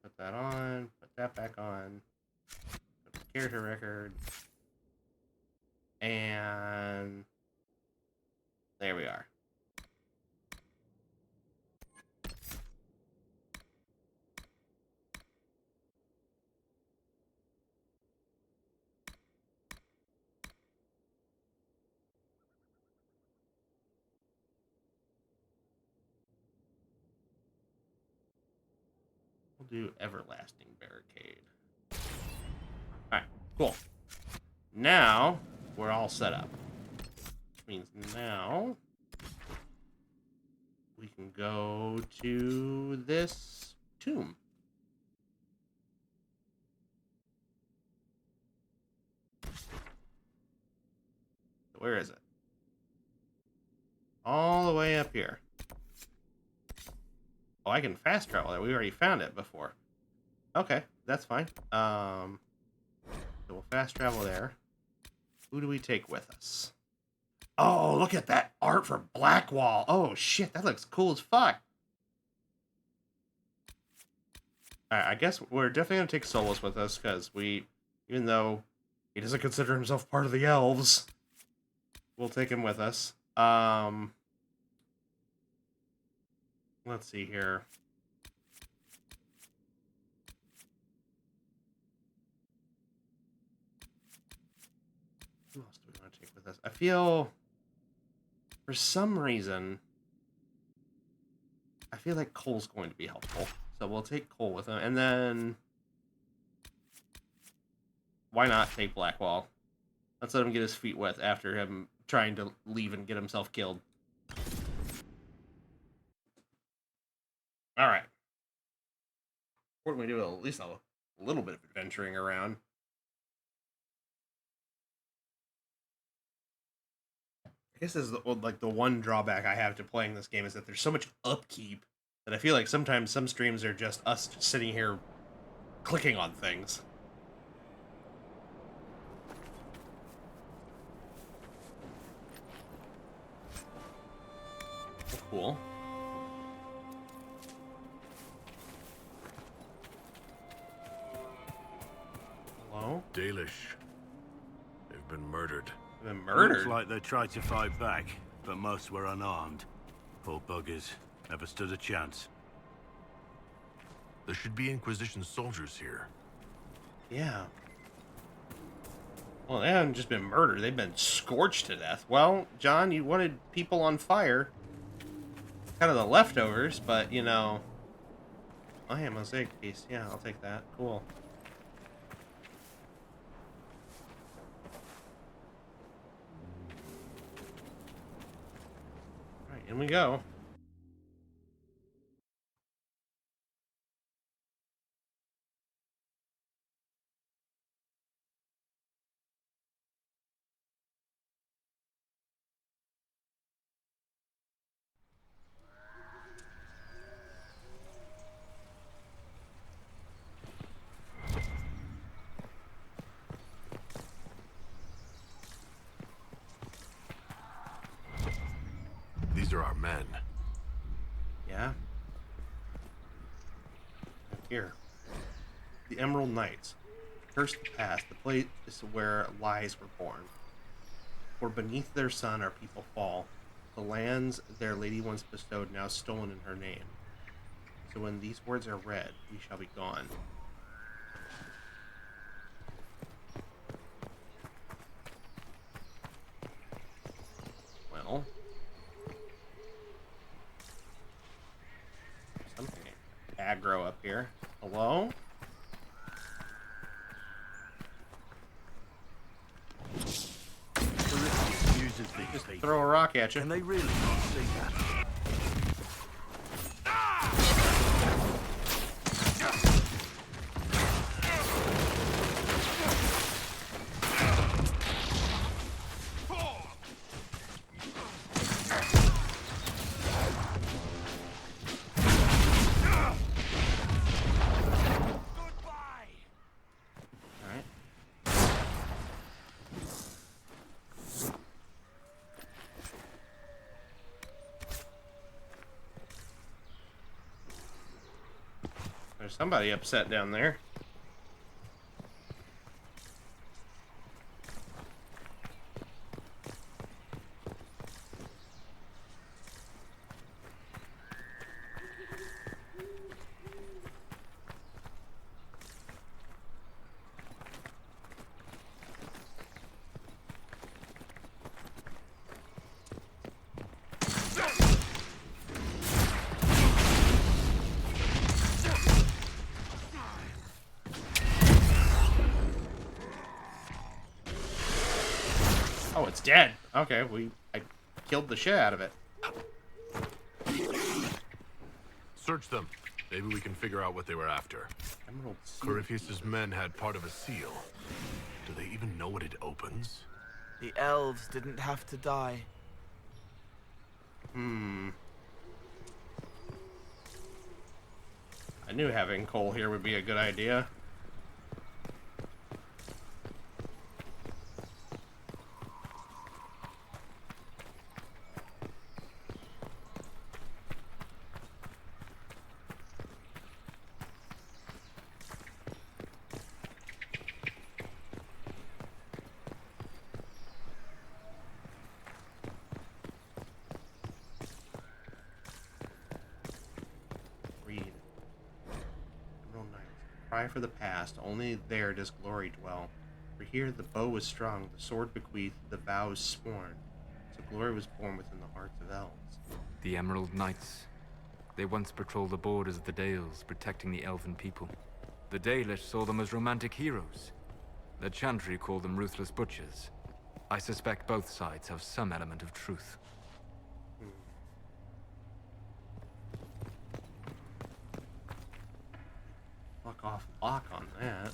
Put that on, put that back on, put the character record, and there we are. We'll do everlasting barricade. Alright, cool. Now we're all set up. Which means now we can go to this tomb. Where is it? All the way up here. Oh, I can fast travel there. We already found it before. Okay, that's fine. So we'll fast travel there. Who do we take with us? Oh, look at that art for Blackwall. Oh, shit, that looks cool as fuck. Alright, I guess we're definitely going to take Solus with us, because even though he doesn't consider himself part of the elves, We'll take him with us. Let's see here. Who else do we want to take with us? I feel, for some reason, I feel like Cole's going to be helpful. So we'll take Cole with him. And then, why not take Blackwall? Let's let him get his feet wet after him trying to leave and get himself killed. All right. What do we do? At least a little bit of adventuring around. I guess this is the one drawback I have to playing this game is that there's so much upkeep that I feel like sometimes some streams are just us just sitting here clicking on things. Cool. Hello? Dalish. They've been murdered. They've been murdered? Looks like they tried to fight back, but most were unarmed. Poor buggers. Never stood a chance. There should be Inquisition soldiers here. Yeah. Well, they haven't just been murdered. They've been scorched to death. Well, John, you wanted people on fire. Kind of the leftovers, but, you know... Oh, yeah, mosaic piece. Yeah, I'll take that. Cool. Alright, in we go. These are our men. Yeah. Here. The Emerald Knights. Cursed past, the place where lies were born. For beneath their sun our people fall. The lands their lady once bestowed, now stolen in her name. So when these words are read, we shall be gone. Well... something aggro up here. Hello? Just throw a rock at you. Can they really not see that? There's somebody upset down there. Oh, it's dead. Okay, I killed the shit out of it. Search them. Maybe we can figure out what they were after. Emerald seal. Corypheus's men had part of a seal. Do they even know what it opens? The elves didn't have to die. I knew having Cole here would be a good idea. cry for the past, only there does glory dwell. For here the bow is strong, the sword bequeathed, the vows sworn. So glory was born within the hearts of elves. The Emerald Knights. They once patrolled the borders of the Dales, protecting the elven people. The Dalish saw them as romantic heroes. The Chantry called them ruthless butchers. I suspect both sides have some element of truth. Fuck off lock on that.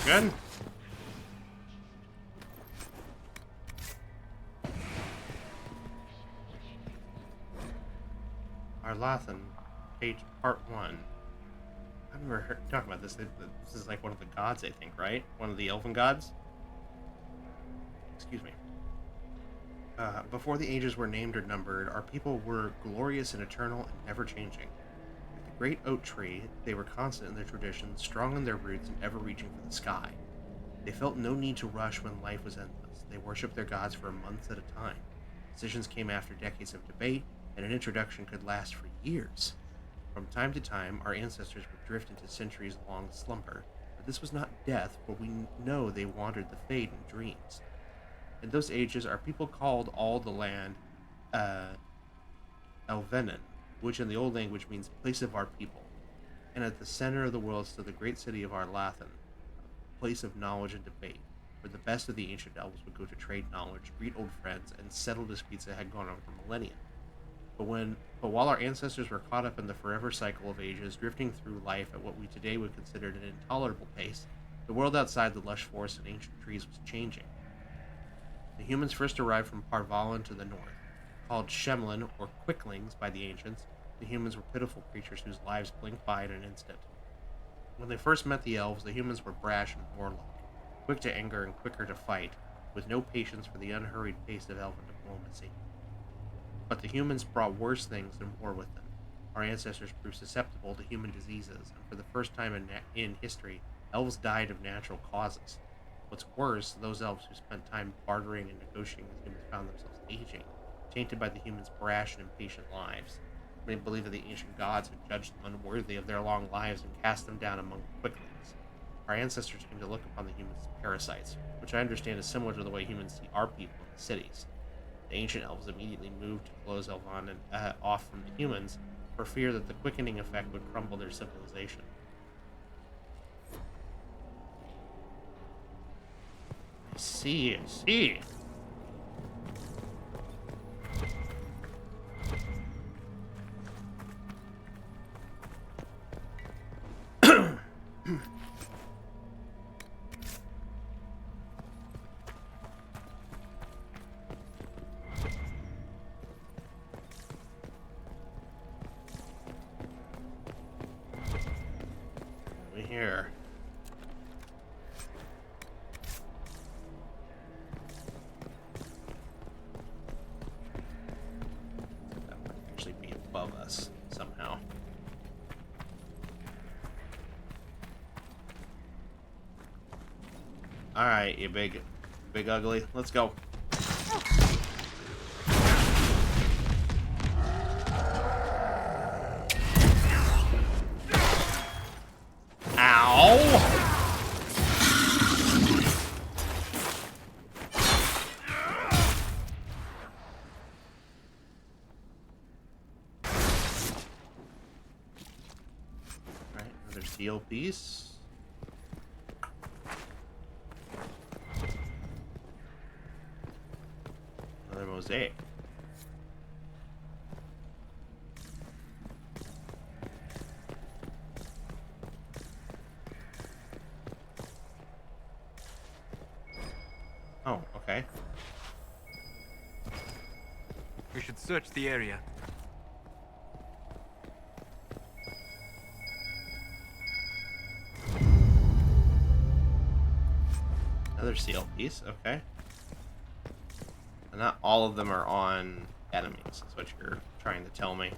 Good. Arlathan, page part 1. I've never heard talk about this. This is like one of the gods, I think, right? One of the elven gods? Excuse me. Before the ages were named or numbered, our people were glorious and eternal and never changing. Like the great oak tree, they were constant in their traditions, strong in their roots, and ever reaching for the sky. They felt no need to rush when life was endless. They worshipped their gods for months at a time. Decisions came after decades of debate, and an introduction could last for years. From time to time, our ancestors would drift into centuries-long slumber, but this was not death, for we know they wandered the fade in dreams. In those ages, our people called all the land Elvenin, which in the old language means place of our people. And at the center of the world stood the great city of Arlathan, a place of knowledge and debate, where the best of the ancient elves would go to trade knowledge, greet old friends, and settle disputes that had gone on for millennia. But while our ancestors were caught up in the forever cycle of ages, drifting through life at what we today would consider an intolerable pace, the world outside the lush forests and ancient trees was changing. The humans first arrived from Parvalan to the north. Called Shemlin, or Quicklings by the ancients, the humans were pitiful creatures whose lives blinked by in an instant. When they first met the elves, the humans were brash and warlike, quick to anger and quicker to fight, with no patience for the unhurried pace of elven diplomacy. But the humans brought worse things than war with them. Our ancestors proved susceptible to human diseases, and for the first time in history, elves died of natural causes. What's worse, those elves who spent time bartering and negotiating with humans found themselves aging, tainted by the humans' brash and impatient lives. Many believe that the ancient gods had judged them unworthy of their long lives and cast them down among the quicklings. Our ancestors came to look upon the humans as parasites, which I understand is similar to the way humans see our people in the cities. The ancient elves immediately moved to close Elvan off from the humans for fear that the quickening effect would crumble their civilization. I see. Here. That might actually be above us somehow. Alright, you big ugly. Let's go. Steel piece. Another mosaic. Oh, okay. We should search the area. Another seal piece, okay. And not all of them are on enemies, is what you're trying to tell me.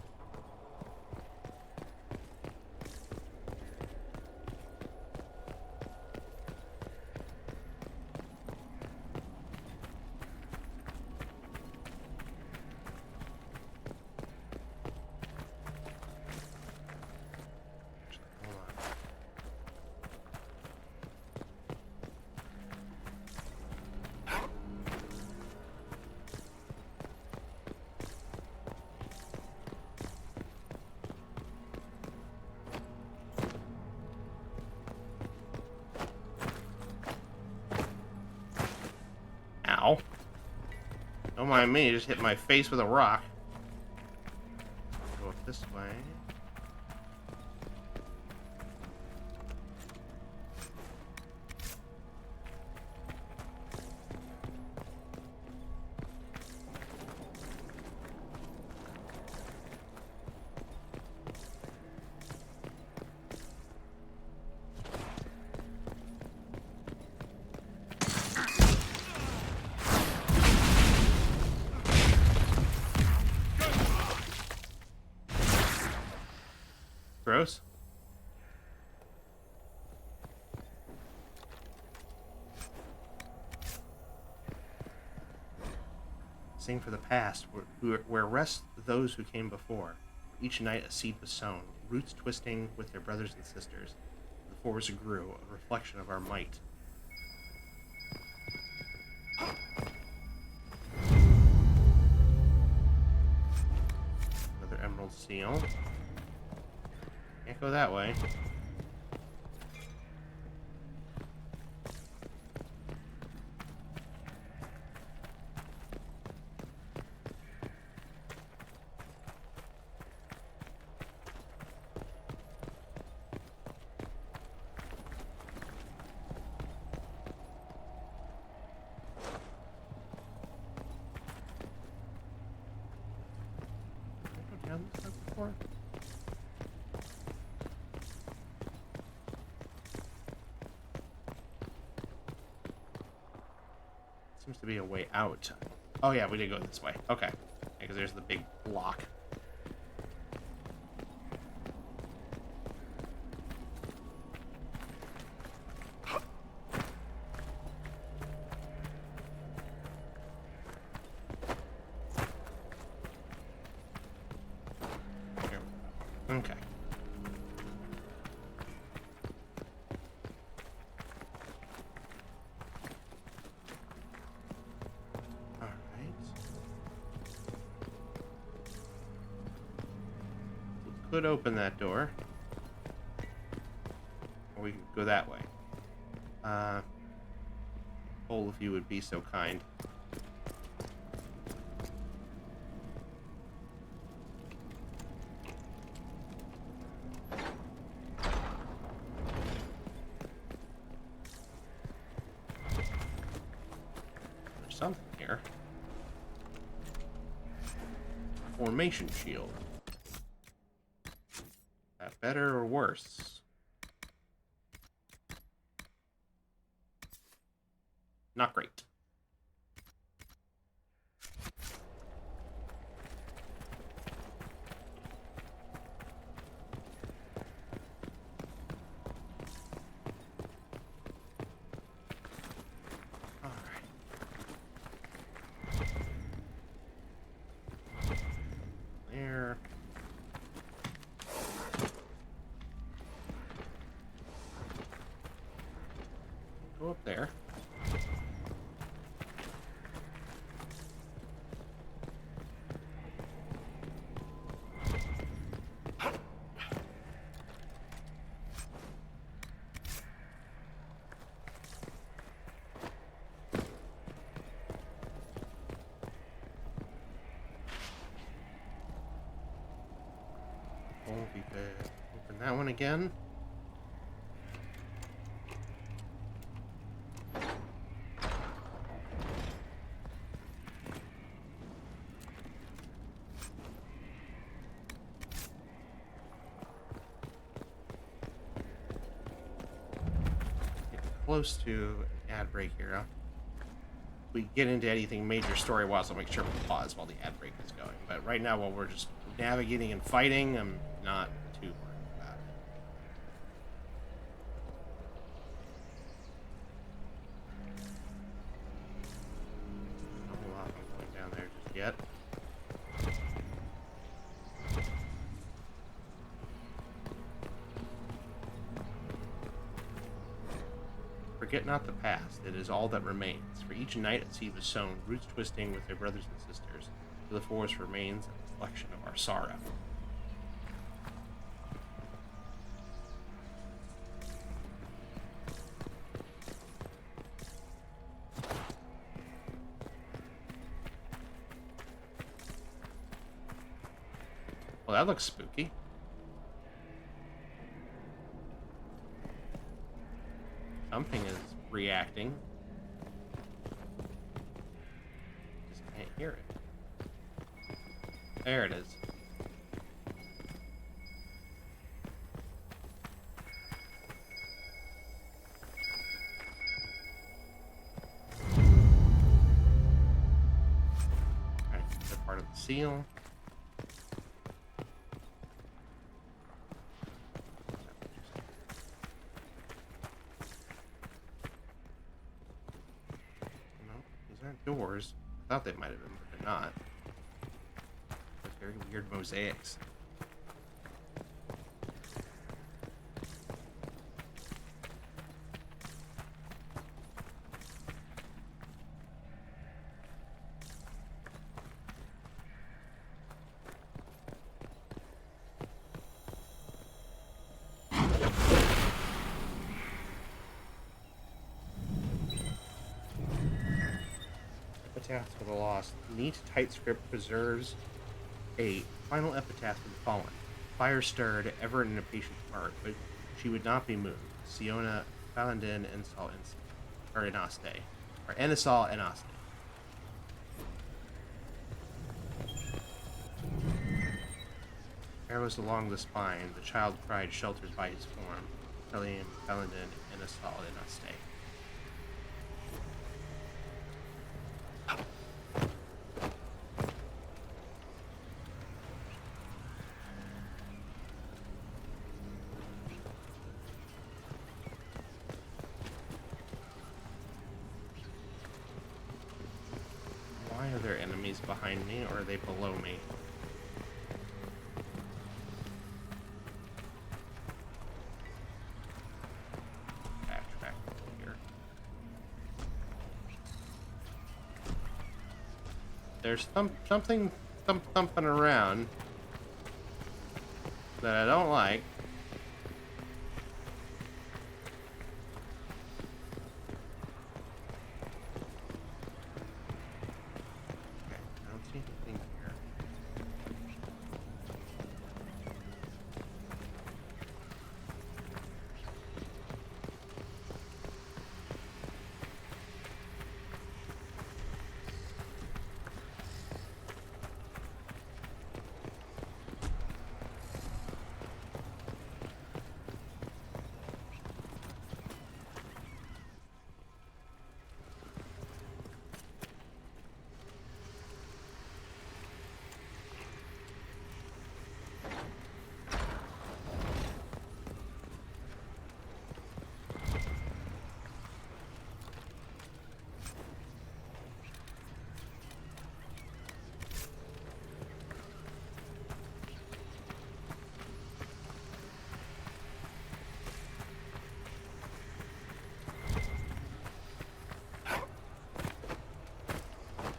Ow. Don't mind me, just hit my face with a rock. Go up this way. Gross. Sing for the past, where rest those who came before. Each night a seed was sown, roots twisting with their brothers and sisters. The forest grew, a reflection of our might. Another emerald seal. Can't go that way. Did I go down this side before? Seems to be a way out. Oh yeah, we did go this way. Okay. Because there's the big block. Okay. Could open that door. Or we could go that way. Cole, if you would be so kind. There's something here. Formation shield. Better or worse? Not great. All right. There. Go up there. Oh, we could open that one again. close to an ad break here. If we get into anything major story-wise, I'll make sure we pause while the ad break is going. But right now, while we're just navigating and fighting, I'm not too worried about it. Not a lot going down there just yet. Forget not the past, it is all that remains. For each night at sea was sown, roots twisting with their brothers and sisters, till the forest remains a reflection of our sorrow. Well, that looks spooky. Something is reacting. Just can't hear it. There it is. Alright, they're part of the seal. Doors. I thought they might have been, but they're not. They're very weird mosaics. Epitaph for the lost. Neat, tight script preserves a final epitaph for the fallen. Fire stirred, ever in an impatient heart, but she would not be moved. Siona, Falandin, Ensal, or Enaste. Or Enisal, Enaste. Arrows along the spine, the child cried shelters by his form. Felium, Falandin, Enisal, Enaste. Behind me, or are they below me? Backtrack here. There's something thumping around that I don't like.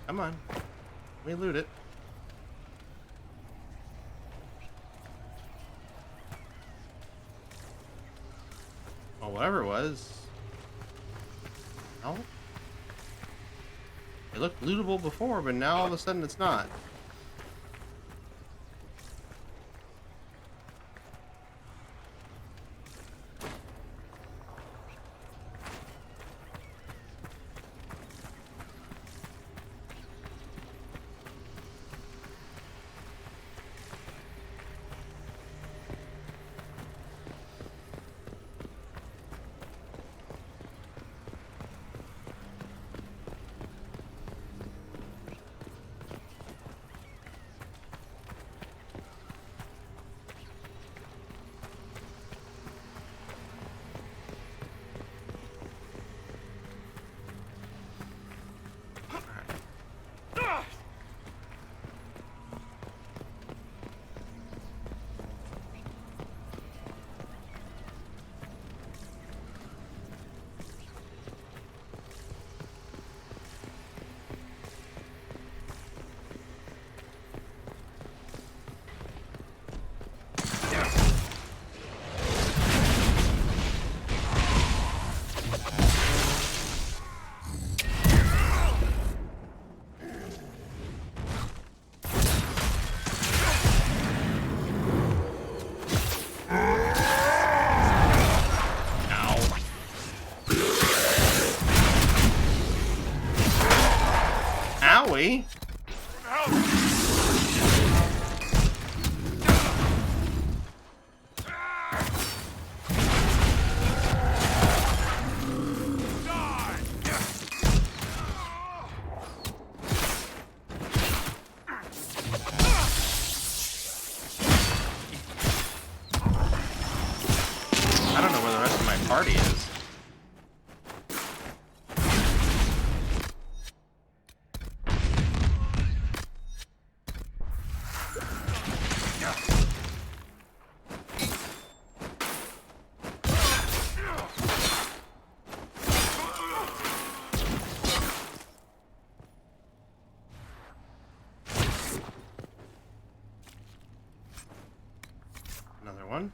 Come on. Let me loot it. Well, whatever it was. No? It looked lootable before, but now all of a sudden it's not. shall we? I don't know where the rest of my party is. Another one.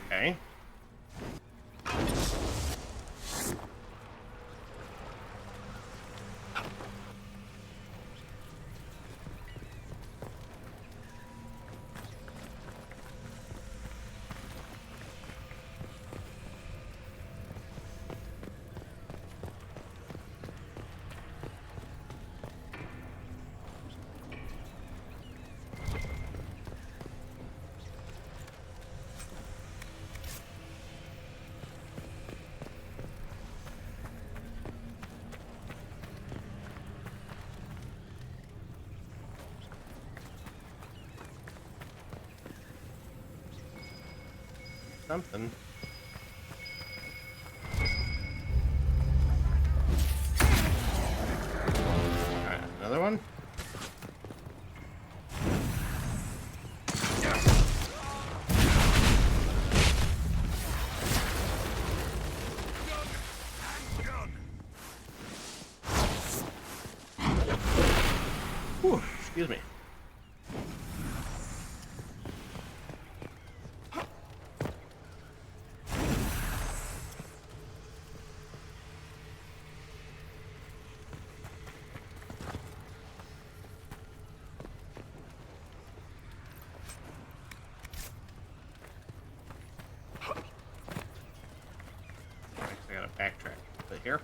Okay. Something. Alright, another one. Whew, excuse me. I gotta backtrack a bit here.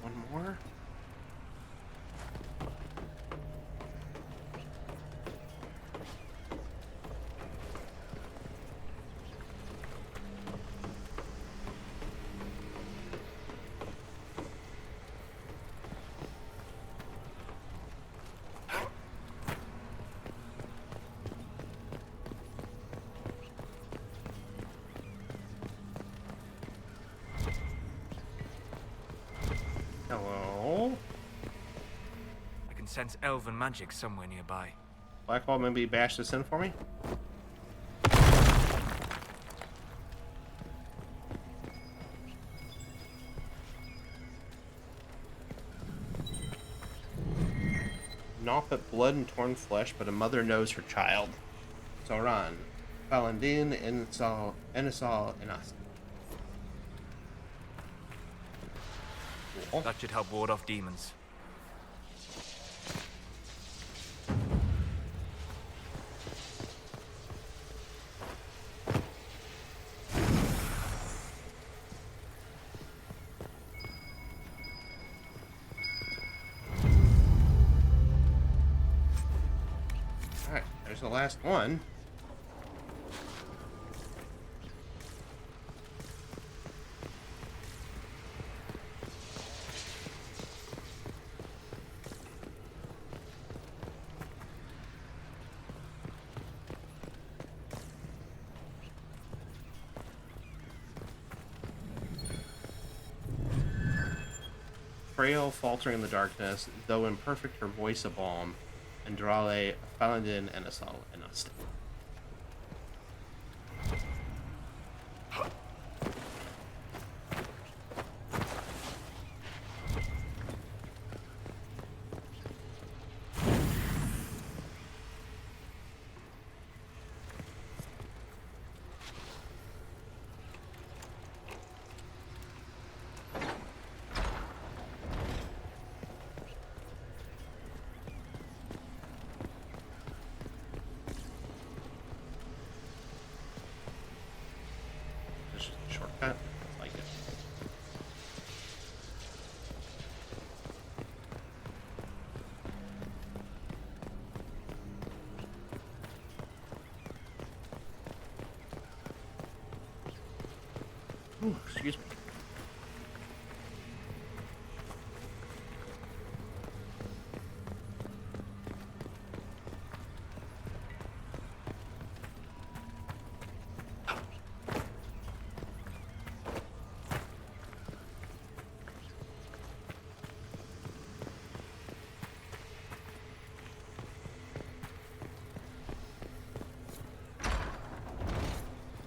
One more. Hello. I can sense elven magic somewhere nearby. Blackwall, maybe bash this in for me? Naught but blood and torn flesh, but a mother knows her child. Zoran, Valandin, Enisal, Enas. Cool. That should help ward off demons. Alright, there's the last one. Frail, faltering in the darkness, though imperfect, her voice a balm, Andrale, Falandin, and Asal, and Ust. Shortcut. Like it. Ooh, excuse me.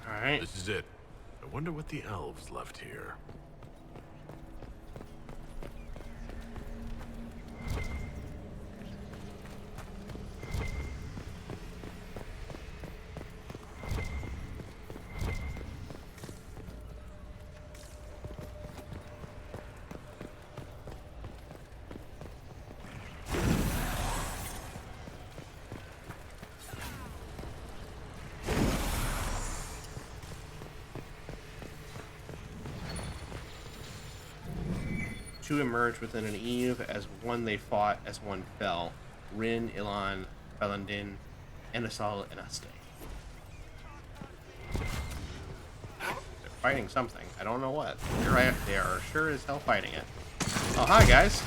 Alright. This is it. I wonder what the elves left here. Two emerged within an eve. As one they fought, as one fell. Rin, Ilan, Falandin, Enisal, and Aste. They're fighting something. I don't know what. They are sure as hell fighting it. Oh, hi, guys.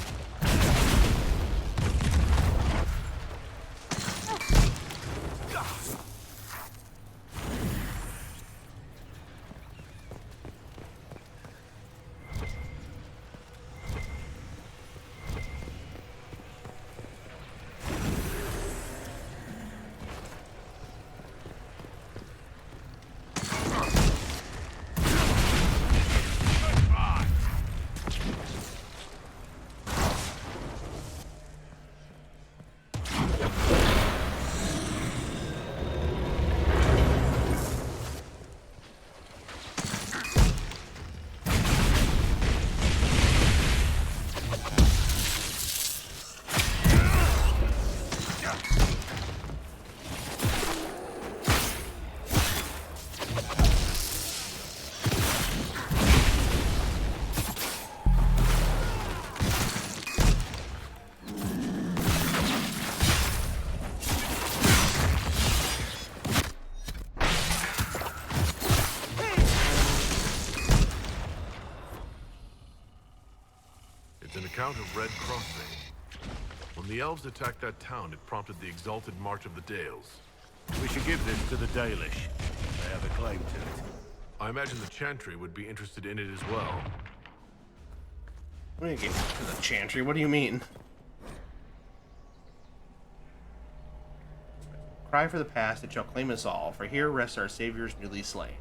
Account of Red Crossing. When the elves attacked that town, it prompted the exalted March of the Dales. We should give this to the Dalish. They have a claim to it. I imagine the Chantry would be interested in it as well. What do you get to the Chantry? What do you mean? Cry for the past, it shall claim us all, for here rests our saviors newly slain.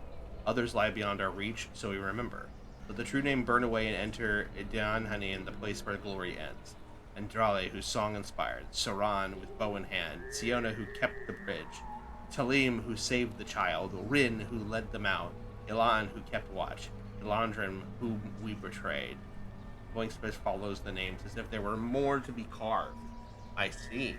Others lie beyond our reach, so we remember. Let the true name burn away and enter Idan Hanin, the place where glory ends. Andrale, whose song inspired. Soran, with bow in hand. Siona, who kept the bridge. Talim, who saved the child. Rin, who led them out. Ilan, who kept watch. Elandrin, whom we betrayed. Blank space follows the names as if there were more to be carved. I see.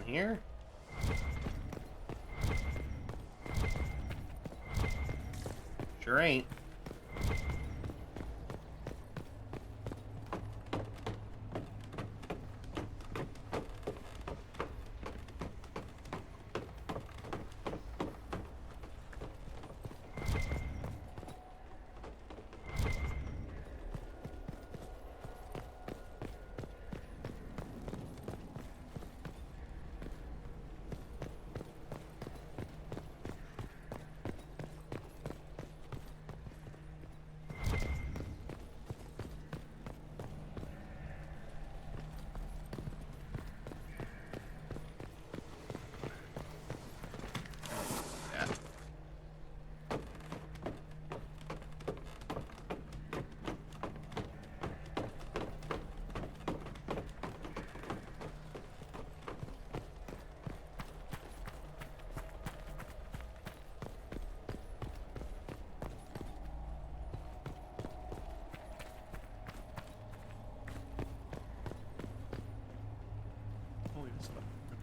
here? Sure ain't.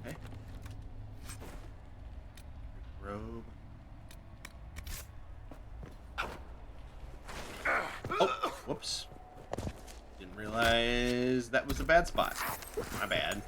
Okay. Robe. Oh, whoops. Didn't realize that was a bad spot. My bad.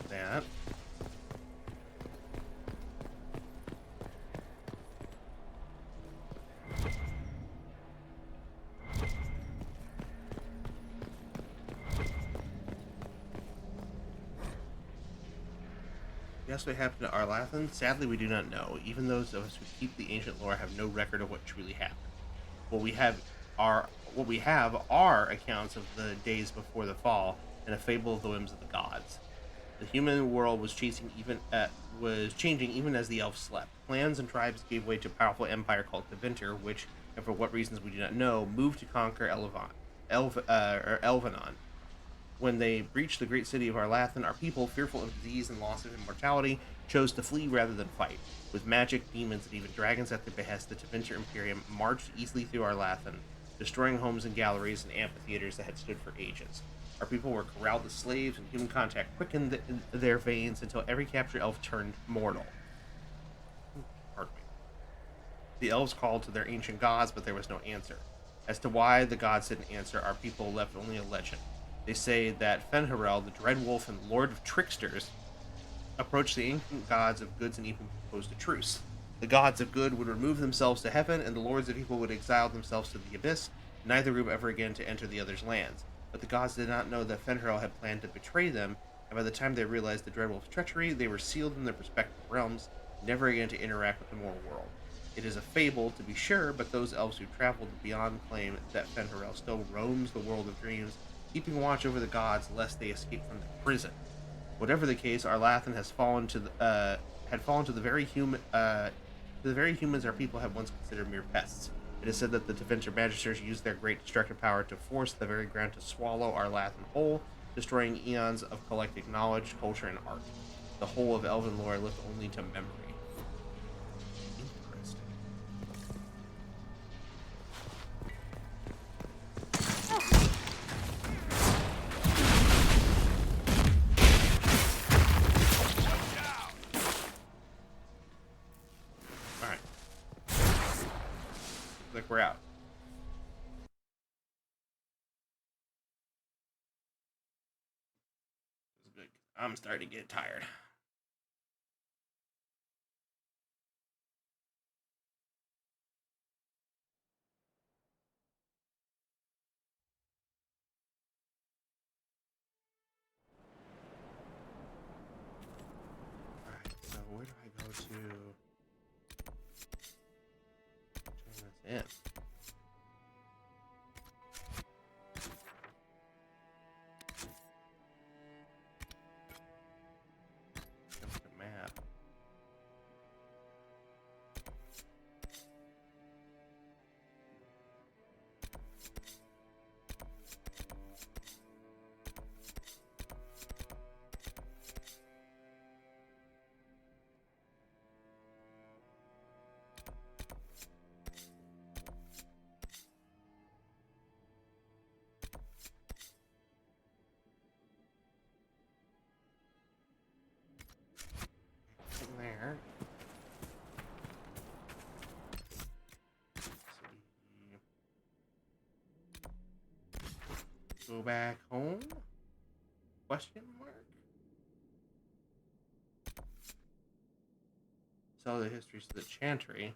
That. Yes, what happened to Arlathan? Sadly, we do not know. Even those of us who keep the ancient lore have no record of what truly happened. What we have are accounts of the days before the fall and a fable of the whims of the gods. The human world was changing even as the elves slept. Clans and tribes gave way to a powerful empire called Tevinter, which, and for what reasons we do not know, moved to conquer Elvanon. When they breached the great city of Arlathan, our people, fearful of disease and loss of immortality, chose to flee rather than fight. With magic, demons, and even dragons at the behest, the Tevinter Imperium marched easily through Arlathan, destroying homes and galleries and amphitheaters that had stood for ages. Our people were corralled as slaves, and human contact quickened their veins until every captured elf turned mortal. Pardon me. The elves called to their ancient gods, but there was no answer. As to why the gods didn't answer, our people left only a legend. They say that Fen'Harel, the Dread Wolf and Lord of Tricksters, approached the ancient gods of goods and evil and proposed a truce. The gods of good would remove themselves to heaven, and the lords of evil would exile themselves to the abyss, neither group ever again to enter the other's lands. But the gods did not know that Fen'Harel had planned to betray them and by the time they realized the Dreadwolf's treachery, they were sealed in their respective realms, never again to interact with the mortal world. It is a fable, to be sure, but those elves who traveled beyond claim that Fenrirel still roams the world of dreams, keeping watch over the gods lest they escape from their prison. Whatever the case, Arlathan has fallen to the very humans our people have once considered mere pests. It is said that the Tevinter Magisters used their great destructive power to force the very ground to swallow Arlathan whole, destroying eons of collective knowledge, culture, and art. The whole of elven lore left only to memory. Interesting. Alright. Looks like we're out. I'm starting to get tired. Alright, so where do I go to turn this in? Map. There. Go back home? Question mark? Sell the histories to the Chantry.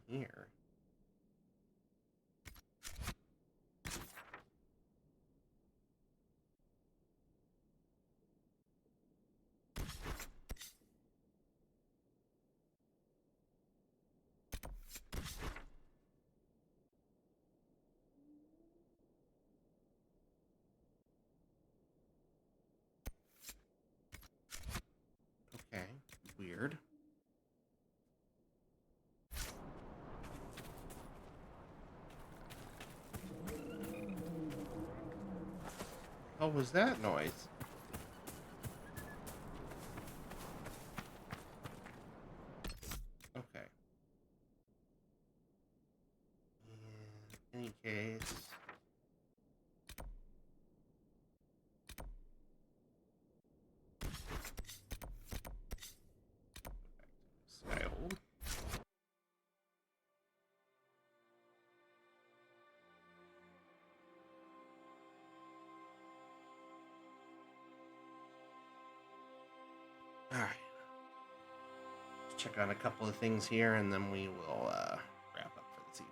Here. Okay, weird. What was that noise? Okay. In any case, Skyhold. Alright. Let's check on a couple of things here and then we will wrap up for this evening.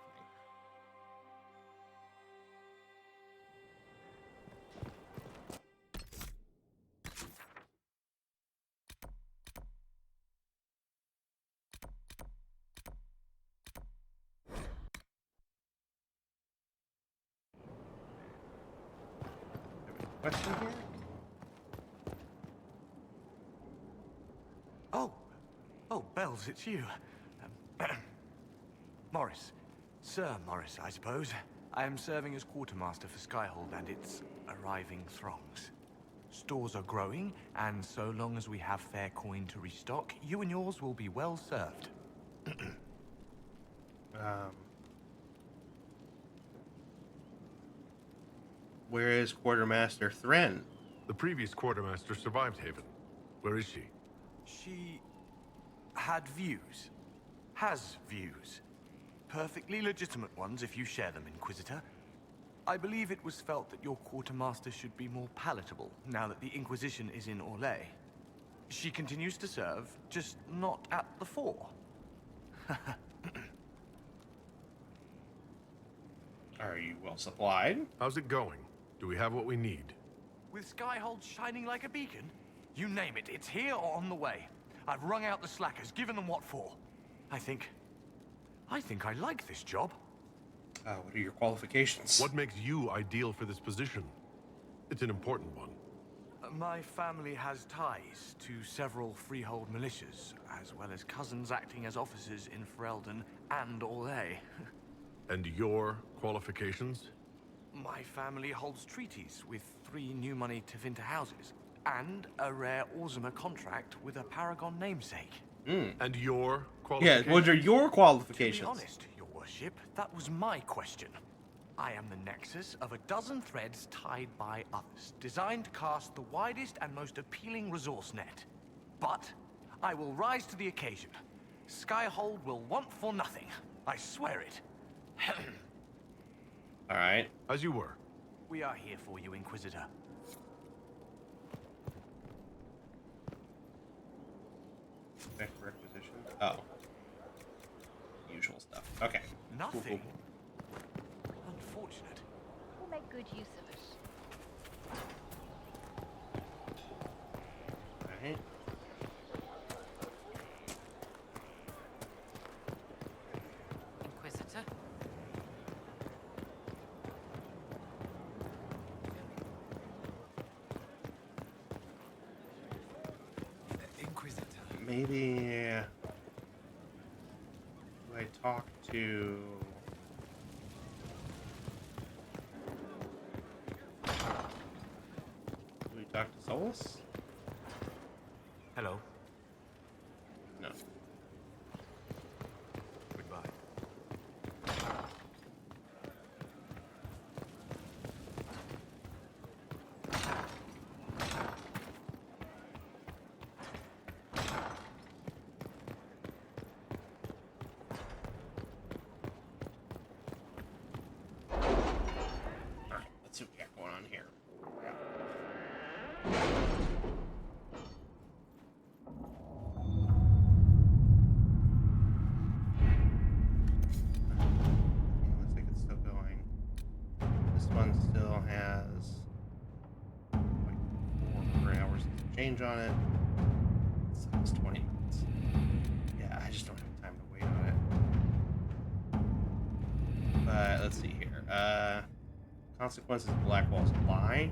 Question here? Oh, Bells, it's you. Morris. Sir Morris, I suppose. I am serving as quartermaster for Skyhold and its arriving throngs. Stores are growing, and so long as we have fair coin to restock, you and yours will be well served. Where is Quartermaster Thren? The previous quartermaster survived Haven. Where is she? She had views. Has views. Perfectly legitimate ones if you share them, Inquisitor. I believe it was felt that your quartermaster should be more palatable now that the Inquisition is in Orlais. She continues to serve, just not at the fore. Are you well supplied? How's it going? Do we have what we need? With Skyhold shining like a beacon? You name it, it's here or on the way. I've wrung out the slackers, given them what for. I think I like this job. What are your qualifications? What makes you ideal for this position? It's an important one. My family has ties to several freehold militias, as well as cousins acting as officers in Ferelden and Orlais. And your qualifications? My family holds treaties with 3 new money Tevinter houses, and a rare Orzuma contract with a Paragon namesake. And your qualifications? Yeah, what are your qualifications? To be honest, Your Worship, that was my question. I am the nexus of a dozen threads tied by others, designed to cast the widest and most appealing resource net. But I will rise to the occasion. Skyhold will want for nothing. I swear it. All right. As you were. We are here for you, Inquisitor. Requisitions. Oh. Usual stuff. Okay. Nothing. Cool. Unfortunate. We'll make good use of it. Alright. Inquisitor? Inquisitor. Maybe I talk to do we talk to Solus? Hello. No. Goodbye. Alright, let's see what we got going on here. Looks like it's still going. This one still has like 4 hours to change on it. So it's 20 minutes. Yeah, I just don't have time to wait on it. But let's see here. Consequences of Blackwall's lie.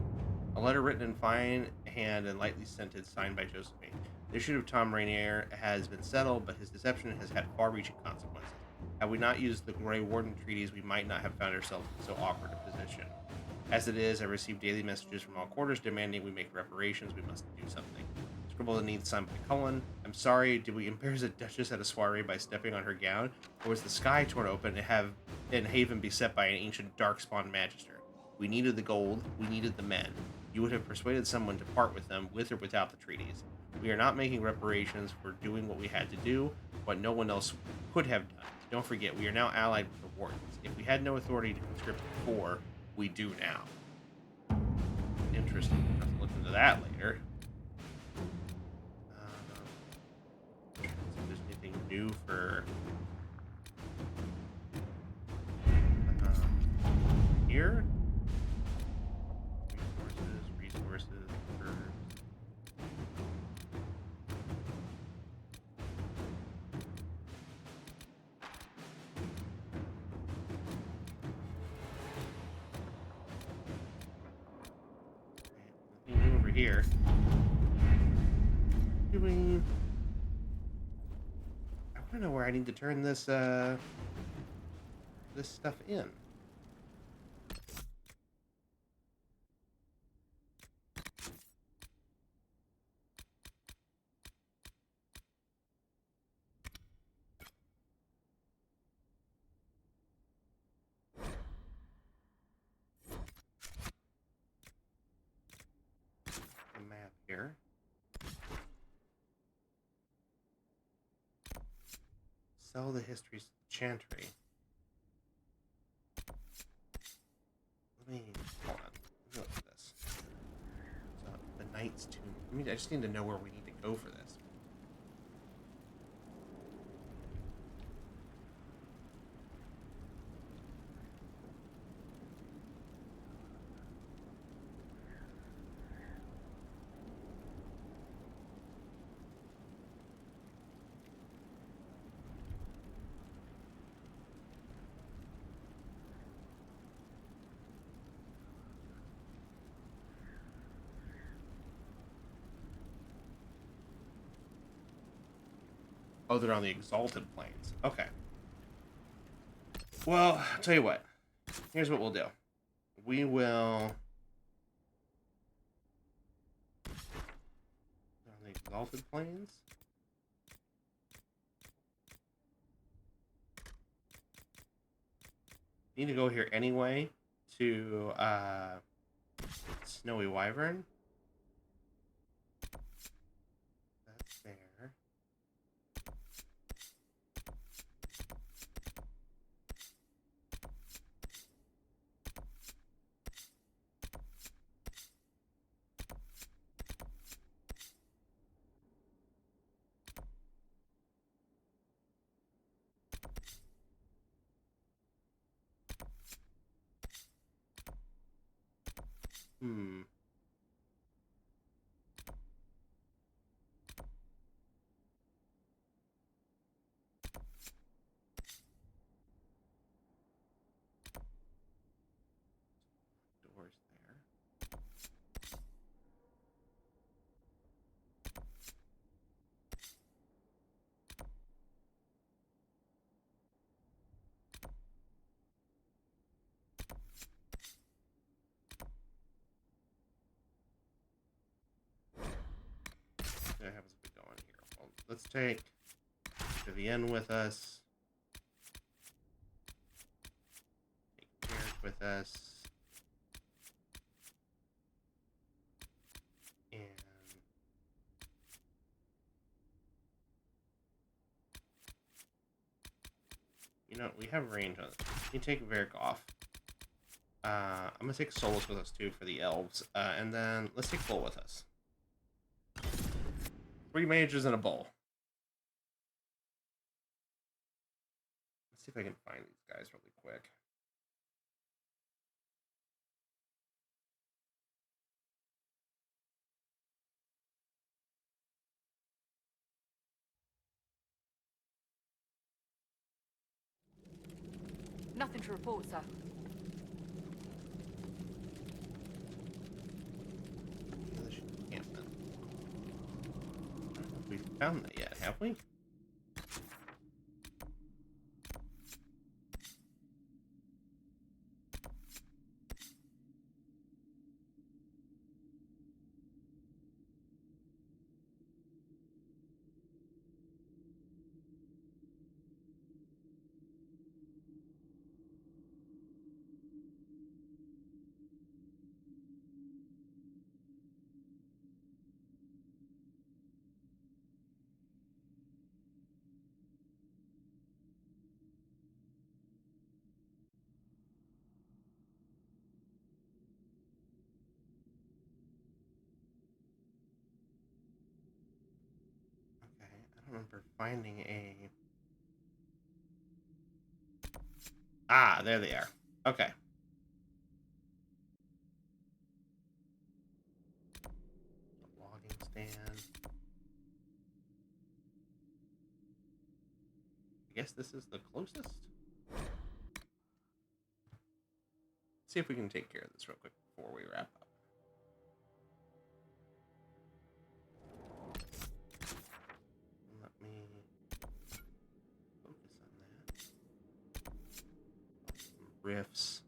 A letter written in fine hand and lightly scented, signed by Josephine. The issue of Tom Rainier has been settled, but his deception has had far-reaching consequences. Had we not used the Grey Warden treaties, we might not have found ourselves in so awkward a position. As it is, I receive daily messages from all quarters demanding we make reparations. We must do something. Scribble needs signed by Cullen. I'm sorry, did we embarrass a duchess at a soiree by stepping on her gown? Or was the sky torn open and Haven beset by an ancient darkspawn magister? We needed the gold. We needed the men. You would have persuaded someone to part with them, with or without the treaties. We are not making reparations for doing what we had to do, what no one else could have done. Don't forget, we are now allied with the Wardens. If we had no authority to conscript before, we do now. Interesting. We'll have to look into that later. See if there's anything new for here. Resources. Nothing new over here. Doing. I want to know where I need to turn this this stuff in. Sell the history's chantry. Let me hold on. Let me look at this. So the Knight's Tomb. I just need to know where we need to go for this. Oh, they're on the Exalted Plains. Okay. Well, I'll tell you what. Here's what we'll do. We will... They're on the Exalted Plains. Need to go here anyway to Snowy Wyvern. That's there. Doors there. What happens if we go in here? Well, let's take Vivienne with us. Take Garrett with us. And you know, we have range on it. You take Varric off. I'm gonna take Solus with us too for the elves. And then let's take Bull with us. 3 mages and a bull. Let's see if I can find these guys really quick. Nothing to report, sir. We found that yet, have we? I don't remember finding a... Ah, there they are. Okay. Logging stand. I guess this is the closest. See if we can take care of this real quick before we wrap up. Let me focus on that. Some riffs.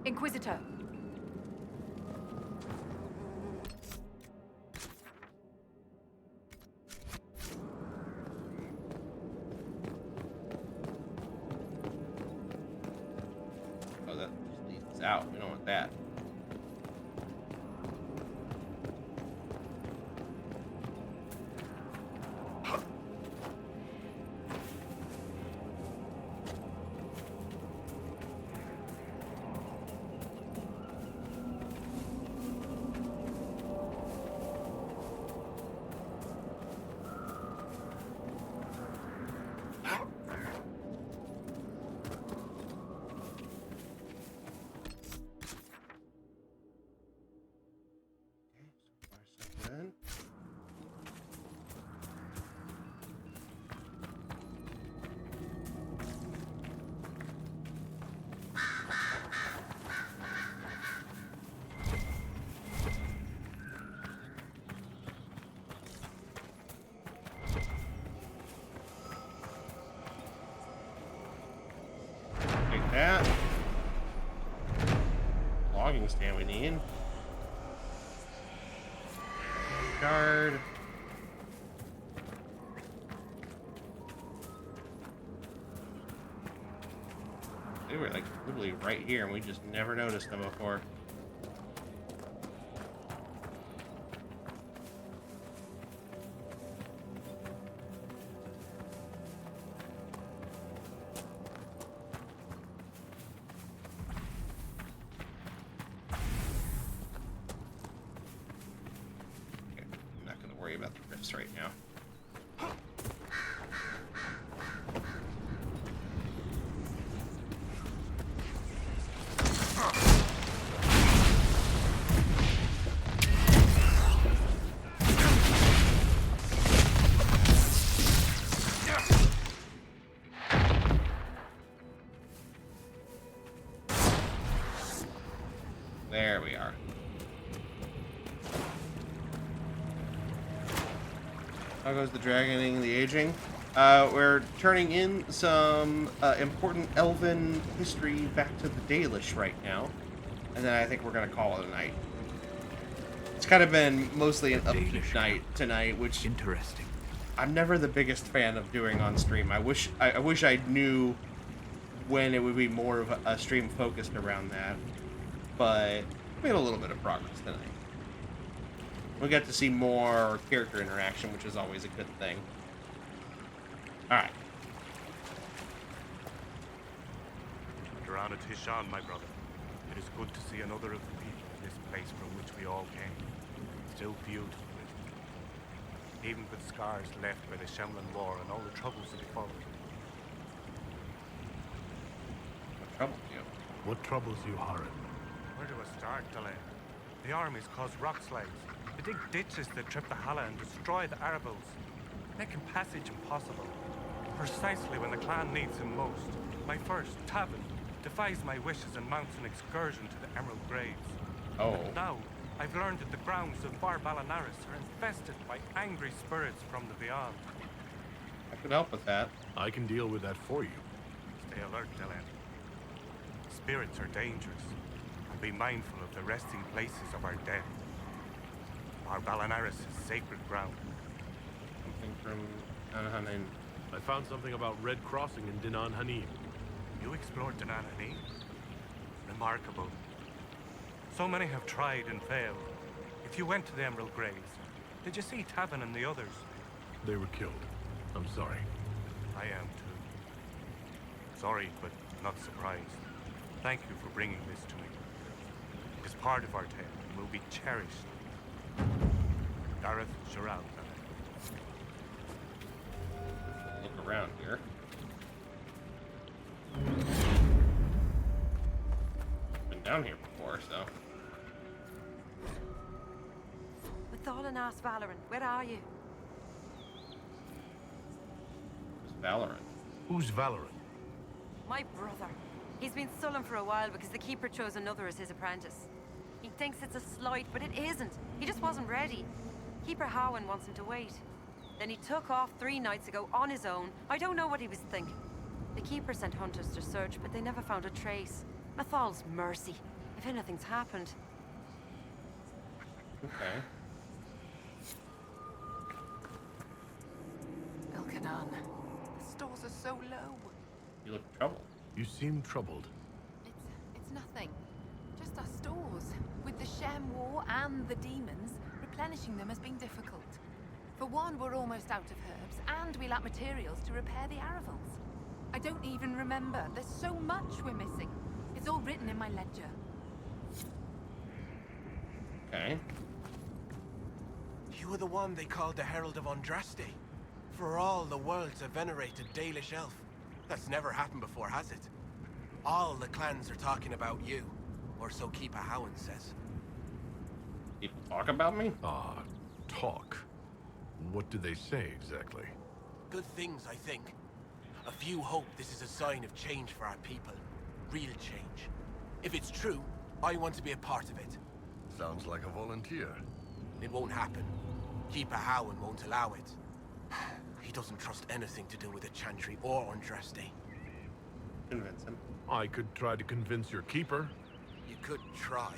Inquisitor. Oh, that just leads us out. We don't want that. that. Logging stand we need. Guard. They were like literally right here and we just never noticed them before. About the rifts right now. There we are. How goes the dragoning, the aging? We're turning in some important elven history back to the Dalish right now. And then I think we're going to call it a night. It's kind of been mostly an upbeat night tonight, which... Interesting. I'm never the biggest fan of doing on stream. I wish I knew when it would be more of a stream focused around that. But we had a little bit of progress tonight. We got to see more character interaction, which is always a good thing. Alright. Durana Tishan, my brother. It is good to see another of the people in this place from which we all came. Still beautiful. Even with scars left by the Shemlin War and all the troubles that followed. What troubles you? What troubles you, Haran? Where do I start, Delenn? The armies cause rock slides. They dig ditches that trip the Hala and destroy the Arabals, making passage impossible. Precisely when the clan needs him most, my first, Tavin, defies my wishes and mounts an excursion to the Emerald Graves. Oh. But now, I've learned that the grounds of Bar Balanaris are infested by angry spirits from the beyond. I could help with that. I can deal with that for you. Stay alert, Delenn. Spirits are dangerous, and be mindful of the resting places of our dead. Bar Balanaris is sacred ground. Something from Anhanin. I found something about Red Crossing in Dinan Hanim. You explored Dinan Hanim? Remarkable. So many have tried and failed. If you went to the Emerald Graves, did you see Tavin and the others? They were killed. I'm sorry. I am too. Sorry, but not surprised. Thank you for bringing this to me. It is part of our tale and will be cherished. Gareth Gerald. Look around here. Been down here before, so. Mathalan asked Valorant, where are you? Who's Valorant? Who's Valorant? My brother. He's been sullen for a while because the Keeper chose another as his apprentice. He thinks it's a slight, but it isn't. He just wasn't ready. Keeper Howan wants him to wait. Then he took off 3 nights ago on his own. I don't know what he was thinking. The Keeper sent hunters to search, but they never found a trace. Mathal's mercy, if anything's happened. Okay. Elkanan, the stores are so low. You look troubled. You seem troubled. It's nothing. Just our stores. With the Shem War and the demons, replenishing them has been difficult. For one, we're almost out of herbs, and we lack materials to repair the Aravals. I don't even remember. There's so much we're missing. It's all written in my ledger. Okay. You were the one they called the Herald of Andraste. For all the world's a venerated Dalish elf. That's never happened before, has it? All the clans are talking about you. Or so Keeper Howan says. People talk about me? Talk? What do they say exactly? Good things, I think. A few hope this is a sign of change for our people. Real change. If it's true, I want to be a part of it. Sounds like a volunteer. It won't happen. Keeper Howan won't allow it. He doesn't trust anything to do with the Chantry or Andraste. convince him. I could try to convince your keeper. You could try.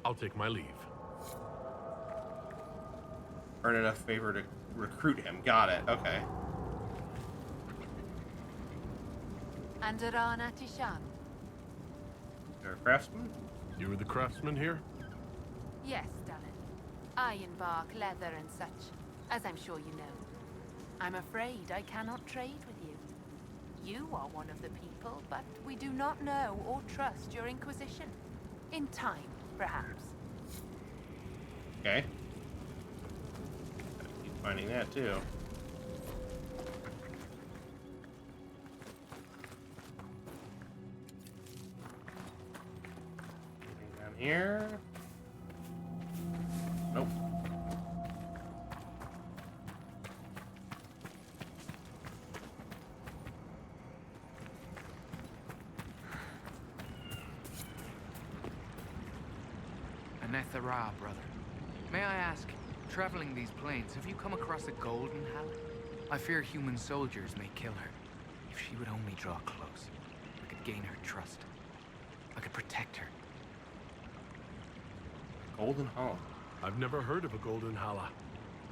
I'll take my leave. Earn enough favor to recruit him. Got it. Okay. Andaran Atishan. You're a craftsman? You were the craftsman here? Yes, darling. Ironbark, leather and such, as I'm sure you know. I'm afraid I cannot trade with you. You are one of the people, but we do not know or trust your Inquisition. In time, perhaps. Okay. Gotta keep finding that too. Anything down here? Nope. Anethara, brother. May I ask, traveling these plains, have you come across a golden Hal? I fear human soldiers may kill her. If she would only draw close, I could gain her trust. I could protect her. Golden Hall. I've never heard of a golden Hala.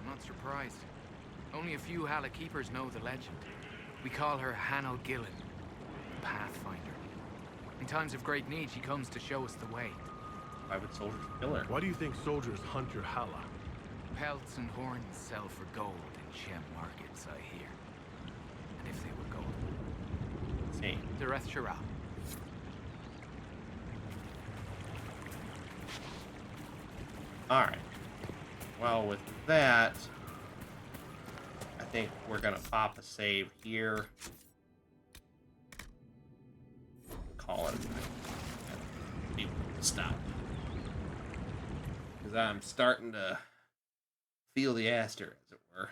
I'm not surprised. Only a few Hala keepers know the legend. We call her Hanno Gillen, the Pathfinder. In times of great need, she comes to show us the way. Why would soldiers kill her? Why do you think soldiers hunt your Hala? Pelts and horns sell for gold in Shem markets, I hear. And if they were gold. See. Dereth Shira. Alright. Well, with that, I think we're gonna pop a save here. Call it. Stop. Because I'm starting to feel the aster, as it were.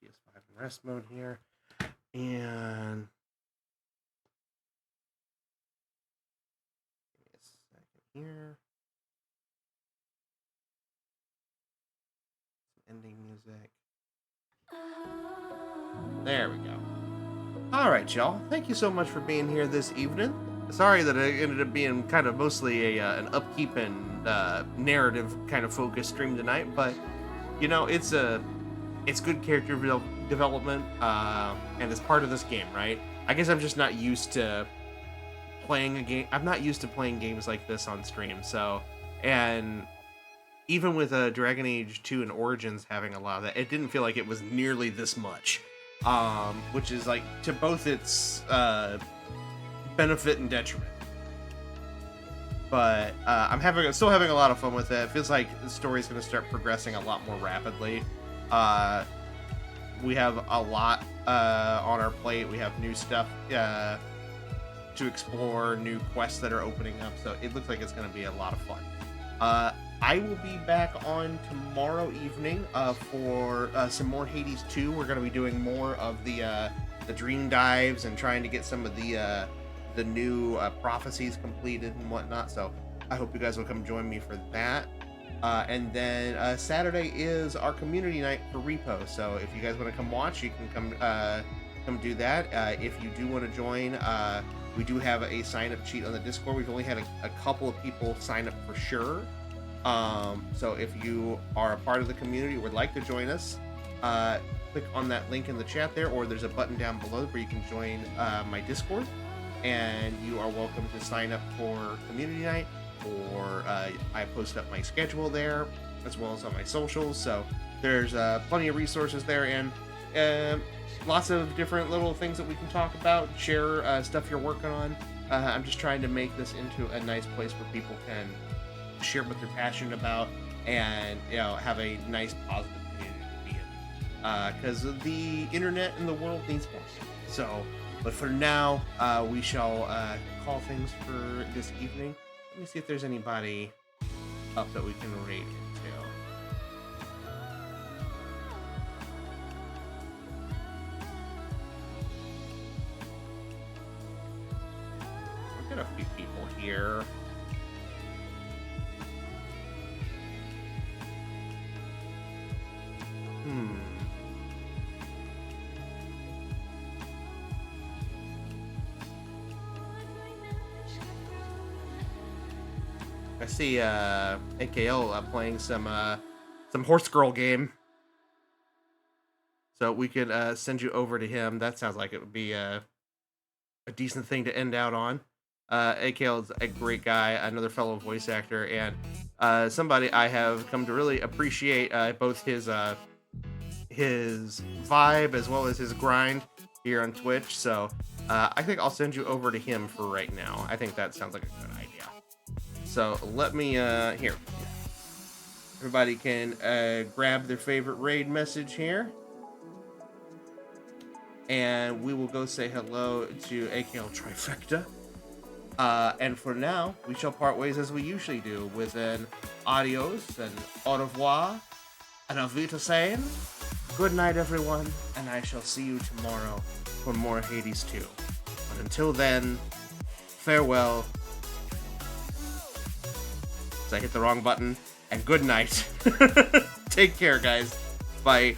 The PS5 in rest mode here. And give me a second here. Some ending music. There we go. All right, y'all. Thank you so much for being here this evening. Sorry that it ended up being kind of mostly an upkeep and narrative kind of focused stream tonight, but you know, it's good character development, and it's part of this game, right? I guess I'm just not used to playing a game. I'm not used to playing games like this on stream, so, and even with Dragon Age 2 and Origins having a lot of that, it didn't feel like it was nearly this much. Which is like to both its benefit and detriment. But I'm still having a lot of fun with it. It feels like the story's going to start progressing a lot more rapidly. We have a lot on our plate. We have new stuff to explore, new quests that are opening up. So it looks like it's going to be a lot of fun. I will be back on tomorrow evening for some more Hades 2. We're going to be doing more of the dream dives and trying to get some of the new prophecies completed and whatnot. So I hope you guys will come join me for that. And then Saturday is our community night for Repo. So if you guys want to come watch, you can come do that. If you do want to join, we do have a sign-up sheet on the Discord. We've only had a couple of people sign up for sure. So if you are a part of the community or would like to join us, click on that link in the chat there, or there's a button down below where you can join my Discord, and you are welcome to sign up for community night, or I post up my schedule there as well as on my socials. So there's plenty of resources there, and lots of different little things that we can talk about, share stuff you're working on. I'm just trying to make this into a nice place where people can share what they're passionate about, and have a nice positive community to be in, because the internet and the world needs more. So, but for now, we shall call things for this evening. Let me see if there's anybody up that we can raid into. We've got a few people here. see AKL playing some horse girl game. So we could send you over to him. That sounds like it would be a decent thing to end out on. AKL is a great guy, another fellow voice actor, and somebody I have come to really appreciate both his vibe as well as his grind here on Twitch. So I think I'll send you over to him for right now. I think that sounds like a good idea. So let me here. Everybody can grab their favorite raid message here. And we will go say hello to AKL Trifecta. And for now, we shall part ways as we usually do with an adios, an au revoir, an auf Wiedersehen. Good night, everyone, and I shall see you tomorrow for more Hades 2. But until then, farewell. So I hit the wrong button, and good night. Take care, guys. Bye.